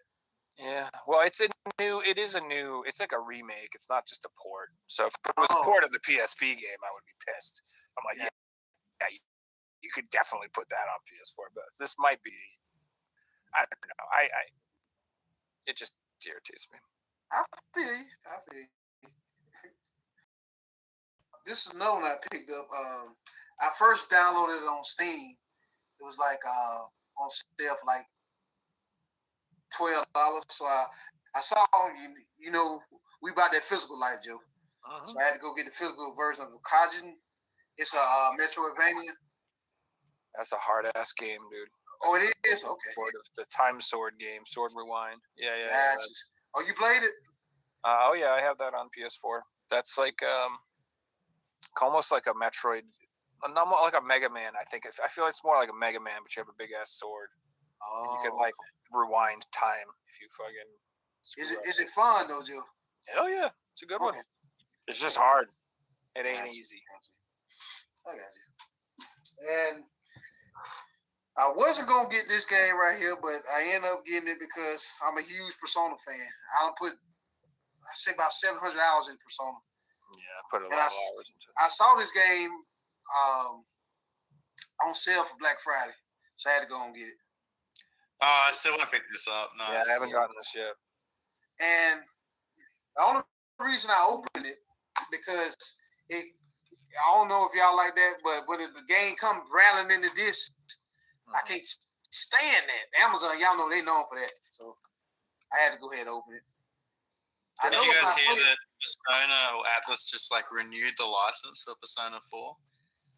Yeah. Well, it's like a remake. It's not just a port. So if it was a port of the PSP game, I would be pissed. I'm like, yeah, you could definitely put that on PS4, but this might be, I don't know. It just irritates me. I feel you. This is another one I picked up. I first downloaded it on Steam. It was like on sale for like $12. So I saw we bought that physical life, Joe. Uh-huh. So I had to go get the physical version of Kajin. It's a Metroidvania. That's a hard ass game, dude. Oh, it is? Okay. The Time Sword game, Sword Rewind. Yeah. Oh, you played it? Oh yeah, I have that on PS4. That's like almost like a Metroid, like a Mega Man. I feel it's more like a Mega Man, but you have a big ass sword. Oh. You can like rewind time if you fucking. Is it fun though, Joe? Hell yeah, it's a good one. It's just hard. It ain't easy. I got you. And I wasn't gonna get this game right here, but I ended up getting it because I'm a huge Persona fan. I say about 700 hours in Persona. Yeah, I put a lot of hours into it. I saw this game on sale for Black Friday, so I had to go and get it. Oh, I still want to pick this up. No, yeah, I haven't gotten this yet. And the only reason I opened it because I don't know if y'all like that, but when the game comes rattling into this, I can't stand that. Amazon, y'all know they known for that, so I had to go ahead and open it. Did you guys hear that Persona or Atlas just like renewed the license for Persona 4?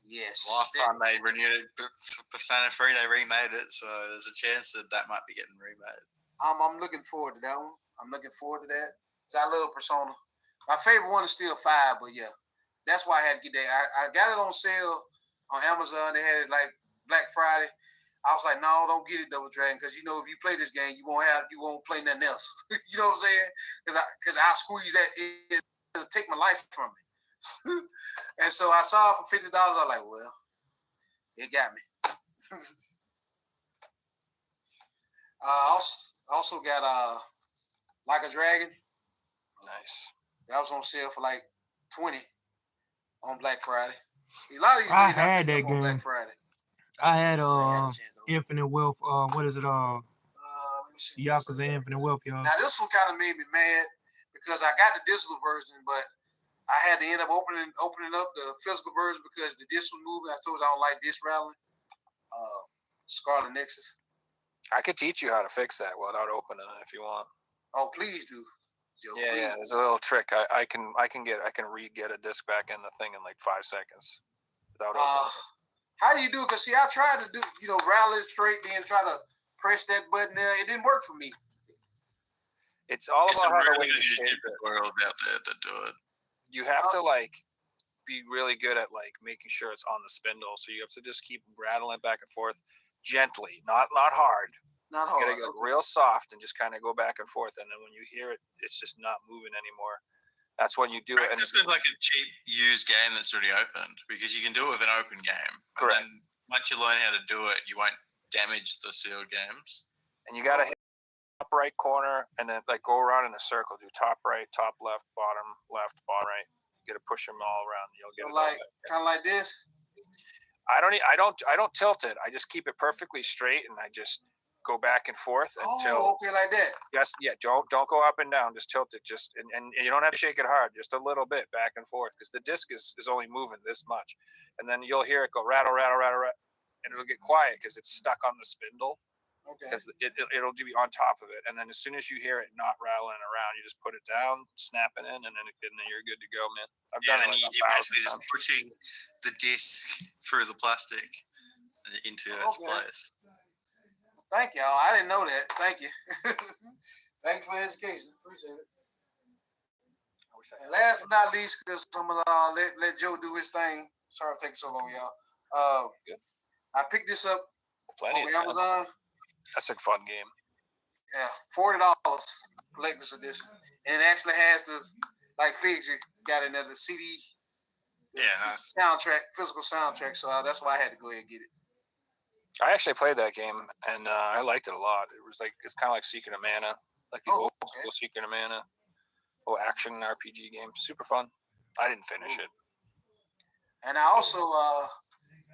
Yes. Last time they renewed it for Persona 3, they remade it, so there's a chance that might be getting remade. I'm looking forward to that one. I'm looking forward to that. I love Persona. My favorite one is still 5, but yeah, that's why I had to get that. I got it on sale on Amazon. They had it like Black Friday. I was like, no, don't get it, Double Dragon, because you know if you play this game, you won't play nothing else. You know what I'm saying? Because I squeeze that it'll take my life from me. And so I saw it for $50. I was like, well, it got me. Also got Like a Dragon. Nice. That was on sale for like $20 on Black Friday. A lot of these I games had picked that up on Black game. Friday. I had So I had a chance to- Infinite Wealth. What is it? let me see. Yakuza Infinite Wealth, y'all. Now this one kind of made me mad because I got the digital version, but I had to end up opening up the physical version because the disc was moving. I told you I don't like disc rattling. Scarlet Nexus. I could teach you how to fix that without opening it if you want. Oh, please do. Joe, Yeah, please. yeah. There's a little trick. I can re-get a disc back in the thing in like 5 seconds without opening it. How do you do it? Because see, I tried to do, rattle it straight, then try to press that button there. It didn't work for me. It's all It's a about how the way really you shape YouTube it. world out there that do it. You have to like be really good at like making sure it's on the spindle. So you have to just keep rattling it back and forth gently, not hard. Not You hard. gotta go real soft and just kind of go back and forth. And then when you hear it, it's just not moving anymore. That's when you do it. And Just with like a cheap used game that's already opened, because you can do it with an open game. Correct. And then once you learn how to do it, you won't damage the sealed games. and you gotta hit top right corner and then like go around in a circle. Do top right, top left, bottom right. You gotta push them all around. You'll get So it. all like, back. kind of like this. I don't tilt it. I just keep it perfectly straight and I just go back and forth until Oh, okay, like that. yes, yeah. Don't go up and down. Just tilt it. Just and you don't have to shake it hard. Just a little bit back and forth because the disc is only moving this much, and then you'll hear it go rattle, rattle, rattle, rattle, and it'll get quiet because it's stuck on the spindle Okay. because it'll be on top of it. And then as soon as you hear it not rattling around, you just put it down, snap it in, and then you're good to go, man. I've Yeah, done and it like you're 1,000 basically just times. pushing the disc through the plastic into its Okay. place. Thank y'all. I didn't know that. Thank you. Thanks for the education. Appreciate it. I wish I And had last that. but not least, because I'm gonna let Joe do his thing. Sorry for taking so long, y'all. Good. I picked this up Plenty on of time. Amazon. That's a fun game. Yeah, $40 collector's edition, and it actually has the like Figs got in there the CD. the Yeah, nice. Soundtrack, physical soundtrack. So that's why I had to go ahead and get it. I actually played that game and I liked it a lot. It was like it's kind of like Secret of Mana, like the Oh, old okay. school Secret of Mana, old action RPG game. Super fun. I didn't finish it. And I also,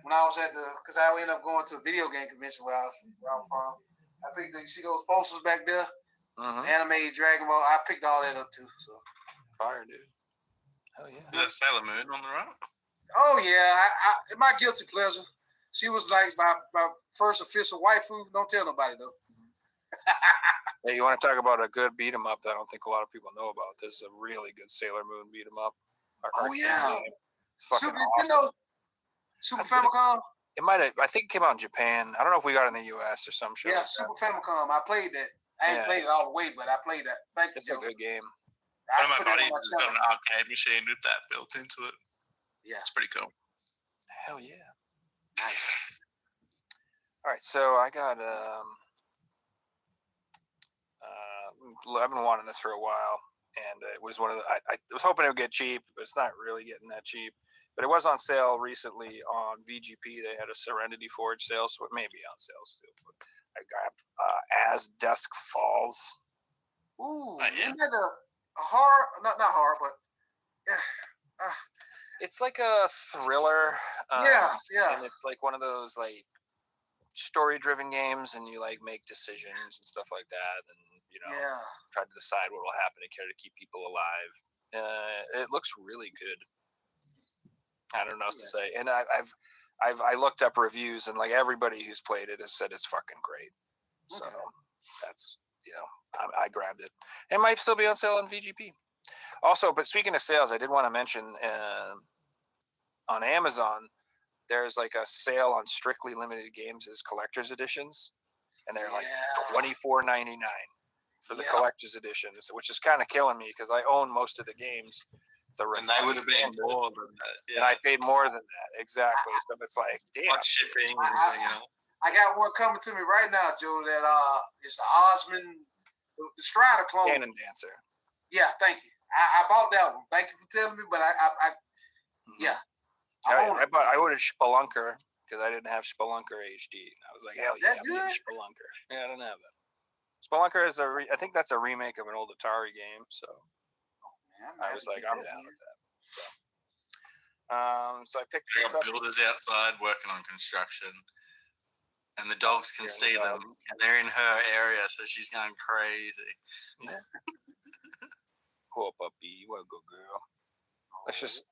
when I was because I ended up going to a video game convention where I'm from. I picked, you see those posters back there? Mm-hmm. Anime, Dragon Ball. I picked all that up too. So. Fire, dude. Hell yeah. Is that Sailor Moon on the right? Oh yeah, my guilty pleasure. She was like my first official waifu. Don't tell nobody though. Hey, you want to talk about a good beat 'em up that I don't think a lot of people know about? There's a really good Sailor Moon beat 'em up. Oh, yeah. It's fucking Super awesome. Nintendo, Super Famicom. It might have. I think it came out in Japan. I don't know if we got it in the U.S. or some shit. Yeah, like Super Famicom. I played that. I ain't Yeah. played it all the way, but I played that. Thank that. you, It's a Joe. good game. I One of my put it buddies on my has got channel. an arcade machine with that built into it. Yeah. It's pretty cool. Hell yeah. Nice. All right, so I got I've been wanting this for a while, and it was one of the I was hoping it would get cheap, but it's not really getting that cheap. But it was on sale recently on VGP. They had a Serenity Forge sale, so it may be on sale still. But I got As Dusk Falls. Ooh, Yeah. isn't that a horror? Not horror, but It's like a thriller. yeah. And it's like one of those like story-driven games, and you like make decisions and stuff like that, and Yeah. try to decide what will happen to keep people alive. It looks really good. I don't know what else to say. And I looked up reviews, and like everybody who's played it has said it's fucking great. So Okay. that's I grabbed it. It might still be on sale on VGP. Also, but speaking of sales, I did want to mention on Amazon, there's like a sale on strictly limited games as collector's editions, and they're like $24.99 for the Yeah. collector's editions, which is kind of killing me because I own most of the games And they would have been more than that. And I paid more than that. Exactly. So it's like, damn. Hot shipping and everything else. I got one coming to me right now, Joe. That it's the Osmond, the Strider clone. Cannon Dancer. Yeah, thank you. I bought that one. Thank you for telling me, but yeah. I ordered Spelunker because I didn't have Spelunker HD. I was like, hell yeah, That I'm getting good? Spelunker. Yeah, I don't have that. Spelunker is I think that's a remake of an old Atari game. So Man, I was like, I'm down with that. So I picked They this got up. builders outside working on construction, and the dogs can Yeah, see the them, and they're in her area, so she's going crazy. Cool puppy, you want to go, girl? Let's just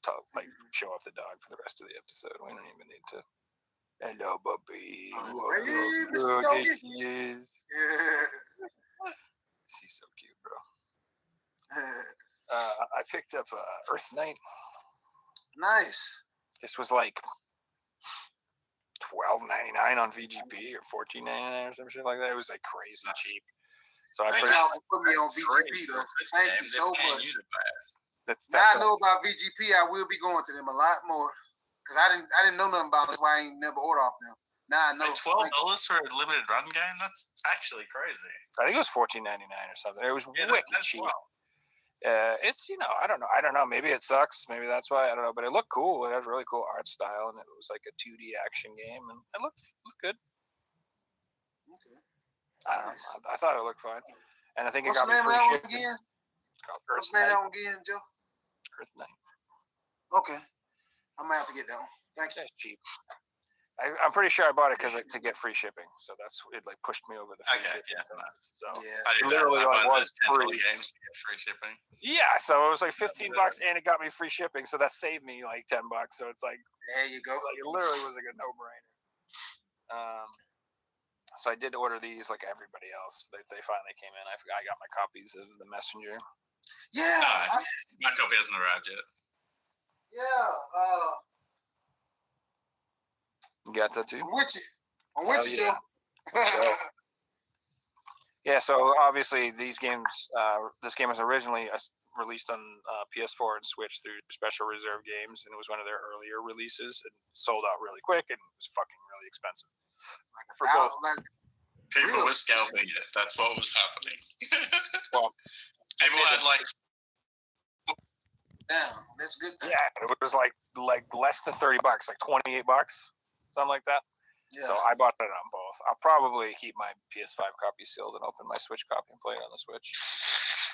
talk, like show off the dog for the rest of the episode. We don't even need to. Hello, puppy. Hey, Whoa, Mr. girl, Doggy. there she is. Yeah. She's so cute, bro. I picked up Earth Knight. Nice. This was like $12.99 on VGP or $14.99 or some shit like that. It was like crazy cheap. So I Thank put y'all for putting me on VGP though. Thank you so much. Now I know about VGP. I will be going to them a lot more because I didn't know nothing about it. That's why I ain't never ordered off them. Now I know. $12 for a limited run game? That's actually crazy. I think it was $14.99 or something. It was wicked that's cheap. well. It's I don't know. Maybe it sucks. Maybe that's why. I don't know. But it looked cool. It had really cool art style, and it was like a 2D action game, and it looked good. Okay. I don't know. I thought it looked fine, and I think What's it the got name of me that free one shipping. again? It's called What's Earth the name of that Knight. one again, Joe? Earth Knight. Okay. I'm gonna have to get that one. Thank you. It's cheap. I'm pretty sure I bought it to get free shipping. So that's it. Like pushed me over the free Okay, shipping. yeah, thing. nice. So Yeah. I did literally that. I like bought was those $10 free. games to get free shipping. Yeah, so it was like $15 and it got me free shipping. So that saved me like $10. So it's like There you go. it literally was like a no-brainer. So I did order these like everybody else. They finally came in. I got my copies of The Messenger. Yeah. Nice. My copy hasn't arrived yet. Yeah. You got that too? I'm with you. I'm Hell with you, yeah. Joe. Yeah, so obviously these games, this game was originally released on PS4 and Switch through Special Reserve Games, and it was one of their earlier releases, and sold out really quick, and it was fucking really expensive. For both. People were scalping it. That's what was happening. Well, people had like Damn, that's good. Yeah, it was like less than $30, like $28, something like that. Yeah. So I bought it on both. I'll probably keep my PS5 copy sealed and open my Switch copy and play it on the Switch.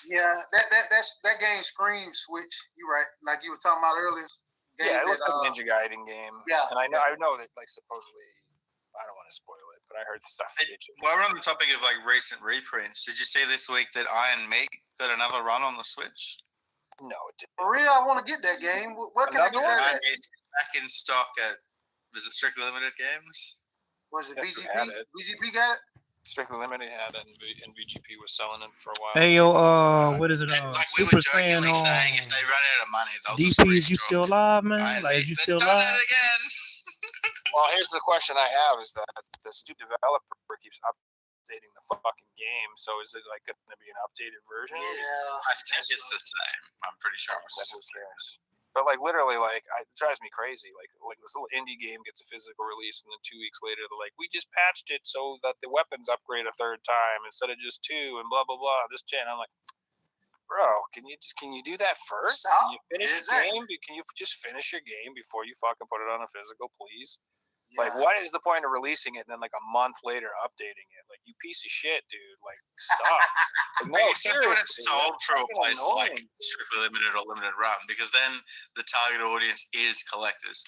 Yeah, that game screams Switch. You right, like you was talking about earlier. Yeah, it looks like a Ninja Gaiden game. Yeah, and I know that like supposedly, I don't want to spoil it, but I heard stuff. While we're on the topic of like recent reprints, did you see this week that Iron Meat got another run on the Switch? No, it didn't. For real, I want to get that game. Where can I get Another that? Iron Meat's back in stock at, was it Strictly Limited Games? Was it Yes, we VGP? had it. VGP got it? Strictly Limited had it, and VGP was selling it for a while. Hey yo, what is it? Like we Super were jokingly Saiyan saying, if they run out of money, they'll just DP, is you still restock alive, man? Iron Like, Meat. is you They've still done alive? it again. Well, here's the question I have: is that the stupid developer keeps updating the fucking game? So is it like going to be an updated version? I think it's the same. I'm pretty sure it was That's just who cares. But like literally, like it drives me crazy. Like this little indie game gets a physical release, and then 2 weeks later, they're like, "We just patched it so that the weapons upgrade a third time instead of just 2, and blah blah blah." This gen, I'm like, bro, can you do that first? Stop. Can you finish Exactly. your game? Can you just finish your game before you fucking put it on a physical, please? Yeah. Like, what is the point of releasing it and then like a month later updating it? Like, you piece of shit, dude. Like, stop. Like, No, except when it's seriously, sold that's through a fucking place like annoying. Strictly Limited or Limited Run, because then the target audience is collectors.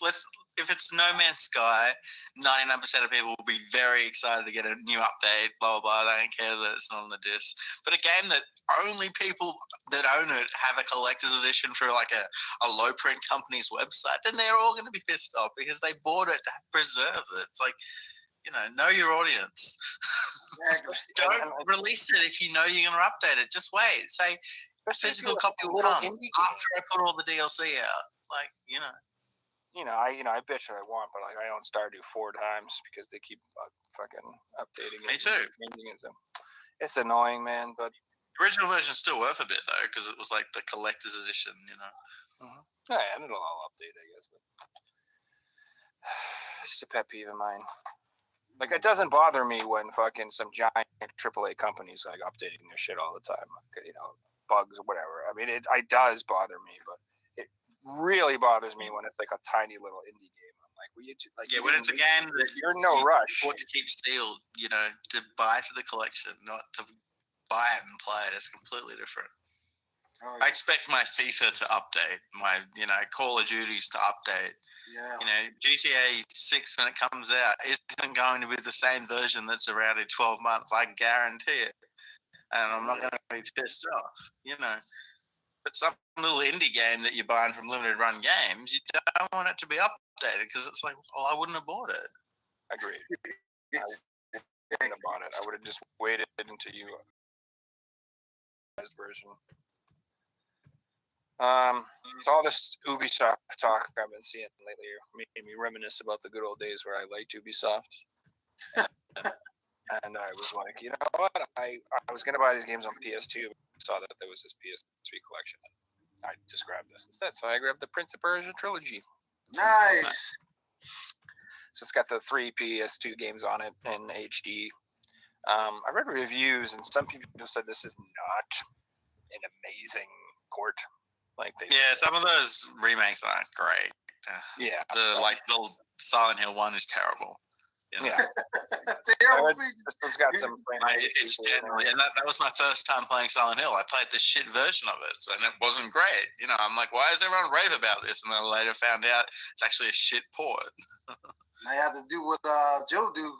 If it's No Man's Sky, 99% of people will be very excited to get a new update, blah, blah, blah. They don't care that it's not on the disc. But a game that only people that own it have a collector's edition for like a low print company's website, then they're all going to be pissed off because they bought it to preserve it. It's like, know your audience. Exactly. Don't release it if you know you're going to update it. Just wait. Say, a physical copy will come after I put all the DLC out. Like, I bitch what I want, but like I own Stardew 4 times because they keep fucking updating it. Me too. And changing it. So it's annoying, man. But The original version's still worth a bit though, because it was like the collector's edition, you know. Yeah, and it'll all update, I guess. But it's just a pet peeve of mine. Like, it doesn't bother me when fucking some giant AAA companies like updating their shit all the time, like, you know, bugs or whatever. I mean, it does bother me, but it really bothers me when it's like a tiny little indie game. I'm like, well, Yeah, when it's a game that you're in no rush. Or to keep sealed, you know, to buy for the collection, not to buy it and play it. It's completely different. Oh, I expect my FIFA to update, my Call of Duties to update. yeah. You know, GTA 6 when it comes out isn't going to be the same version that's around in 12 months. I guarantee it, and I'm not going to be pissed off. You know, but some little indie game that you're buying from Limited Run Games, you don't want it to be updated because it's like, well, I wouldn't have bought it. Agreed. I wouldn't have bought it. I would have just waited until you version. So all this Ubisoft talk I've been seeing lately made me reminisce about the good old days where I liked Ubisoft. And I was like, you know what? I was going to buy these games on PS2, but saw that there was this PS3 collection. I just grabbed this instead. So I grabbed the Prince of Persia trilogy. Nice. So it's got the 3 PS2 games on it in HD. I read reviews, and some people said this is not an amazing port. Like they Yeah, said. some of those remakes aren't great. Yeah. The Silent Hill one is terrible. You know? Yeah. Terrible This thing. one's got some. It's generally, and that was my first time playing Silent Hill. I played the shit version of it, and it wasn't great. You know, I'm like, why is everyone rave about this? And then I later found out it's actually a shit port. I have to do what Joe do,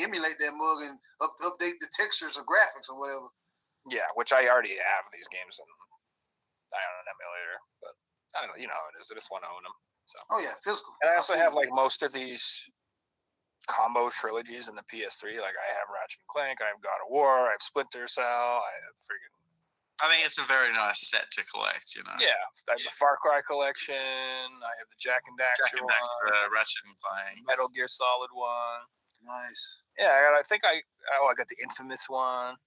emulate that mug and update the textures or graphics or whatever. Yeah, which I already have these games in. I don't know, an emulator, but I don't know. You know how it is. I just want to own them. So. Oh yeah, physical. And I also have like most of these combo trilogies in the PS3. Like I have Ratchet and Clank, I have God of War, I have Splinter Cell, I have freaking. I think it's a very nice set to collect. You know. Yeah, I have the Far Cry collection. I have the Jack and Daxter Jack and one, Daxter, Ratchet and Clank, Metal Gear Solid one. Nice. Yeah, I got the Infamous one.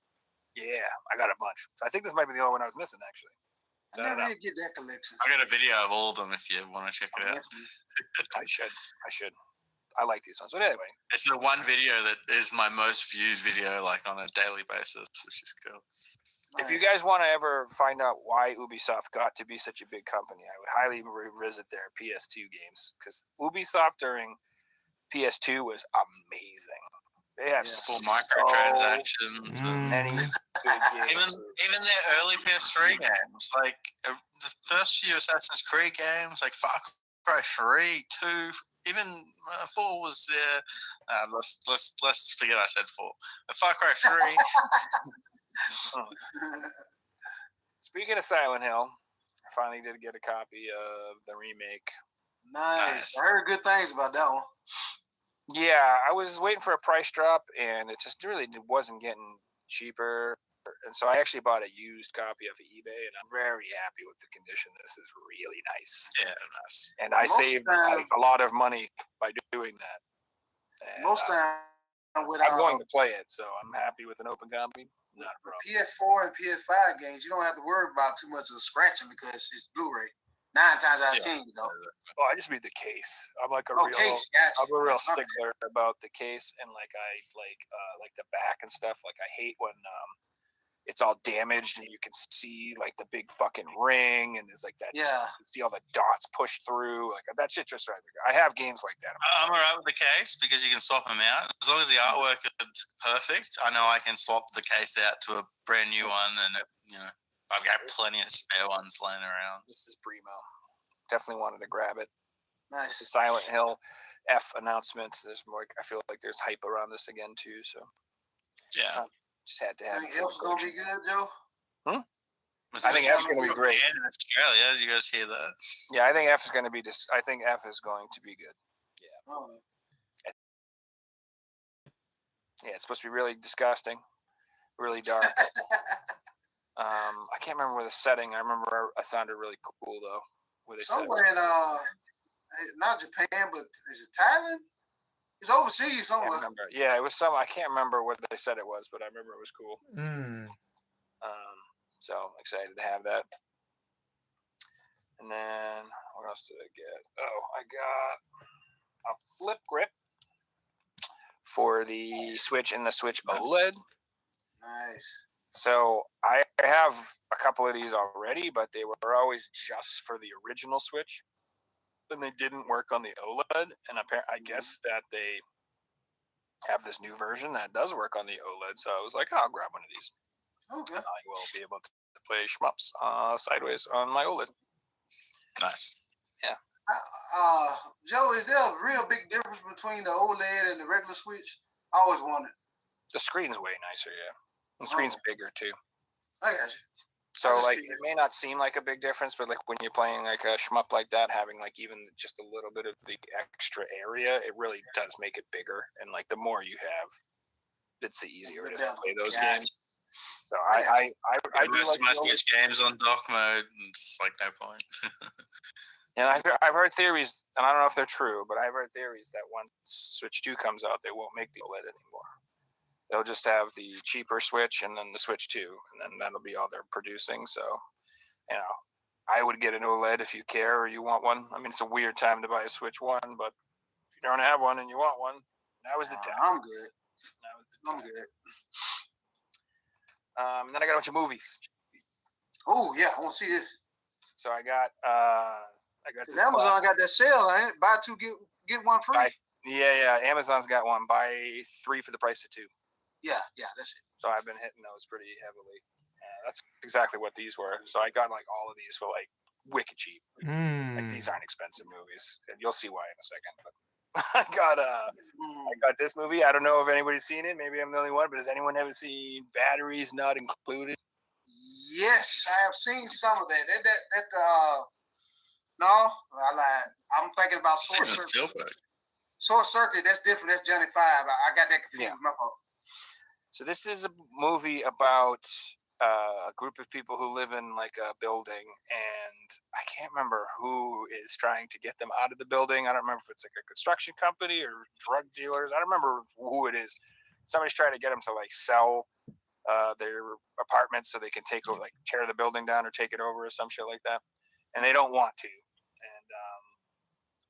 Yeah, I got a bunch. So I think this might be the only one I was missing actually. I never did get that collection. I got a video of all of them if you want to check it out. I should. I like these ones. But anyway. It's the one video that is my most viewed video, like on a daily basis, which is cool. Nice. If you guys want to ever find out why Ubisoft got to be such a big company, I would highly revisit their PS2 games because Ubisoft during PS2 was amazing. They have Full microtransactions. many good games. Even their early PS3 games, like the first few Assassin's Creed games, like Far Cry 3, 2, even 4 was there. Let's forget I said 4. Far Cry 3. Speaking of Silent Hill, I finally did get a copy of the remake. Nice. I heard good things about that one. Yeah, I was waiting for a price drop, and it just really wasn't getting cheaper. And so I actually bought a used copy of eBay, and I'm very happy with the condition. This is really nice. Yeah, nice. And I saved like, a lot of money by doing that. And, Most time with I'm going to play it, so I'm happy with an open copy. Not a problem. PS4 and PS5 games, you don't have to worry about too much of scratching because it's Blu-ray. 9 times out of 10, you know. Oh, I just read the case. I'm like a case, gotcha. I'm a real stickler about the case, and like I like the back and stuff. Like I hate when it's all damaged and you can see like the big fucking ring and there's like that. Yeah. You can see all the dots pushed through. Like that shit just right. I have games like that. I'm alright with the case because you can swap them out as long as the artwork is perfect. I know I can swap the case out to a brand new one, and I've got plenty of spare ones laying around. This is primo. Definitely wanted to grab it. Nice. This is Silent Hill F announcement. There's more. I feel like there's hype around this again too. So Yeah. just had to have. Think F's gonna be good, Joe? I think F's gonna be great. In Australia, did you guys hear that? Yeah, I think F is going to be. I think F is going to be good. Oh. Yeah, it's supposed to be really disgusting, really dark. I can't remember the setting. I remember I sounded really cool though. Where they Somewhere in not Japan, but is it Thailand? It's overseas said, somewhere. yeah, it was some. I can't remember what they said it was, but I remember it was cool. So I'm excited to have that. And then what else did I get? Oh, I got a flip grip for the Switch and the Switch OLED. Nice. So I have a couple of these already, but they were always just for the original Switch. Then they didn't work on the OLED, and I guess that they have this new version that does work on the OLED. So I was like, I'll grab one of these. Okay. I will be able to play shmups sideways on my OLED. Nice. Joe, is there a real big difference between the OLED and the regular Switch? I always wondered. The screen's way nicer, yeah. The screen's bigger too. I got you. So like it may not seem like a big difference, but like when you're playing like a shmup like that, having like even just a little bit of the extra area, it really does make it bigger. And like the more you have, it's the easier it is to play those games. So I do like my Switch games on dock mode, and it's like no point. And I've heard theories, and I don't know if they're true, but I've heard theories that once Switch 2 comes out, they won't make the OLED anymore. They'll just have the cheaper Switch and then the Switch 2, and then that'll be all they're producing. So, you know, I would get an OLED if you care or you want one. I mean, it's a weird time to buy a Switch 1, but if you don't have one and you want one, now is the time. I'm good. I'm good. And then I got a bunch of movies. Oh yeah, I want to see this. So I got Because Amazon got that sale, ain't it? Buy two, get one free. Yeah. Amazon's got one. Buy 3 for the price of 2. Yeah, that's it. So I've been hitting those pretty heavily. That's exactly what these were. So I got like all of these for like wicked cheap. Like these aren't expensive movies, and you'll see why in a second. But I got this movie. I don't know if anybody's seen it. Maybe I'm the only one. But has anyone ever seen Batteries Not Included? Yes, I have seen some of that. No, I lied. I'm thinking about Sword Circuit. Sword Circuit, that's different. That's Johnny Five. I got that confused. My fault. So this is a movie about a group of people who live in like a building, and I can't remember who is trying to get them out of the building. I don't remember if it's like a construction company or drug dealers. I don't remember who it is. Somebody's trying to get them to like sell their apartment so they can tear the building down or take it over or some shit like that, and they don't want to. And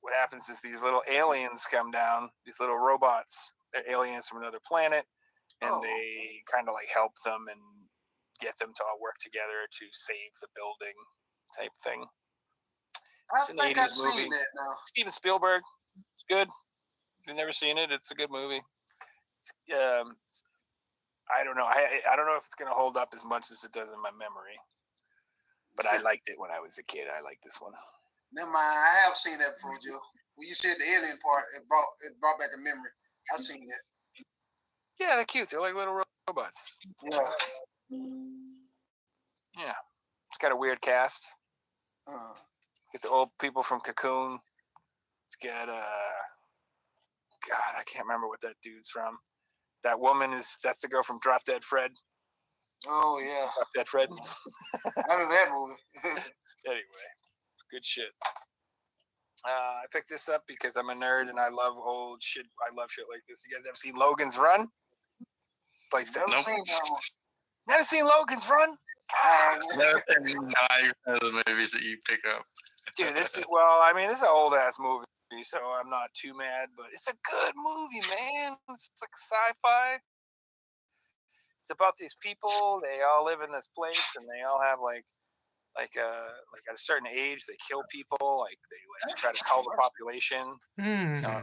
what happens is these little aliens come down, these little robots. They're aliens from another planet, and they kind of like help them and get them to all work together to save the building type thing. I think I've seen that now. Steven Spielberg. It's good. If you've never seen it, it's a good movie. I don't know. I don't know if it's going to hold up as much as it does in my memory. But I liked it when I was a kid. I like this one. Never mind. I have seen that before, Joe. When you said the alien part, it brought back a memory. I've seen that. Yeah, they're cute. They're like little robots. Yeah. Yeah. It's got a weird cast. Get the old people from Cocoon. It's got God, I can't remember what that dude's from. That woman that's the girl from Drop Dead Fred. Oh yeah. Drop Dead Fred. I know that movie. Anyway, it's good shit. I picked this up because I'm a nerd and I love old shit. I love shit like this. You guys ever seen Logan's Run? PlayStation. Nope. Never seen Logan's Run? Never seen 90% of the movies that you pick up. Dude, this is an old ass movie, so I'm not too mad, but it's a good movie, man. It's like sci-fi. It's about these people. They all live in this place, and they all have like at a certain age, they kill people. Like they try to cull the population,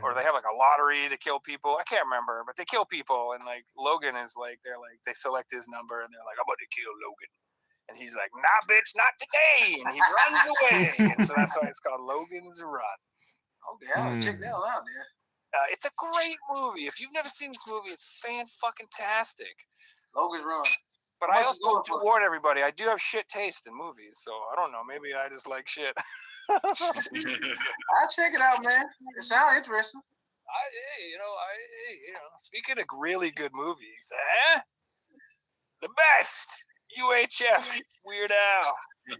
or they have like a lottery to kill people. I can't remember, but they kill people, and like Logan is like they select his number, and they're like, I'm going to kill Logan. And he's like, nah, bitch, not today. And he runs away. And so that's why it's called Logan's Run. Okay, I'll check that out there. It's a great movie. If you've never seen this movie, it's fan-fucking-tastic. Logan's Run. But I also do warn everybody, I do have shit taste in movies. So I don't know. Maybe I just like shit. I'll check it out, man. It sounds interesting. Speaking of really good movies, the best. UHF, Weird Al,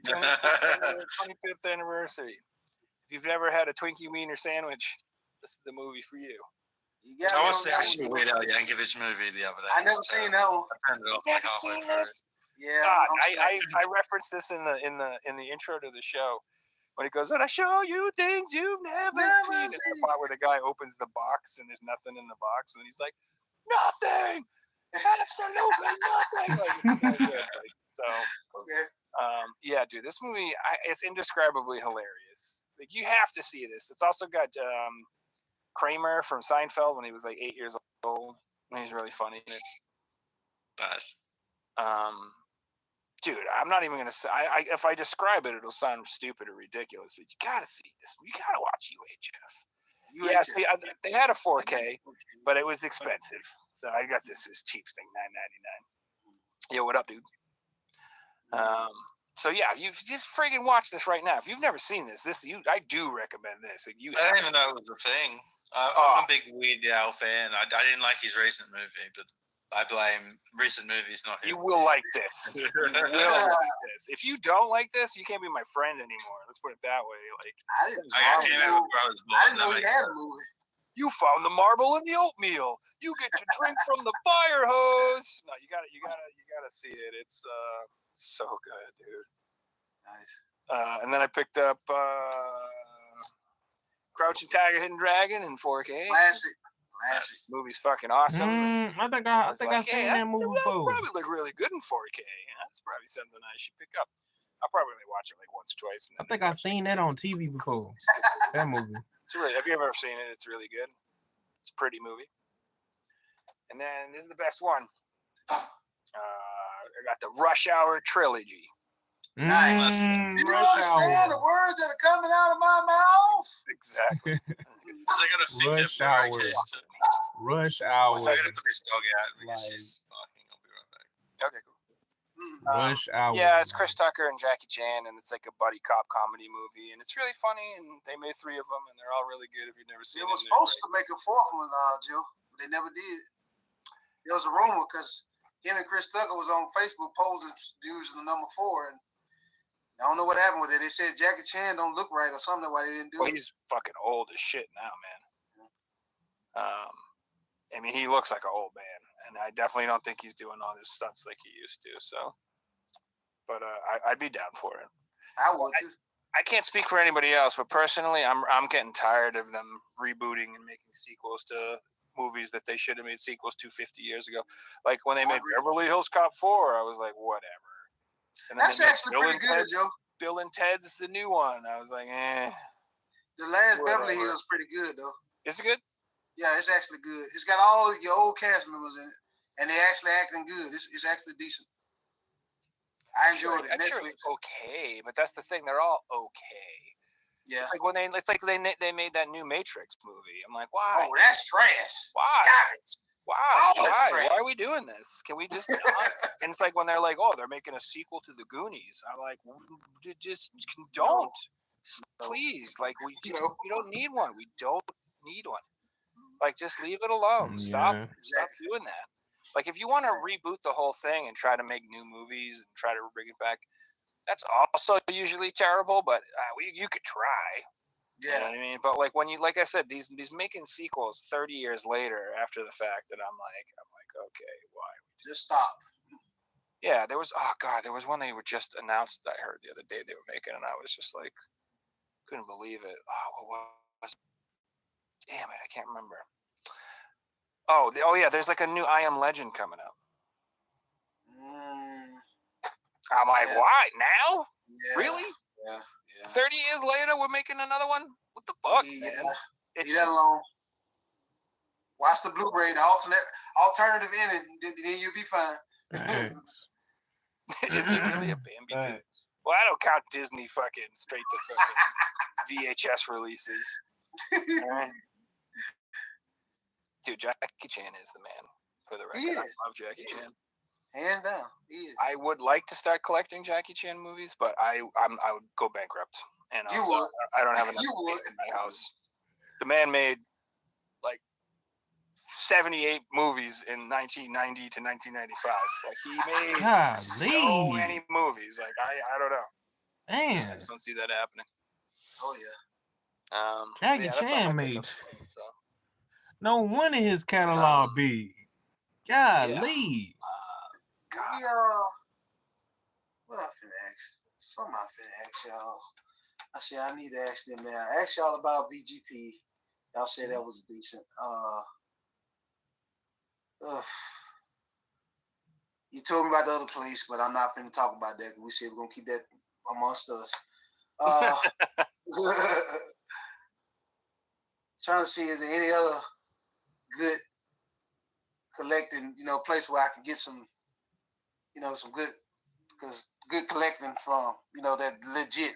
25th anniversary. If you've never had a Twinkie Wiener sandwich, this is the movie for you. I watched the actual Weird Al Yankovic movie the other day. I never seen that one. I turned it off like halfway through. Yeah, God, I'm I referenced this in the intro to the show when he goes, "And I show you things you've never seen." It's the part where the guy opens the box and there's nothing in the box, and he's like, "Nothing, absolutely nothing." Like, it's so good. Like, so, okay. yeah, dude, this movie it's indescribably hilarious. Like, you have to see this. It's also got Kramer from Seinfeld when he was like 8 years old, and he's really funny in it. Nice. Dude, I'm not even gonna say. If I describe it, it'll sound stupid or ridiculous. But you gotta see this. You gotta watch UHF. Yeah, see, they had a 4K, but it was expensive, so I got this cheap thing, $9.99. Yo, what up, dude? So yeah, you just friggin' watch this right now. If you've never seen this, I do recommend this. Like, I didn't even know it was a thing. I'm a big Weird Al fan. I didn't like his recent movie, but I blame recent movies, not him. You will like this. You will like this. If you don't like this, you can't be my friend anymore. Let's put it that way. Like, I didn't know he had a movie. you found the marble in the oatmeal. You get to drink from the fire hose. No, you gotta see it. It's so good, dude. Nice. And then I picked up Crouching Tiger, Hidden Dragon in 4K. Classic. This movie's fucking awesome. I think I've seen that movie That'll before. probably look really good in 4K. That's probably something I should pick up. I'll probably watch it like once or twice. I think I've seen that on TV before. That movie. Have you ever seen it? It's really good. It's a pretty movie. And then this is the best one. I got the Rush Hour trilogy. Nice. You don't understand the words that are coming out of my mouth. Exactly. I gotta think Rush Hour. Rush Hour. I gotta put this dog out because she's barking. I'll be right back. Okay, cool. Rush Hour. Yeah, it's Chris Tucker and Jackie Chan, and it's like a buddy cop comedy movie, and it's really funny. And they made 3 of them, and they're all really good. If you've never seen They were supposed to make a 4th one, Joe, but they never did. There was a rumor because him and Chris Tucker was on Facebook posing using the number 4, and I don't know what happened with it. They said Jackie Chan don't look right or something. Why they didn't do it? He's fucking old as shit now, man. I mean, he looks like an old man, and I definitely don't think he's doing all his stunts like he used to. So, but I'd be down for it. I would too. I can't speak for anybody else, but personally, I'm getting tired of them rebooting and making sequels to movies that they should have made sequels to 50 years ago. Like when they made Beverly Hills Cop 4, I was like, whatever. And that's actually pretty good, Joe. Bill and Ted's the new one. I was like, eh. The last Beverly Hills is pretty good, though. Is it good? Yeah, it's actually good. It's got all of your old cast members in it, and they actually acting good. It's actually decent. I enjoyed it. Netflix. Okay, but that's the thing. They're all okay. Yeah. It's like they made that new Matrix movie. I'm like, why? Oh, that's trash. Why? Garbage. Why are we doing this? Can we just not? And it's like when they're like, oh, they're making a sequel to the Goonies. I'm like, just don't. Please. Like, we don't need one. We don't need one. Like, just leave it alone. Stop doing that. Like, if you want to reboot the whole thing and try to make new movies and try to bring it back, that's also usually terrible, but you could try. Yeah. You know what I mean? But like like I said, these making sequels 30 years later after the fact, and I'm like, okay, why? Just stop. Yeah, there was one they were just announced that I heard the other day they were making, and I was just like, couldn't believe it. Oh, what was? Damn it, I can't remember. Oh yeah, there's like a new I Am Legend coming up. I'm like, why now? Yeah. Really? Yeah. 30 years later, we're making another one? What the fuck? Yeah. Leave that alone. Watch the Blu-ray, the alternative ending, then you'll be fine. Is there really a Bambi too? Well, I don't count Disney fucking straight to fucking VHS releases. Dude, Jackie Chan is the man, for the record. I love Jackie Chan. Hands down, he is. I would like to start collecting Jackie Chan movies, but I would go bankrupt, and also, I don't have enough space in my house. The man made like 78 movies in 1990 to 1995. Like he made so many movies. Like I don't know. Man, I just don't see that happening. Oh yeah. Jackie Chan made. No wonder his catalog big. Golly. Something I finna ask y'all. I said I need to ask them now. I asked y'all about VGP. Y'all said that was decent. You told me about the other place, but I'm not finna talk about that. We said we're gonna keep that amongst us. Trying to see is there any other good collecting, place where I can get some, some good collecting from, that legit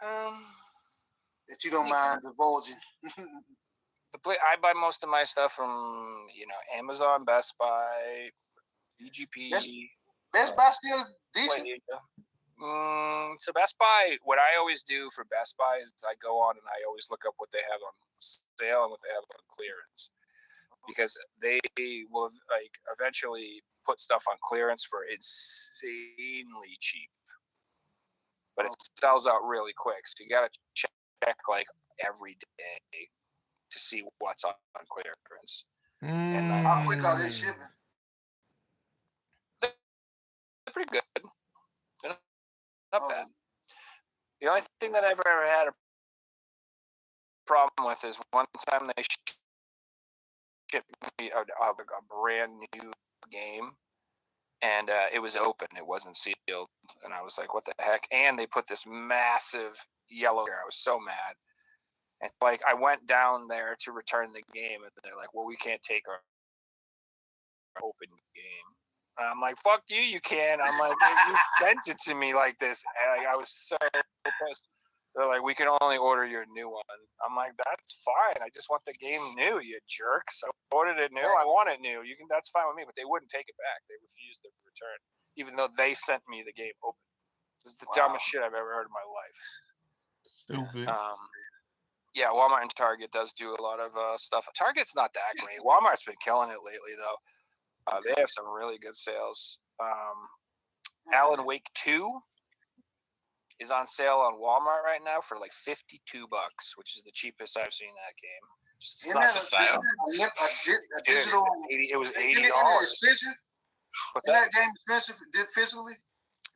that you don't mind divulging. I buy most of my stuff from Amazon, Best Buy, VGP. Best Buy still decent. So Best Buy, what I always do for Best Buy is I go on and I always look up what they have on sale and what they have on clearance, because they will eventually put stuff on clearance for insanely cheap, but it sells out really quick. So you got to check every day to see what's on clearance. And how quick are they shipping? They're pretty good. They're not bad. The only thing that I've ever had a problem with is one time they shipped me a brand new game, and it was open. It wasn't sealed, and I was like, "What the heck?" And they put this massive yellow. I was so mad, and I went down there to return the game, and they're like, "Well, we can't take our open game." And I'm like, "Fuck you, you can." I'm like, "You sent it to me like this." And I was so pissed. They're like, "We can only order your new one." I'm like, "That's fine. I just want the game new, you jerk." So I ordered it new. I want it new. That's fine with me. But they wouldn't take it back. They refused to return, even though they sent me the game open. This is the dumbest shit I've ever heard in my life. Stupid. Yeah, Walmart and Target does do a lot of stuff. Target's not that great. Walmart's been killing it lately, though. They have some really good sales. Alan Wake 2 is on sale on Walmart right now for $52, which is the cheapest I've seen that game. It's not Isn't the sale. a digital? It was $80. Isn't it expensive? What's Isn't that? that game expensive physically?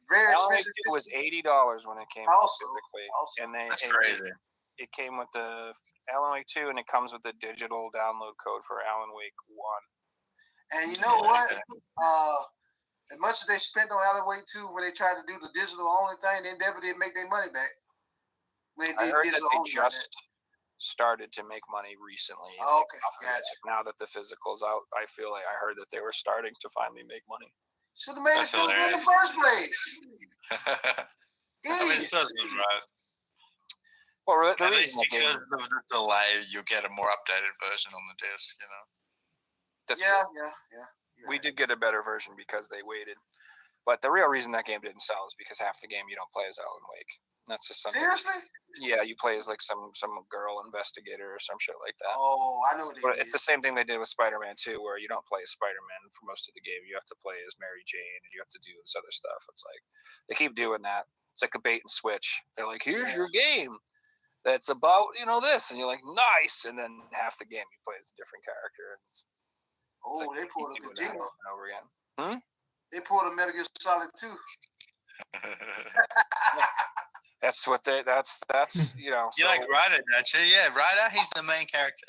Very Alan Wake expensive. 2 was $80 when it came out physically. And That's crazy. It came with the Alan Wake 2, and it comes with the digital download code for Alan Wake 1. And you know what? As much as they spent on Alan Wake 2 when they tried to do the digital only thing, they never did make their money back. I heard that they just started to make money recently. Okay, gotcha. Now that the physical's out, I feel like I heard that they were starting to finally make money. Should have made it physical in the first place. I mean, it doesn't, right? Well, at least because of the delay, you get a more updated version on the disc, That's yeah. We did get a better version because they waited. But the real reason that game didn't sell is because half the game you don't play as Alan Wake. That's just something. Seriously? Yeah, you play as some girl investigator or some shit like that. Oh, I know what they did. It's the same thing they did with Spider-Man 2, where you don't play as Spider-Man for most of the game. You have to play as Mary Jane, and you have to do this other stuff. It's like they keep doing that. It's like a bait and switch. They're like, "Here's your game that's about this," and you're like, "Nice," and then half the game you play as a different character. They pulled a Kojima over and over again. They pulled a Metal Gear Solid 2. That's what that's You like Ryder, don't you? Yeah, Ryder, he's the main character.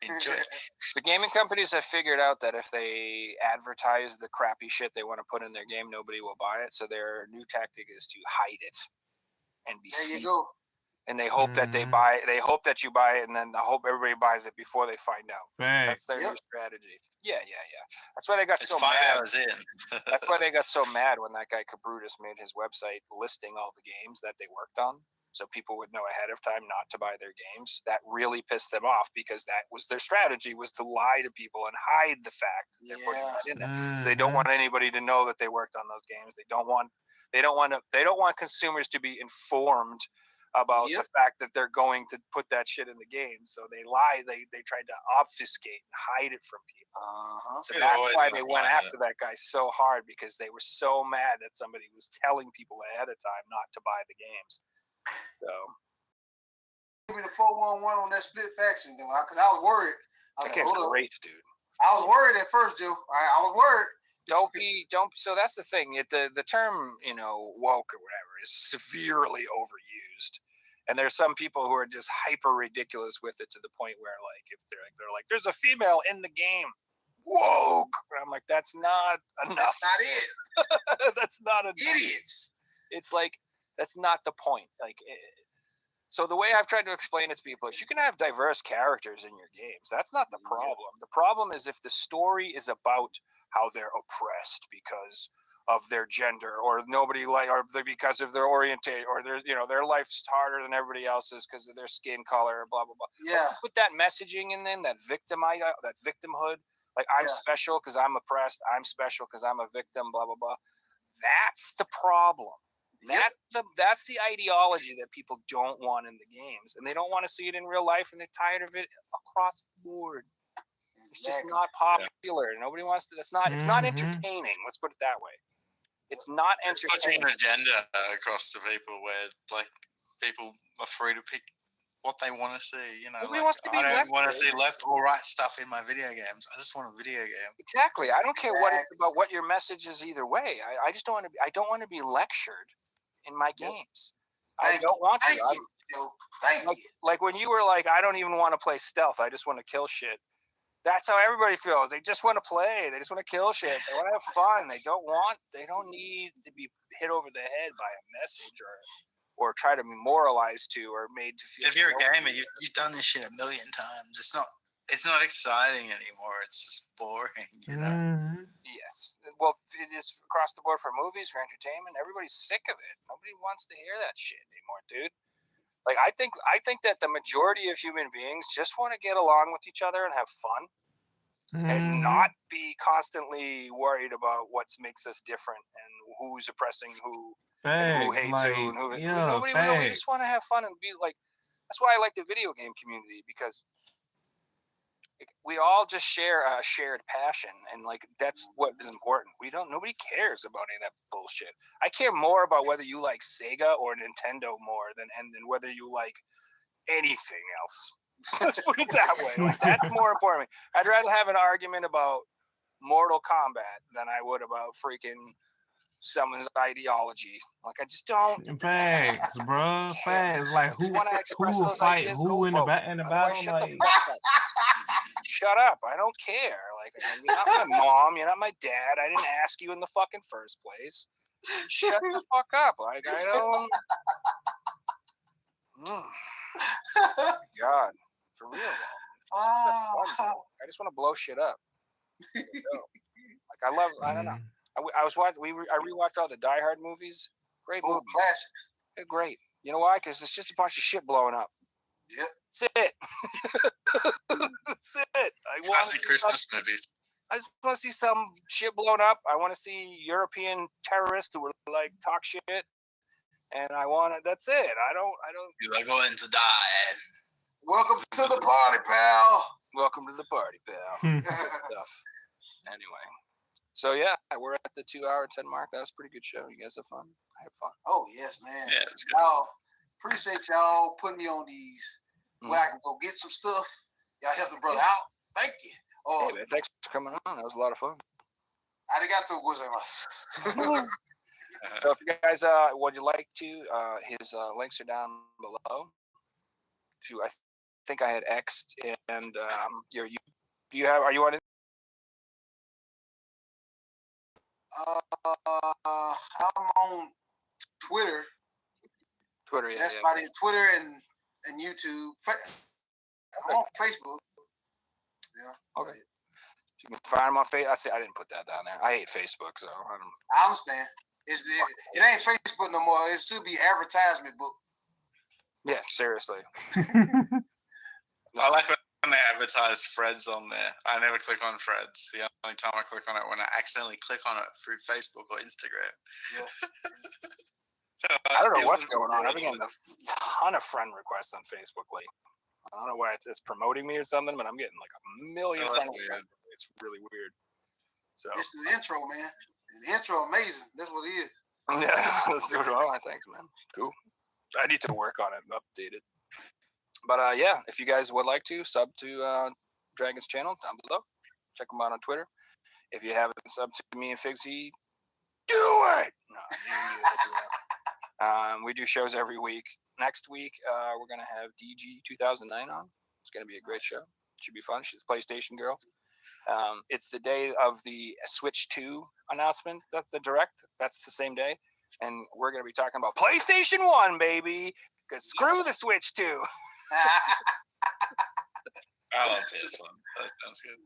Enjoy it. The gaming companies have figured out that if they advertise the crappy shit they want to put in their game, nobody will buy it. So their new tactic is to hide it and be There you seen. go. And they hope that they buy. They hope that you buy it, and then I hope everybody buys it before they find out. That's their new strategy. Yeah. That's why they got It's so 5 mad. hours in. That's why they got so mad when that guy Kabrutus made his website listing all the games that they worked on, so people would know ahead of time not to buy their games. That really pissed them off because that was their strategy, was to lie to people and hide the fact that they're putting that in there. So they don't want anybody to know that they worked on those games. They don't want consumers to be informed about the fact that they're going to put that shit in the game. So they lie. They tried to obfuscate and hide it from people. So that's why they went after that guy so hard, because they were so mad that somebody was telling people ahead of time not to buy the games. So Give me the 411 on that split faction, though, because I was worried. that game's great, dude. I was worried at first, Joe. I was worried. don't. So that's the thing. The term, woke or whatever is severely overused. And there's some people who are just hyper ridiculous with it to the point where, like, if they're like, there's a female in the game, woke. And I'm like, that's not enough. That's not it. That's not enough. Idiots. It's like, that's not the point. Like, so the way I've tried to explain it to people is you can have diverse characters in your games. That's not the problem. The problem is if the story is about how they're oppressed because of their gender, or because of their orientation, or their life's harder than everybody else's because of their skin color, blah blah blah. Yeah. Put that messaging in them, that victimhood. Like, I'm special because I'm oppressed. I'm special because I'm a victim. Blah blah blah. That's the problem. That's the ideology that people don't want in the games, and they don't want to see it in real life, and they're tired of it across the board. It's just not popular. Nobody wants to. It's not entertaining. Let's put it that way. It's not Pushing entertaining. an agenda across to people where, like, people are free to pick what they want to see. Nobody wants to be I don't left want to with. see left or right stuff in my video games. I just want a video game. Exactly. I don't care about what your message is either way. I just don't want to be. I don't want to be lectured in my games. I don't want to. Thank you. Like when you were like, I don't even want to play stealth. I just want to kill shit. That's how everybody feels. They just want to play. They just want to kill shit. They want to have fun. They don't need to be hit over the head by a message or try to be moralized to or made to feel. If you're a gamer, you've done this shit a million times. It's not exciting anymore. It's just boring. Yes. Well, it is across the board for movies, for entertainment. Everybody's sick of it. Nobody wants to hear that shit anymore, dude. Like, I think that the majority of human beings just want to get along with each other and have fun, and not be constantly worried about what makes us different and who's oppressing who, and who hates who, and who. We just want to have fun and be like. That's why I like the video game community, because we all just share a shared passion, and like that's what is important. Nobody cares about any of that bullshit. I care more about whether you like Sega or Nintendo more than whether you like anything else. Let's put it that way. Like, that's more important. I'd rather have an argument about Mortal Kombat than I would about freaking someone's ideology. Like, I just don't. Facts, bro. Facts. Like, who will fight who in the battle? Like, shut up. I don't care. Like, you're not my mom. You're not my dad. I didn't ask you in the fucking first place. Shut the fuck up. Like, I don't. God, for real. I just want to blow shit up. Like, I don't know. I rewatched all the Die Hard movies. Great movies. Classics. They're great. You know why? Because it's just a bunch of shit blowing up. Yep. That's it. That's it. Classic Christmas movies. I just want to see some shit blown up. I want to see European terrorists who like talk shit, and that's it. I don't. You're going to die. Welcome to the party, pal. Welcome to the party, pal. Stuff. Anyway, so yeah, we're at the 2 hour 10 mark. That was a pretty good show. You guys have fun? I had fun. Oh yes, man. Yeah, it's good. Y'all, appreciate y'all putting me on these where I can go get some stuff. Y'all help the brother out. Thank you. Oh, Hey, man, thanks for coming on. That was a lot of fun. arigato gozaimasu. So if you guys would you like to, his links are down below. I think I had X and are you on it? I'm on Twitter. Twitter, That's about it. Twitter and YouTube. I'm on Facebook. Yeah. Okay. You can find him on Facebook. I didn't put that down there. I hate Facebook, so I don't. I understand. It ain't Facebook no more. It should be advertisement book. Yeah, seriously. I like when they advertise Threads on there. I never click on Threads. The only time I click on it when I accidentally click on it through Facebook or Instagram. Yeah. So, I don't know what's going on. I've been getting a ton of friend requests on Facebook lately. I don't know why it's promoting me or something, but I'm getting like a million that's friend weird. requests. It's really weird. So It's the intro, man. The intro amazing. That's what it is. yeah, let's do it all. Thanks, man. Cool. I need to work on it and update it. But yeah, if you guys would like to sub to Dragon's channel down below, check him out on Twitter. If you haven't subbed to me and Figsy, do it. No, we do shows every week. Next week, we're gonna have DG 2009 on. It's gonna be a great show. Should be fun. She's a PlayStation girl. It's the day of the Switch 2 announcement. That's the direct. That's the same day, and we're gonna be talking about PlayStation 1, baby. Cause screw the Switch 2. I love PS1. That sounds good.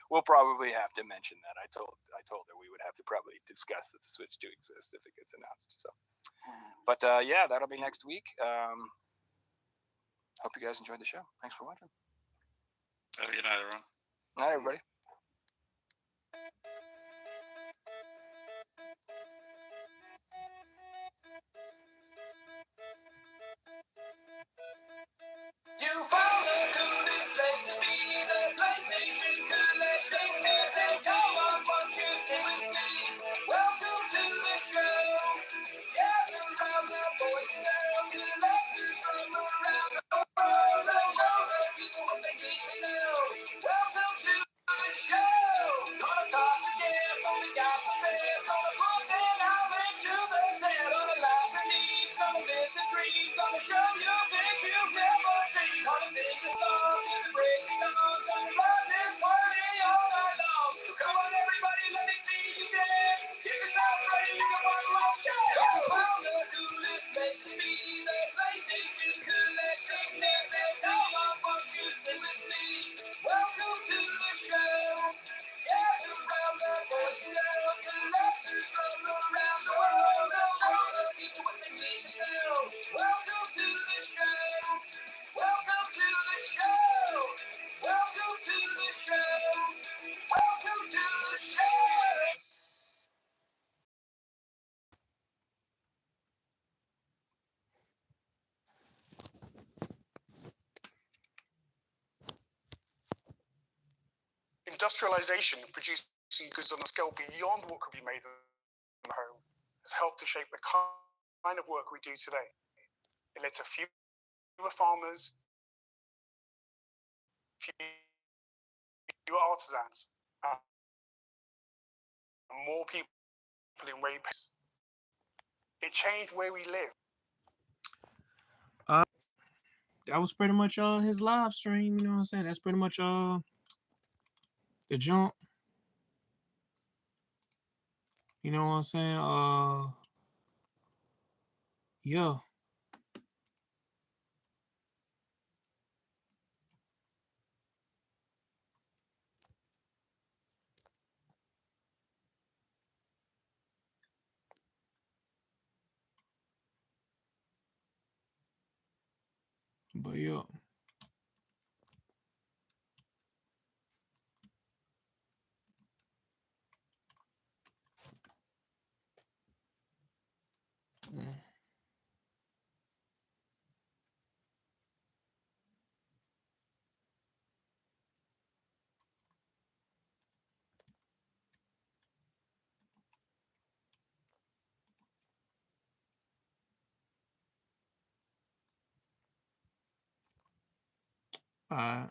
We'll probably have to mention that. I told her we would have to probably discuss that the Switch 2 exists if it gets announced. So, but yeah, that'll be next week. Hope you guys enjoyed the show. Thanks for watching. Have a good night, everyone. Night, everybody. You found the coolest place to be, the PlayStation Collecting Music. Tell us what you think with me. Welcome to the show. Gather round the boys and girls, collectors from around the world. Let's show the people what they need to know. Welcome to the show. Gonna talk again, we got the best. Gonna put their knowledge to the test. Gonna laugh and eat, gonna live the dream. Gonna show you things you've never seen. Gonna sing the song, gonna break the song. Gonna run this party all night long. So come on everybody, let me see you dance. If it sounds right, you can one more chance. You found the coolest place to be, the PlayStation Collecting Music. Tell us what you think with me. Welcome to the show. Gather round the boys and girls, collectors from around the world. Let's show the people what they need to know. Welcome to the show. Welcome to the show. Welcome to the show. Welcome to the show. Industrialization, producing goods on a scale beyond what could be made in the home, has helped to shape the kind of work we do today. It led to fewer farmers, fewer artisans, and more people in wage. It changed where we live. That was pretty much his live stream. You know what I'm saying? That's pretty much the jump. You know what I'm saying? Yeah. But yeah. Alright.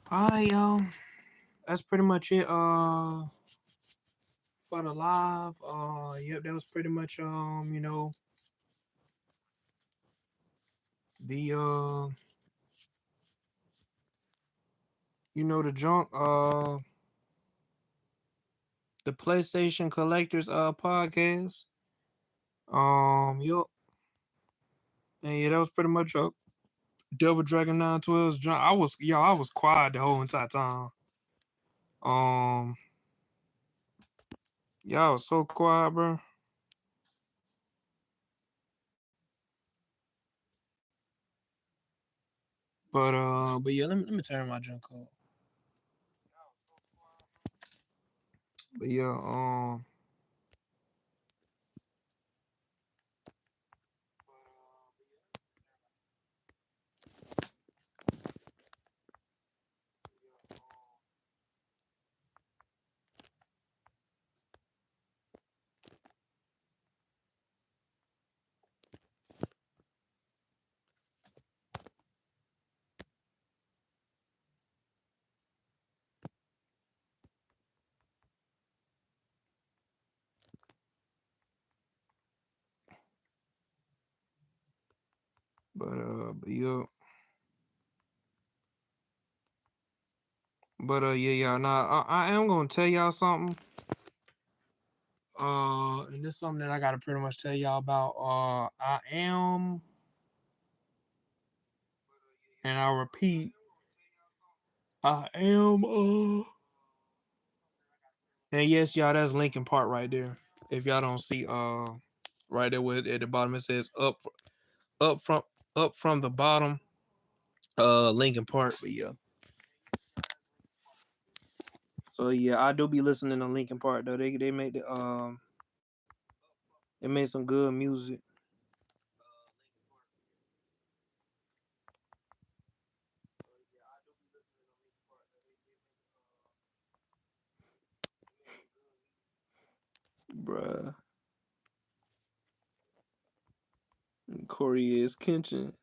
Alright, y'all. That's pretty much it. For the live. Yep, that was pretty much you know, the you know, the junk the PlayStation Collectors podcast. Yep. And yeah, that was pretty much Double Dragon 912's junk. I was quiet the whole entire time. Y'all was so quiet, bro. But But yeah, let me turn my junk up. But yeah, but yeah. But yeah, y'all. Now I am gonna tell y'all something. And this is something that I gotta pretty much tell y'all about. I am, and I repeat, I am. And yes, y'all, that's Linkin Park right there. If y'all don't see, right there with at the bottom it says up from up from the bottom, Linkin Park. But yeah. So yeah, I do be listening to Linkin Park though. They made they made some good music. Bruh. Corey is Kenshin.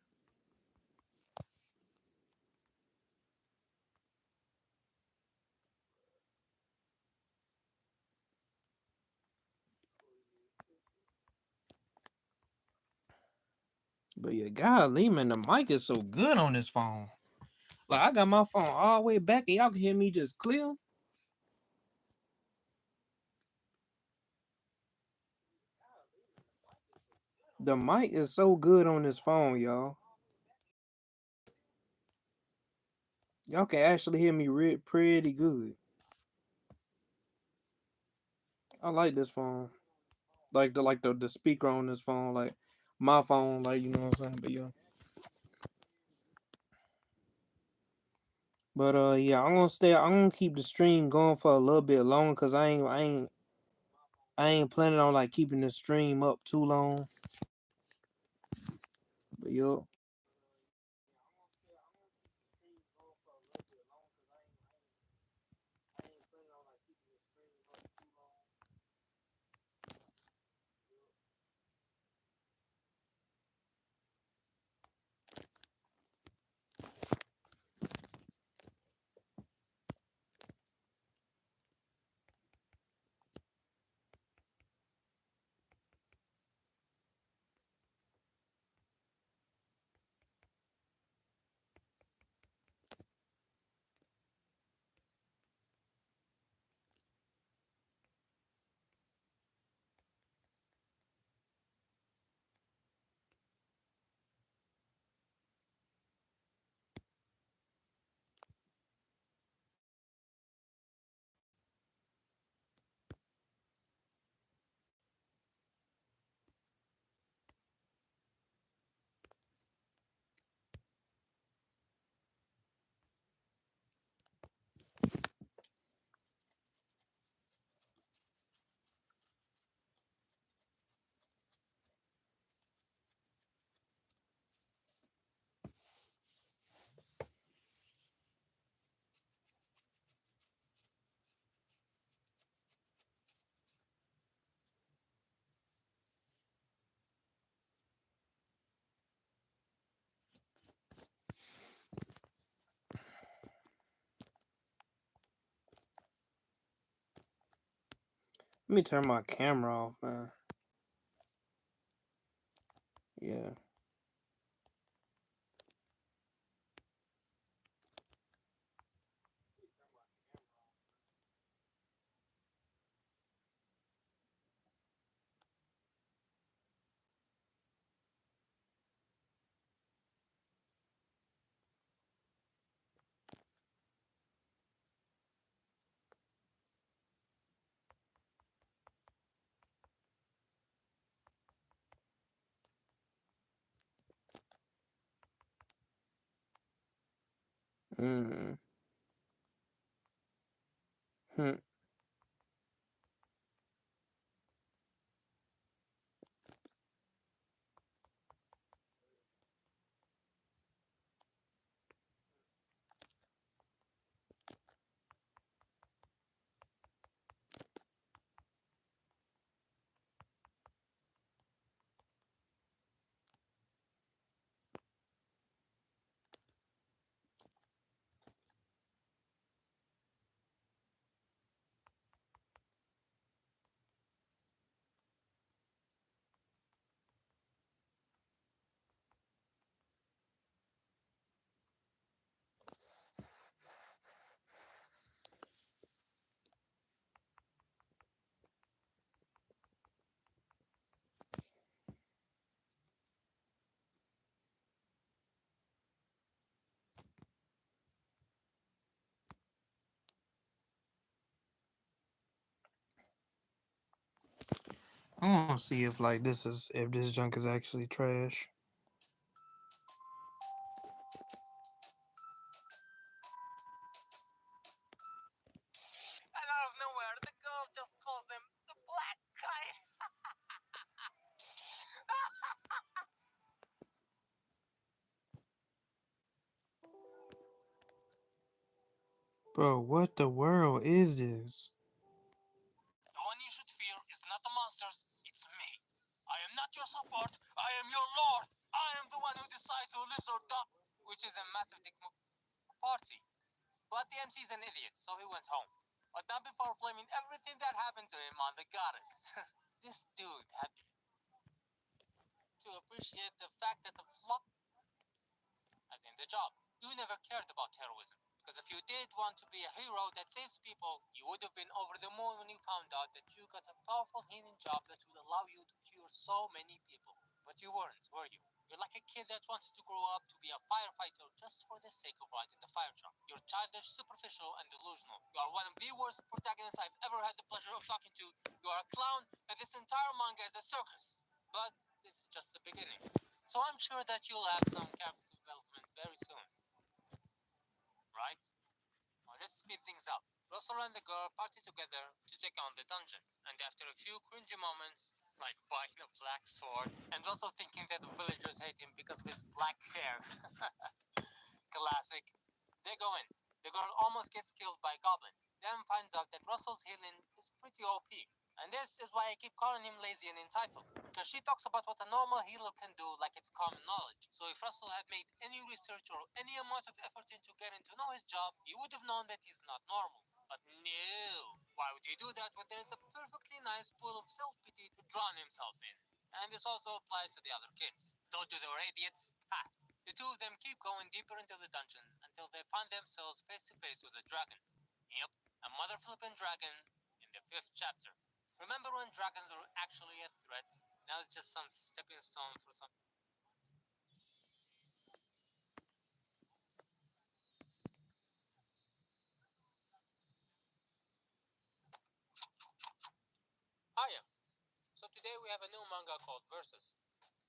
But yeah, golly, man, the mic is so good on this phone. Like I got my phone all the way back and y'all can hear me just clear. The mic is so good on this phone, y'all. Y'all can actually hear me pretty good. I like this phone. Like the speaker on this phone, like my phone, like you know what I'm saying. But yeah. But yeah, I'm gonna keep the stream going for a little bit longer because I ain't planning on like keeping the stream up too long. But yo. Let me turn my camera off, man. Yeah. Mm. Hmm. I want to see if like if this junk is actually trash. And out of nowhere, the girl just calls him the black guy. Bro, what the world is this? The one you should fear is not the monsters, it's me. I am not your support, I am your lord. I am the one who decides who lives or dies. Which is a massive dick party. But the MC is an idiot, so he went home. But not before blaming everything that happened to him on the goddess. This dude had to appreciate the fact that the flaw, as in the job, you never cared about heroism. Because if you did want to be a hero that saves people, you would have been over the moon when you found out that you got a powerful healing job that would allow you to cure so many people. But you weren't, were you? You're like a kid that wanted to grow up to be a firefighter just for the sake of riding the fire truck. You're childish, superficial, and delusional. You are one of the worst protagonists I've ever had the pleasure of talking to. You are a clown, and this entire manga is a circus. But this is just the beginning. So I'm sure that you'll have some character development very soon. Right? Well, let's speed things up. Russell and the girl party together to take on the dungeon, and after a few cringy moments, like buying a black sword, and also thinking that the villagers hate him because of his black hair. Classic. They go in. The girl almost gets killed by a goblin, then finds out that Russell's healing is pretty OP. And this is why I keep calling him lazy and entitled. Because she talks about what a normal healer can do like it's common knowledge. So if Russell had made any research or any amount of effort into getting to know his job, he would have known that he's not normal. But no. Why would he do that when there is a perfectly nice pool of self-pity to drown himself in? And this also applies to the other kids. Don't do they were idiots? Ha! The two of them keep going deeper into the dungeon until they find themselves face to face with a dragon. Yep, a mother flippin' dragon in the 5th chapter. Remember when dragons were actually a threat? Now it's just some stepping stone for some. Hiya. So today we have a new manga called Versus.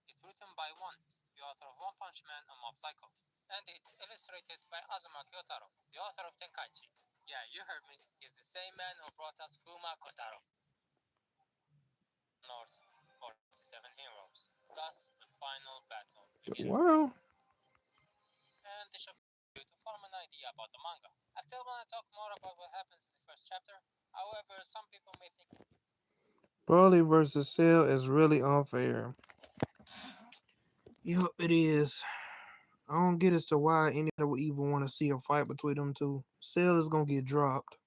It's written by One, the author of One Punch Man and Mob Psycho. And it's illustrated by Azuma Kyotaro, the author of Tenkaichi. Yeah, you heard me. He's the same man who brought us Fuma Kotaro. North 47 heroes. Thus, the final battle The begins. world? And this should you to form an idea about the manga. I still want to talk more about what happens in the 1st chapter. However, some people may think Broly versus Cell is really unfair. Yup, it is. I don't get as to why anybody would even want to see a fight between them two. Cell is gonna get dropped.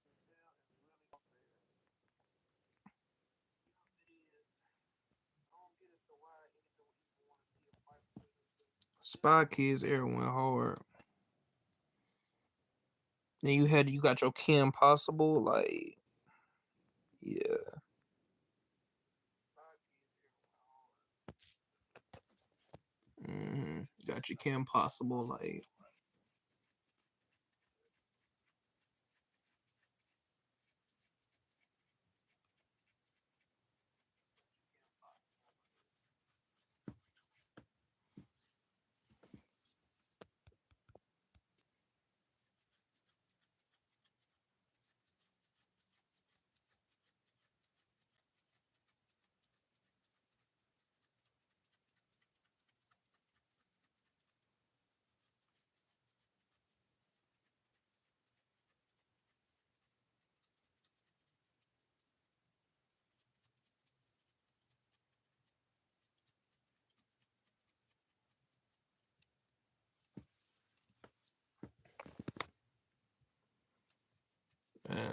Spy Kids era went hard. Then you got your Kim Possible, like yeah. Got your Kim Possible, like Yeah.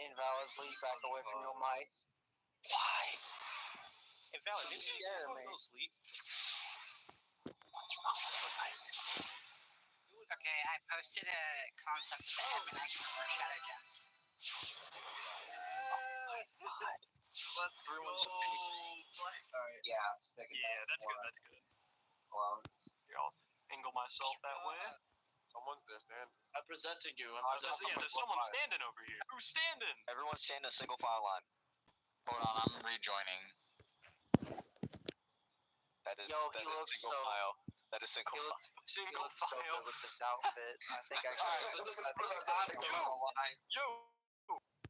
Invalid, please back away from your mic. Why? Invalid, didn't you scare me? What's wrong with your mic? Okay, I posted a concept of the Evan Already got a gents. Let's go. Alright, yeah, That's good. That's good. Here, I'll angle myself that way. Someone's there, Stan. I'm presenting you. There's someone standing over here. Who's standing? Everyone stand in a single file line. Hold on, I'm rejoining. That is single file. That is single file. Single file. With this outfit, I think I can. Yo.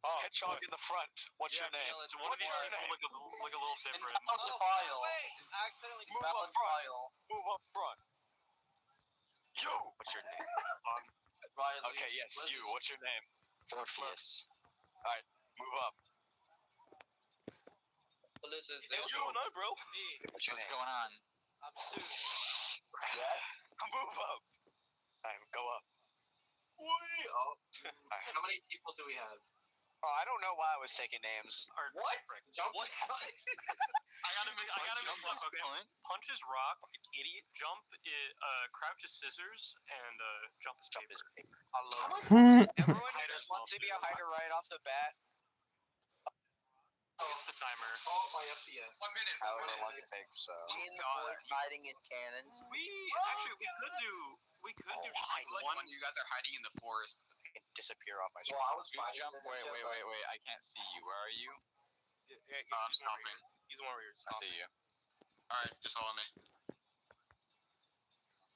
Hedgehog in the front. What's your name? So one of these people look a little different. File. Wait, I accidentally Move up front. Move up front. Yo. What's your name? Riley. Okay, yes, you. What's your name? Orpheus. All right, move up. Listen, what's going on, bro? What's going on? I'm Sue. Yes. Move up. All right, go up. How many people do we have? Oh, I don't know why I was taking names. What? Jump. What? I gotta mix up. Okay. Punch is rock. Idiot. Jump is crouch is scissors, and jump is paper. I love everyone who just wants to be a hider right off the bat. It's the timer. Oh, my FPS. 1 minute. However long it takes. So. Hiding in cannons. We could do just like one. You guys are hiding in the forest. Disappear off my screen. Well, I was fighting. Wait. I can't see you. Where are you? I'm stopping. He's the one where you're I see you. Alright, just follow me.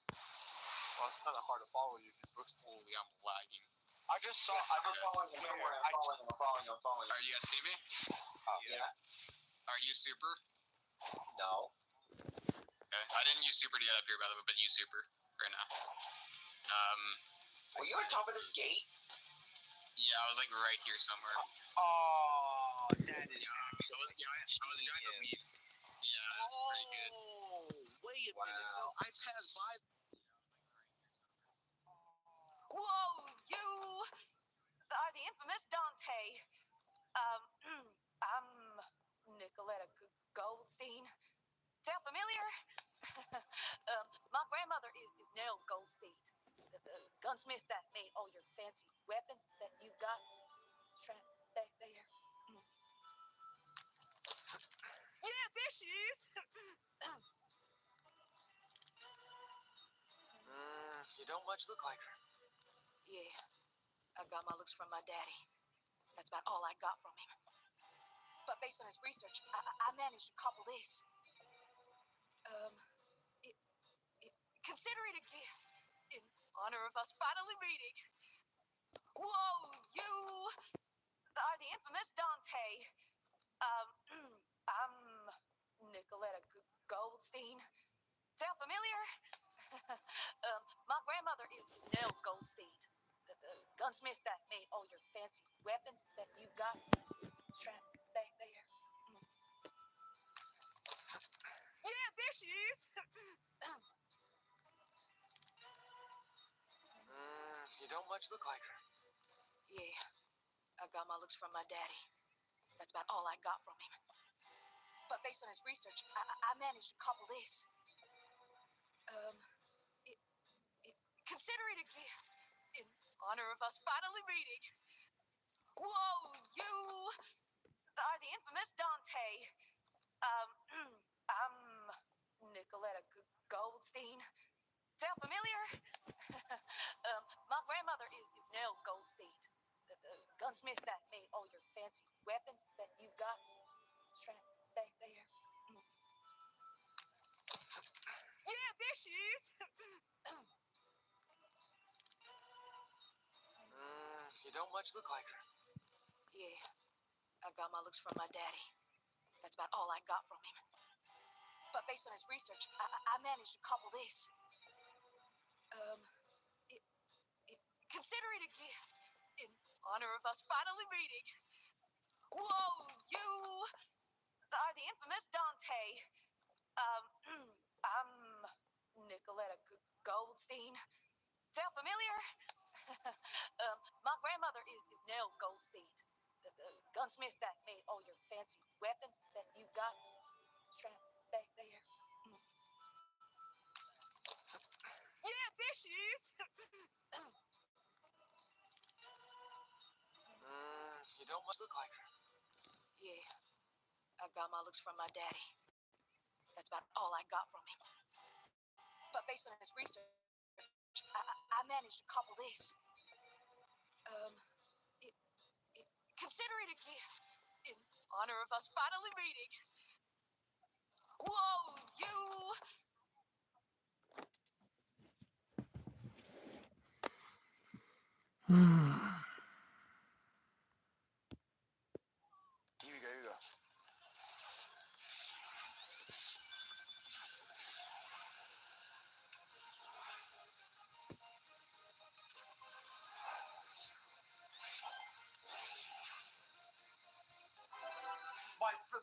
Well, it's kind of hard to follow you. Holy, I'm lagging. I'm following him. I'm following him. Alright, you guys see me? Yeah. Are you super? No. Okay. I didn't use super to get up here, by the way, but use super right now. Were you on top of this gate? Yeah, I was like right here somewhere. Oh, that is. I was behind the leaves. Yeah, that's pretty good. Wait a minute. No, I passed by. Whoa, you are the infamous Dante. I'm Nicoletta Goldstein. Sound familiar? My grandmother is Nell Goldstein, the gunsmith that made all your fancy weapons that you got strapped back there. Yeah, there she is. You don't much look like her. Yeah, I got my looks from my daddy. That's about all I got from him. But based on his research, I managed to couple this. It, consider it a gift in honor of us finally meeting. Whoa, you are the infamous Dante. I'm Nicoletta Goldstein. Sound familiar? My grandmother is Nell Goldstein, the gunsmith that made all your fancy weapons that you got strapped back there. Yeah, there she is. You don't much look like her. Yeah, I got my looks from my daddy. That's about all I got from him. But based on his research, I managed to couple this. Consider it a gift in honor of us finally meeting. Whoa, you are the infamous Dante. I'm Nicoletta Goldstein. Sound familiar? My grandmother is Nell Goldstein, the gunsmith that made all your fancy weapons that you got strapped back there. Yeah, there she is. You don't much look like her. Yeah, I got my looks from my daddy. That's about all I got from him. But based on his research, I managed to couple this. Consider it a gift in honor of us finally meeting. Whoa, you are the infamous Dante. I'm Nicoletta Goldstein. Sound familiar? My grandmother is Nell Goldstein, the gunsmith that made all your fancy weapons that you got strapped back there. Yeah, there she is. You don't much look like her. Yeah, I got my looks from my daddy. That's about all I got from him. But based on his research, I managed to couple this. Consider it a gift in honor of us finally meeting. Whoa, you Here you go. Here you go.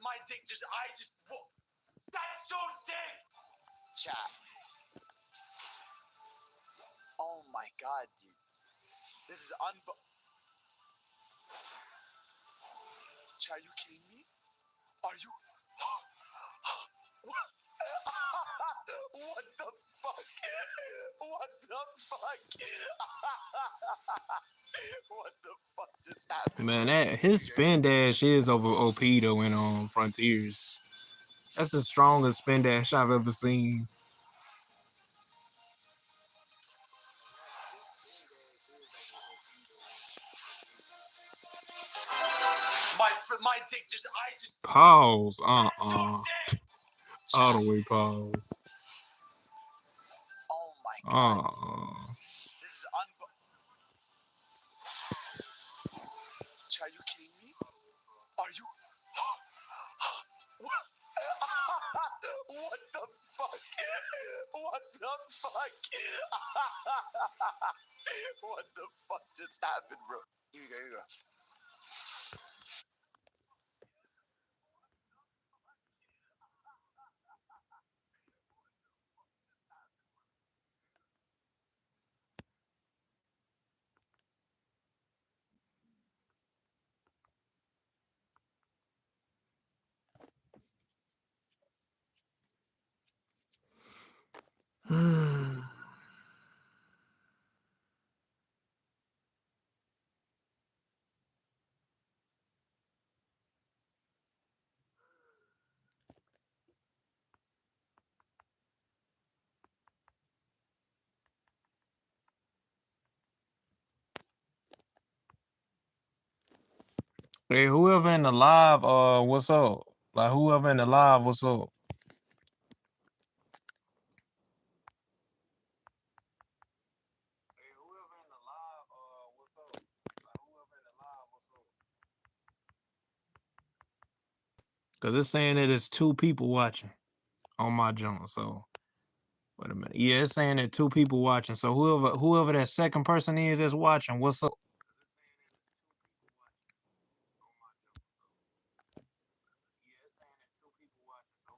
My dick just, that's so sick! Chat. Oh my god, dude. This is Chat, are you kidding me? Are you? What? What the fuck? What the fuck? What the fuck just happened? Man, that his spin dash is over OP though in Frontiers. That's the strongest spin dash I've ever seen. My dick just, Pause. that's so sick! All the way pause. Oh my god, dude. This is Chat, are you kidding me? Are you? What? What the fuck? What the fuck? What the fuck just happened, bro? Here you go. Here you go. Hey, whoever in the live, what's up? Like whoever in the live, what's up? Hey, whoever in the live, what's up? Like whoever in the live, what's up? Cause it's saying that it's 2 people watching on my junk. So wait a minute. Yeah, it's saying that 2 people watching. So whoever that second person is that's watching, what's up? Yeah, it's saying that 2 people watching. So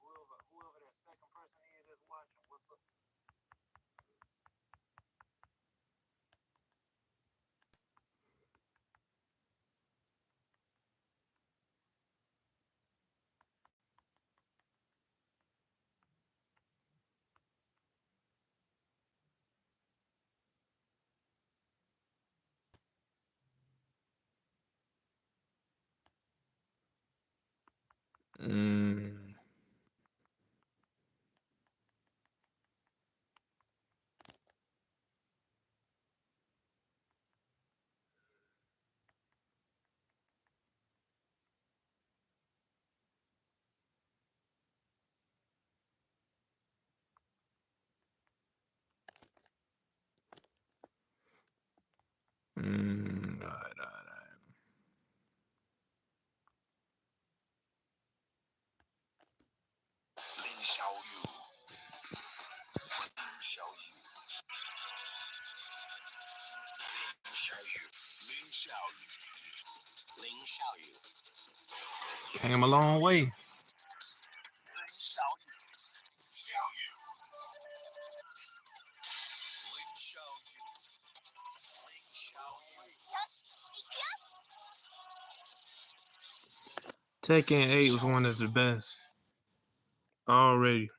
whoever that second person is that's watching, what's up? Mm. All right. Came a long way. Tekken 8 was one that's the best. Already.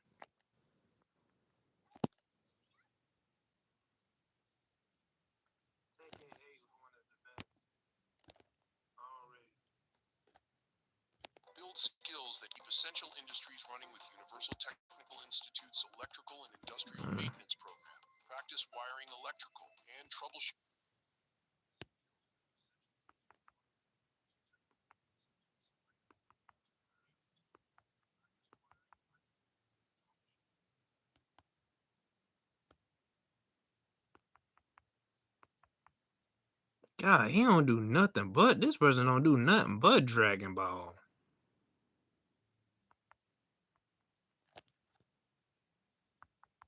Tekken 8 was one that's the best. Already. Build skills that keep essential industries running with Universal Technical Institute's Electrical and Industrial Maintenance Program. Practice wiring electrical and troubleshoot. God, he don't do nothing but this person don't do nothing but Dragon Ball.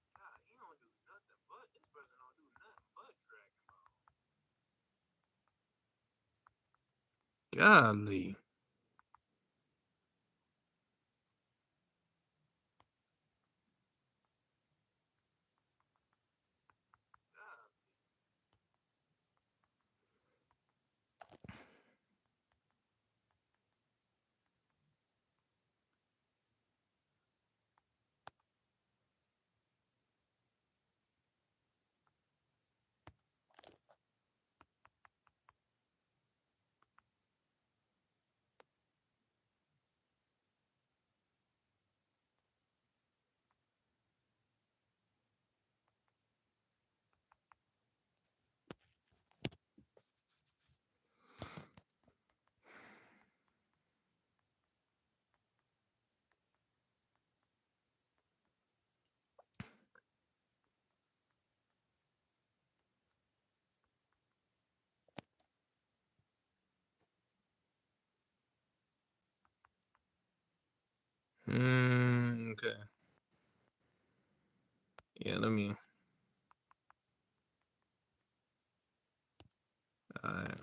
God, he don't do nothing but this person don't do nothing but Dragon Ball. Golly. Okay. Yeah, let me. Alright.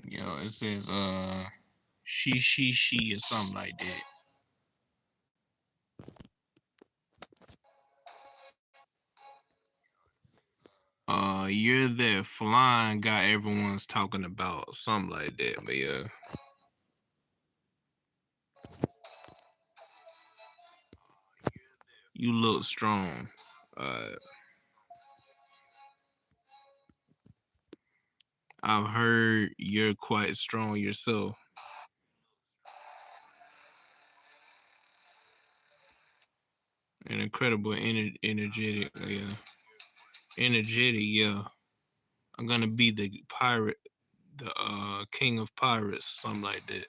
Yo, it says she or something like that. You're there flying got everyone's talking about something like that, but yeah. You look strong. I've heard you're quite strong yourself. An incredible energetic, yeah. Energetic, yeah. I'm gonna be the pirate, the king of pirates, something like that.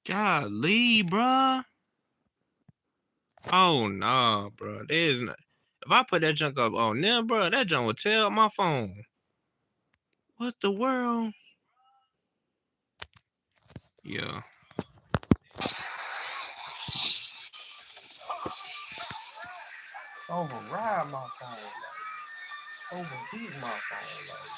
Golly, bruh. Oh no, bro. There's not. If I put that junk up on there, bro, that junk will tear up my phone. What the world? Yeah. Override my phone. Overheat my phone. Like.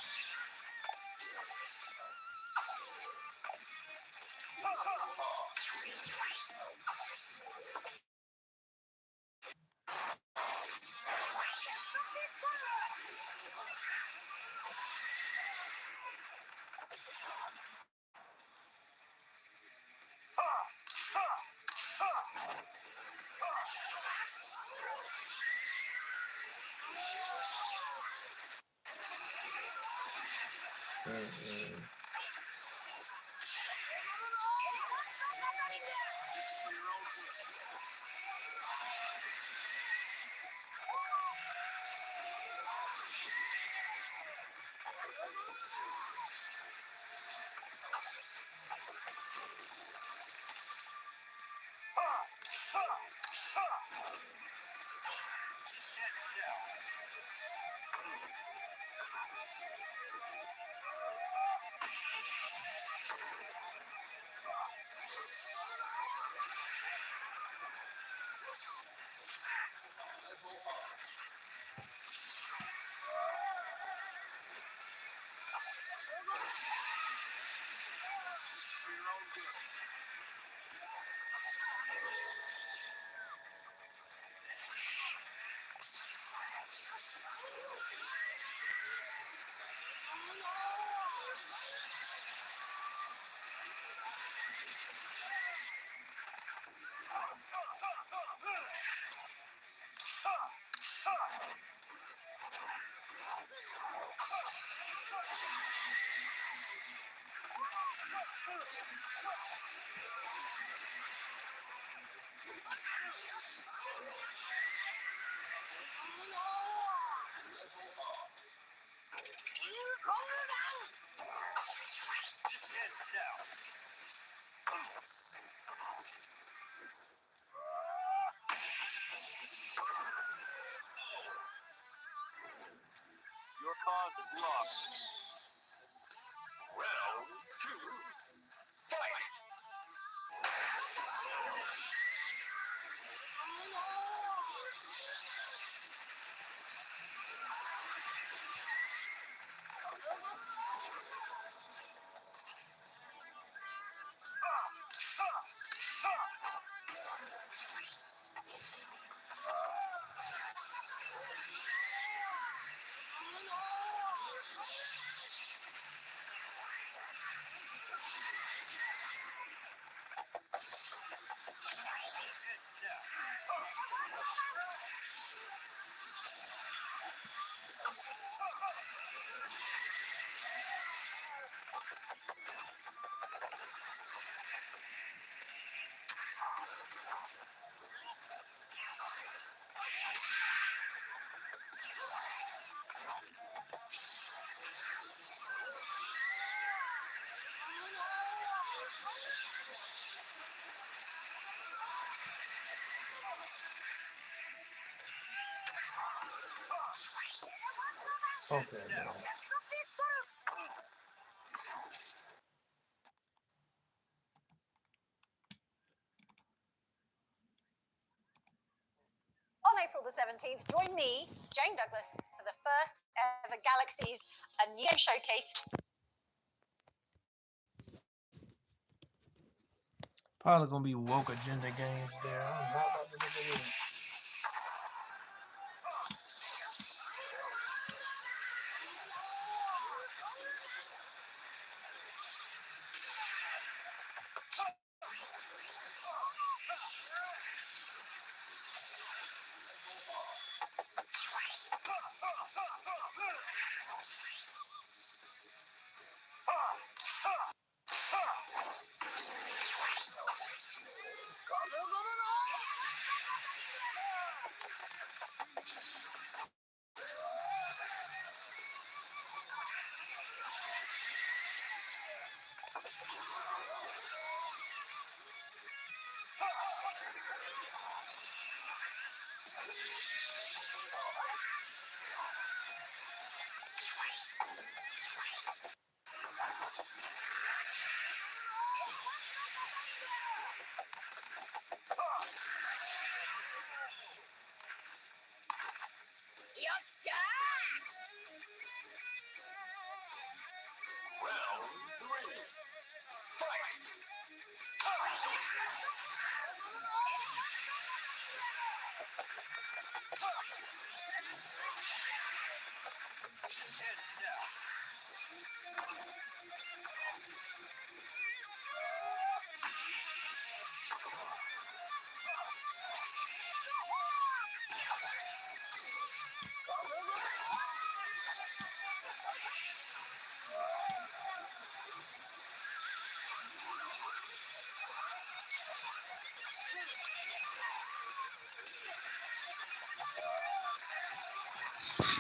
Your cause is lost. Round 2. Fight! Okay, bro. On April the 17th, join me, Jane Douglas, for the first ever Galaxies A New Game Showcase. Probably gonna be woke agenda games there. I'm not about to look at it.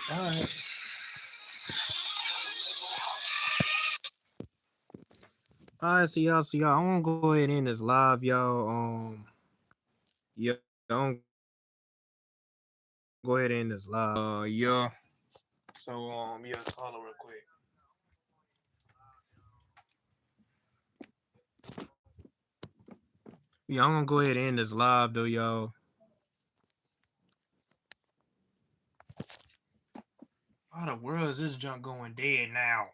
All right. All right, so y'all, I'm gonna go ahead and end this live, y'all. Yeah, I'm go ahead and end this live. Yeah. So, yeah, hold on real quick. Yeah, I'm gonna go ahead and end this live though, y'all. How the world is this junk going dead now?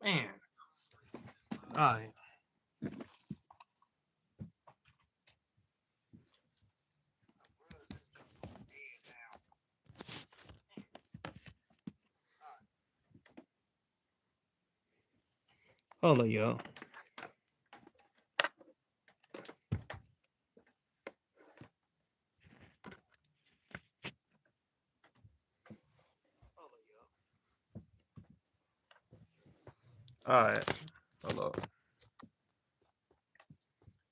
Man. All right. Hold on, y'all. All right. Hold up.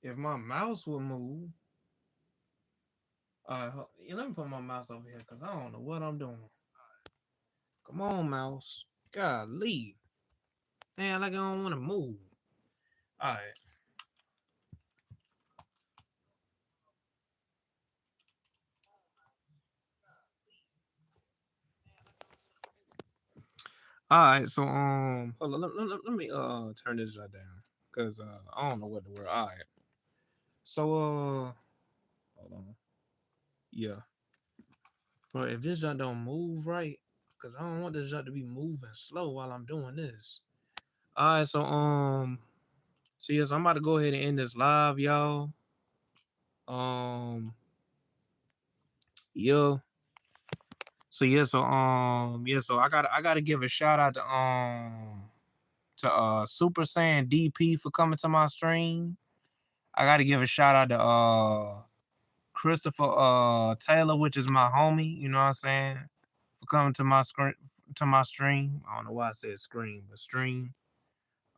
If my mouse would move, let me put my mouse over here because I don't know what I'm doing. Come on, mouse. Golly. Man, like I don't want to move. All right. All right, so hold on, let me turn this shut down because I don't know what the word. All right, so hold on, yeah, but if this shot don't move right, because I don't want this shot to be moving slow while I'm doing this. All right, so yes, I'm about to go ahead and end this live, y'all. Yeah. So yeah, so I gotta give a shout out to Super Saiyan DP for coming to my stream. I gotta give a shout out to Christopher Taylor, which is my homie, you know what I'm saying, for coming to my stream. I don't know why I said screen, but stream.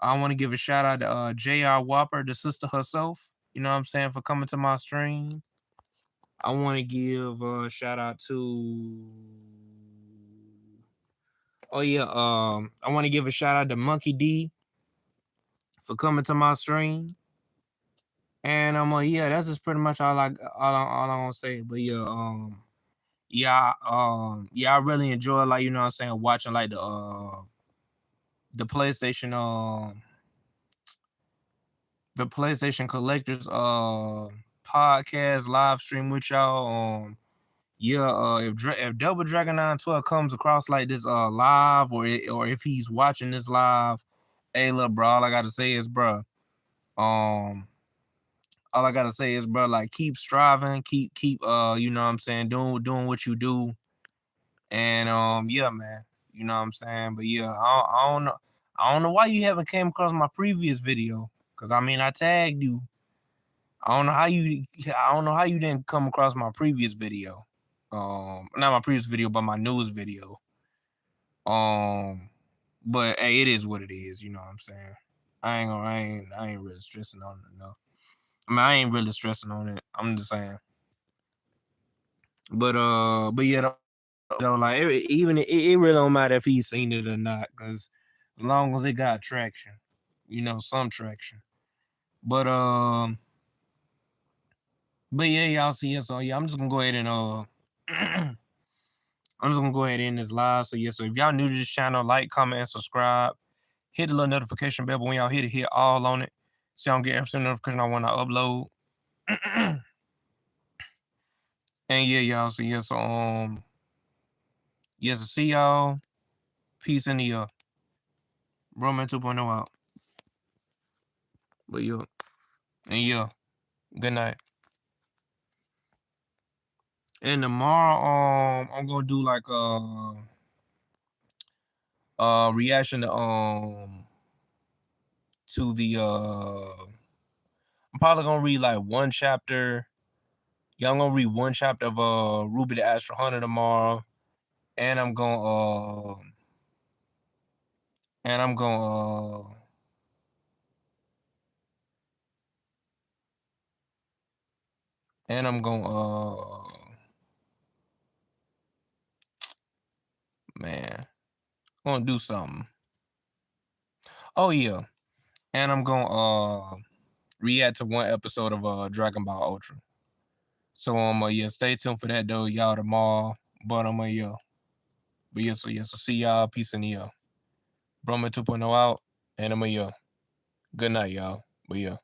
I want to give a shout out to JR Whopper, the sister herself, you know what I'm saying, for coming to my stream. I want to give a shout out to. Oh yeah, I want to give a shout out to Monkey D for coming to my stream. And yeah, that's just pretty much all I want to say. But yeah, I really enjoy, like, you know what I'm saying, watching like the PlayStation Collectors podcast live stream with y'all. If Double Dragon 912 comes across like this live, or if he's watching this live, hey look, bro, all I gotta say is, bro, like, keep striving, keep you know what I'm saying, doing what you do. And yeah, man, you know what I'm saying. But yeah, I don't know why you haven't came across my previous video, because I mean, I tagged you. I don't know how you didn't come across my previous video. Not my previous video, but my news video. But hey, it is what it is, you know what I'm saying. I ain't really stressing on it enough. I mean, I ain't really stressing on it. I'm just saying. But yeah, though, like, it really don't matter if he's seen it or not, because as long as it got traction, you know, some traction. But yeah, y'all see it. So yeah, I'm just gonna go ahead and I'm just gonna go ahead and end this live. So yeah, so if y'all new to this channel, like, comment, and subscribe. Hit the little notification bell, but when y'all hit all on it, so y'all get every single notification I want to upload. And yeah, y'all. So yeah, so yes, I see y'all. Peace in the Roman 2.0 out. But yeah, and yeah, good night. And tomorrow, I'm gonna do like reaction to the I'm probably gonna read like one chapter. Yeah, I'm gonna read one chapter of Ruby the Astro Hunter tomorrow, and I'm gonna man, I'm gonna do something. Oh yeah, and I'm gonna react to one episode of Dragon Ball Ultra. So yeah, stay tuned for that though, y'all, tomorrow. But yeah. But yeah, so see y'all. Peace in the Broman 2.0 out. And yeah. Good night, y'all. But yeah.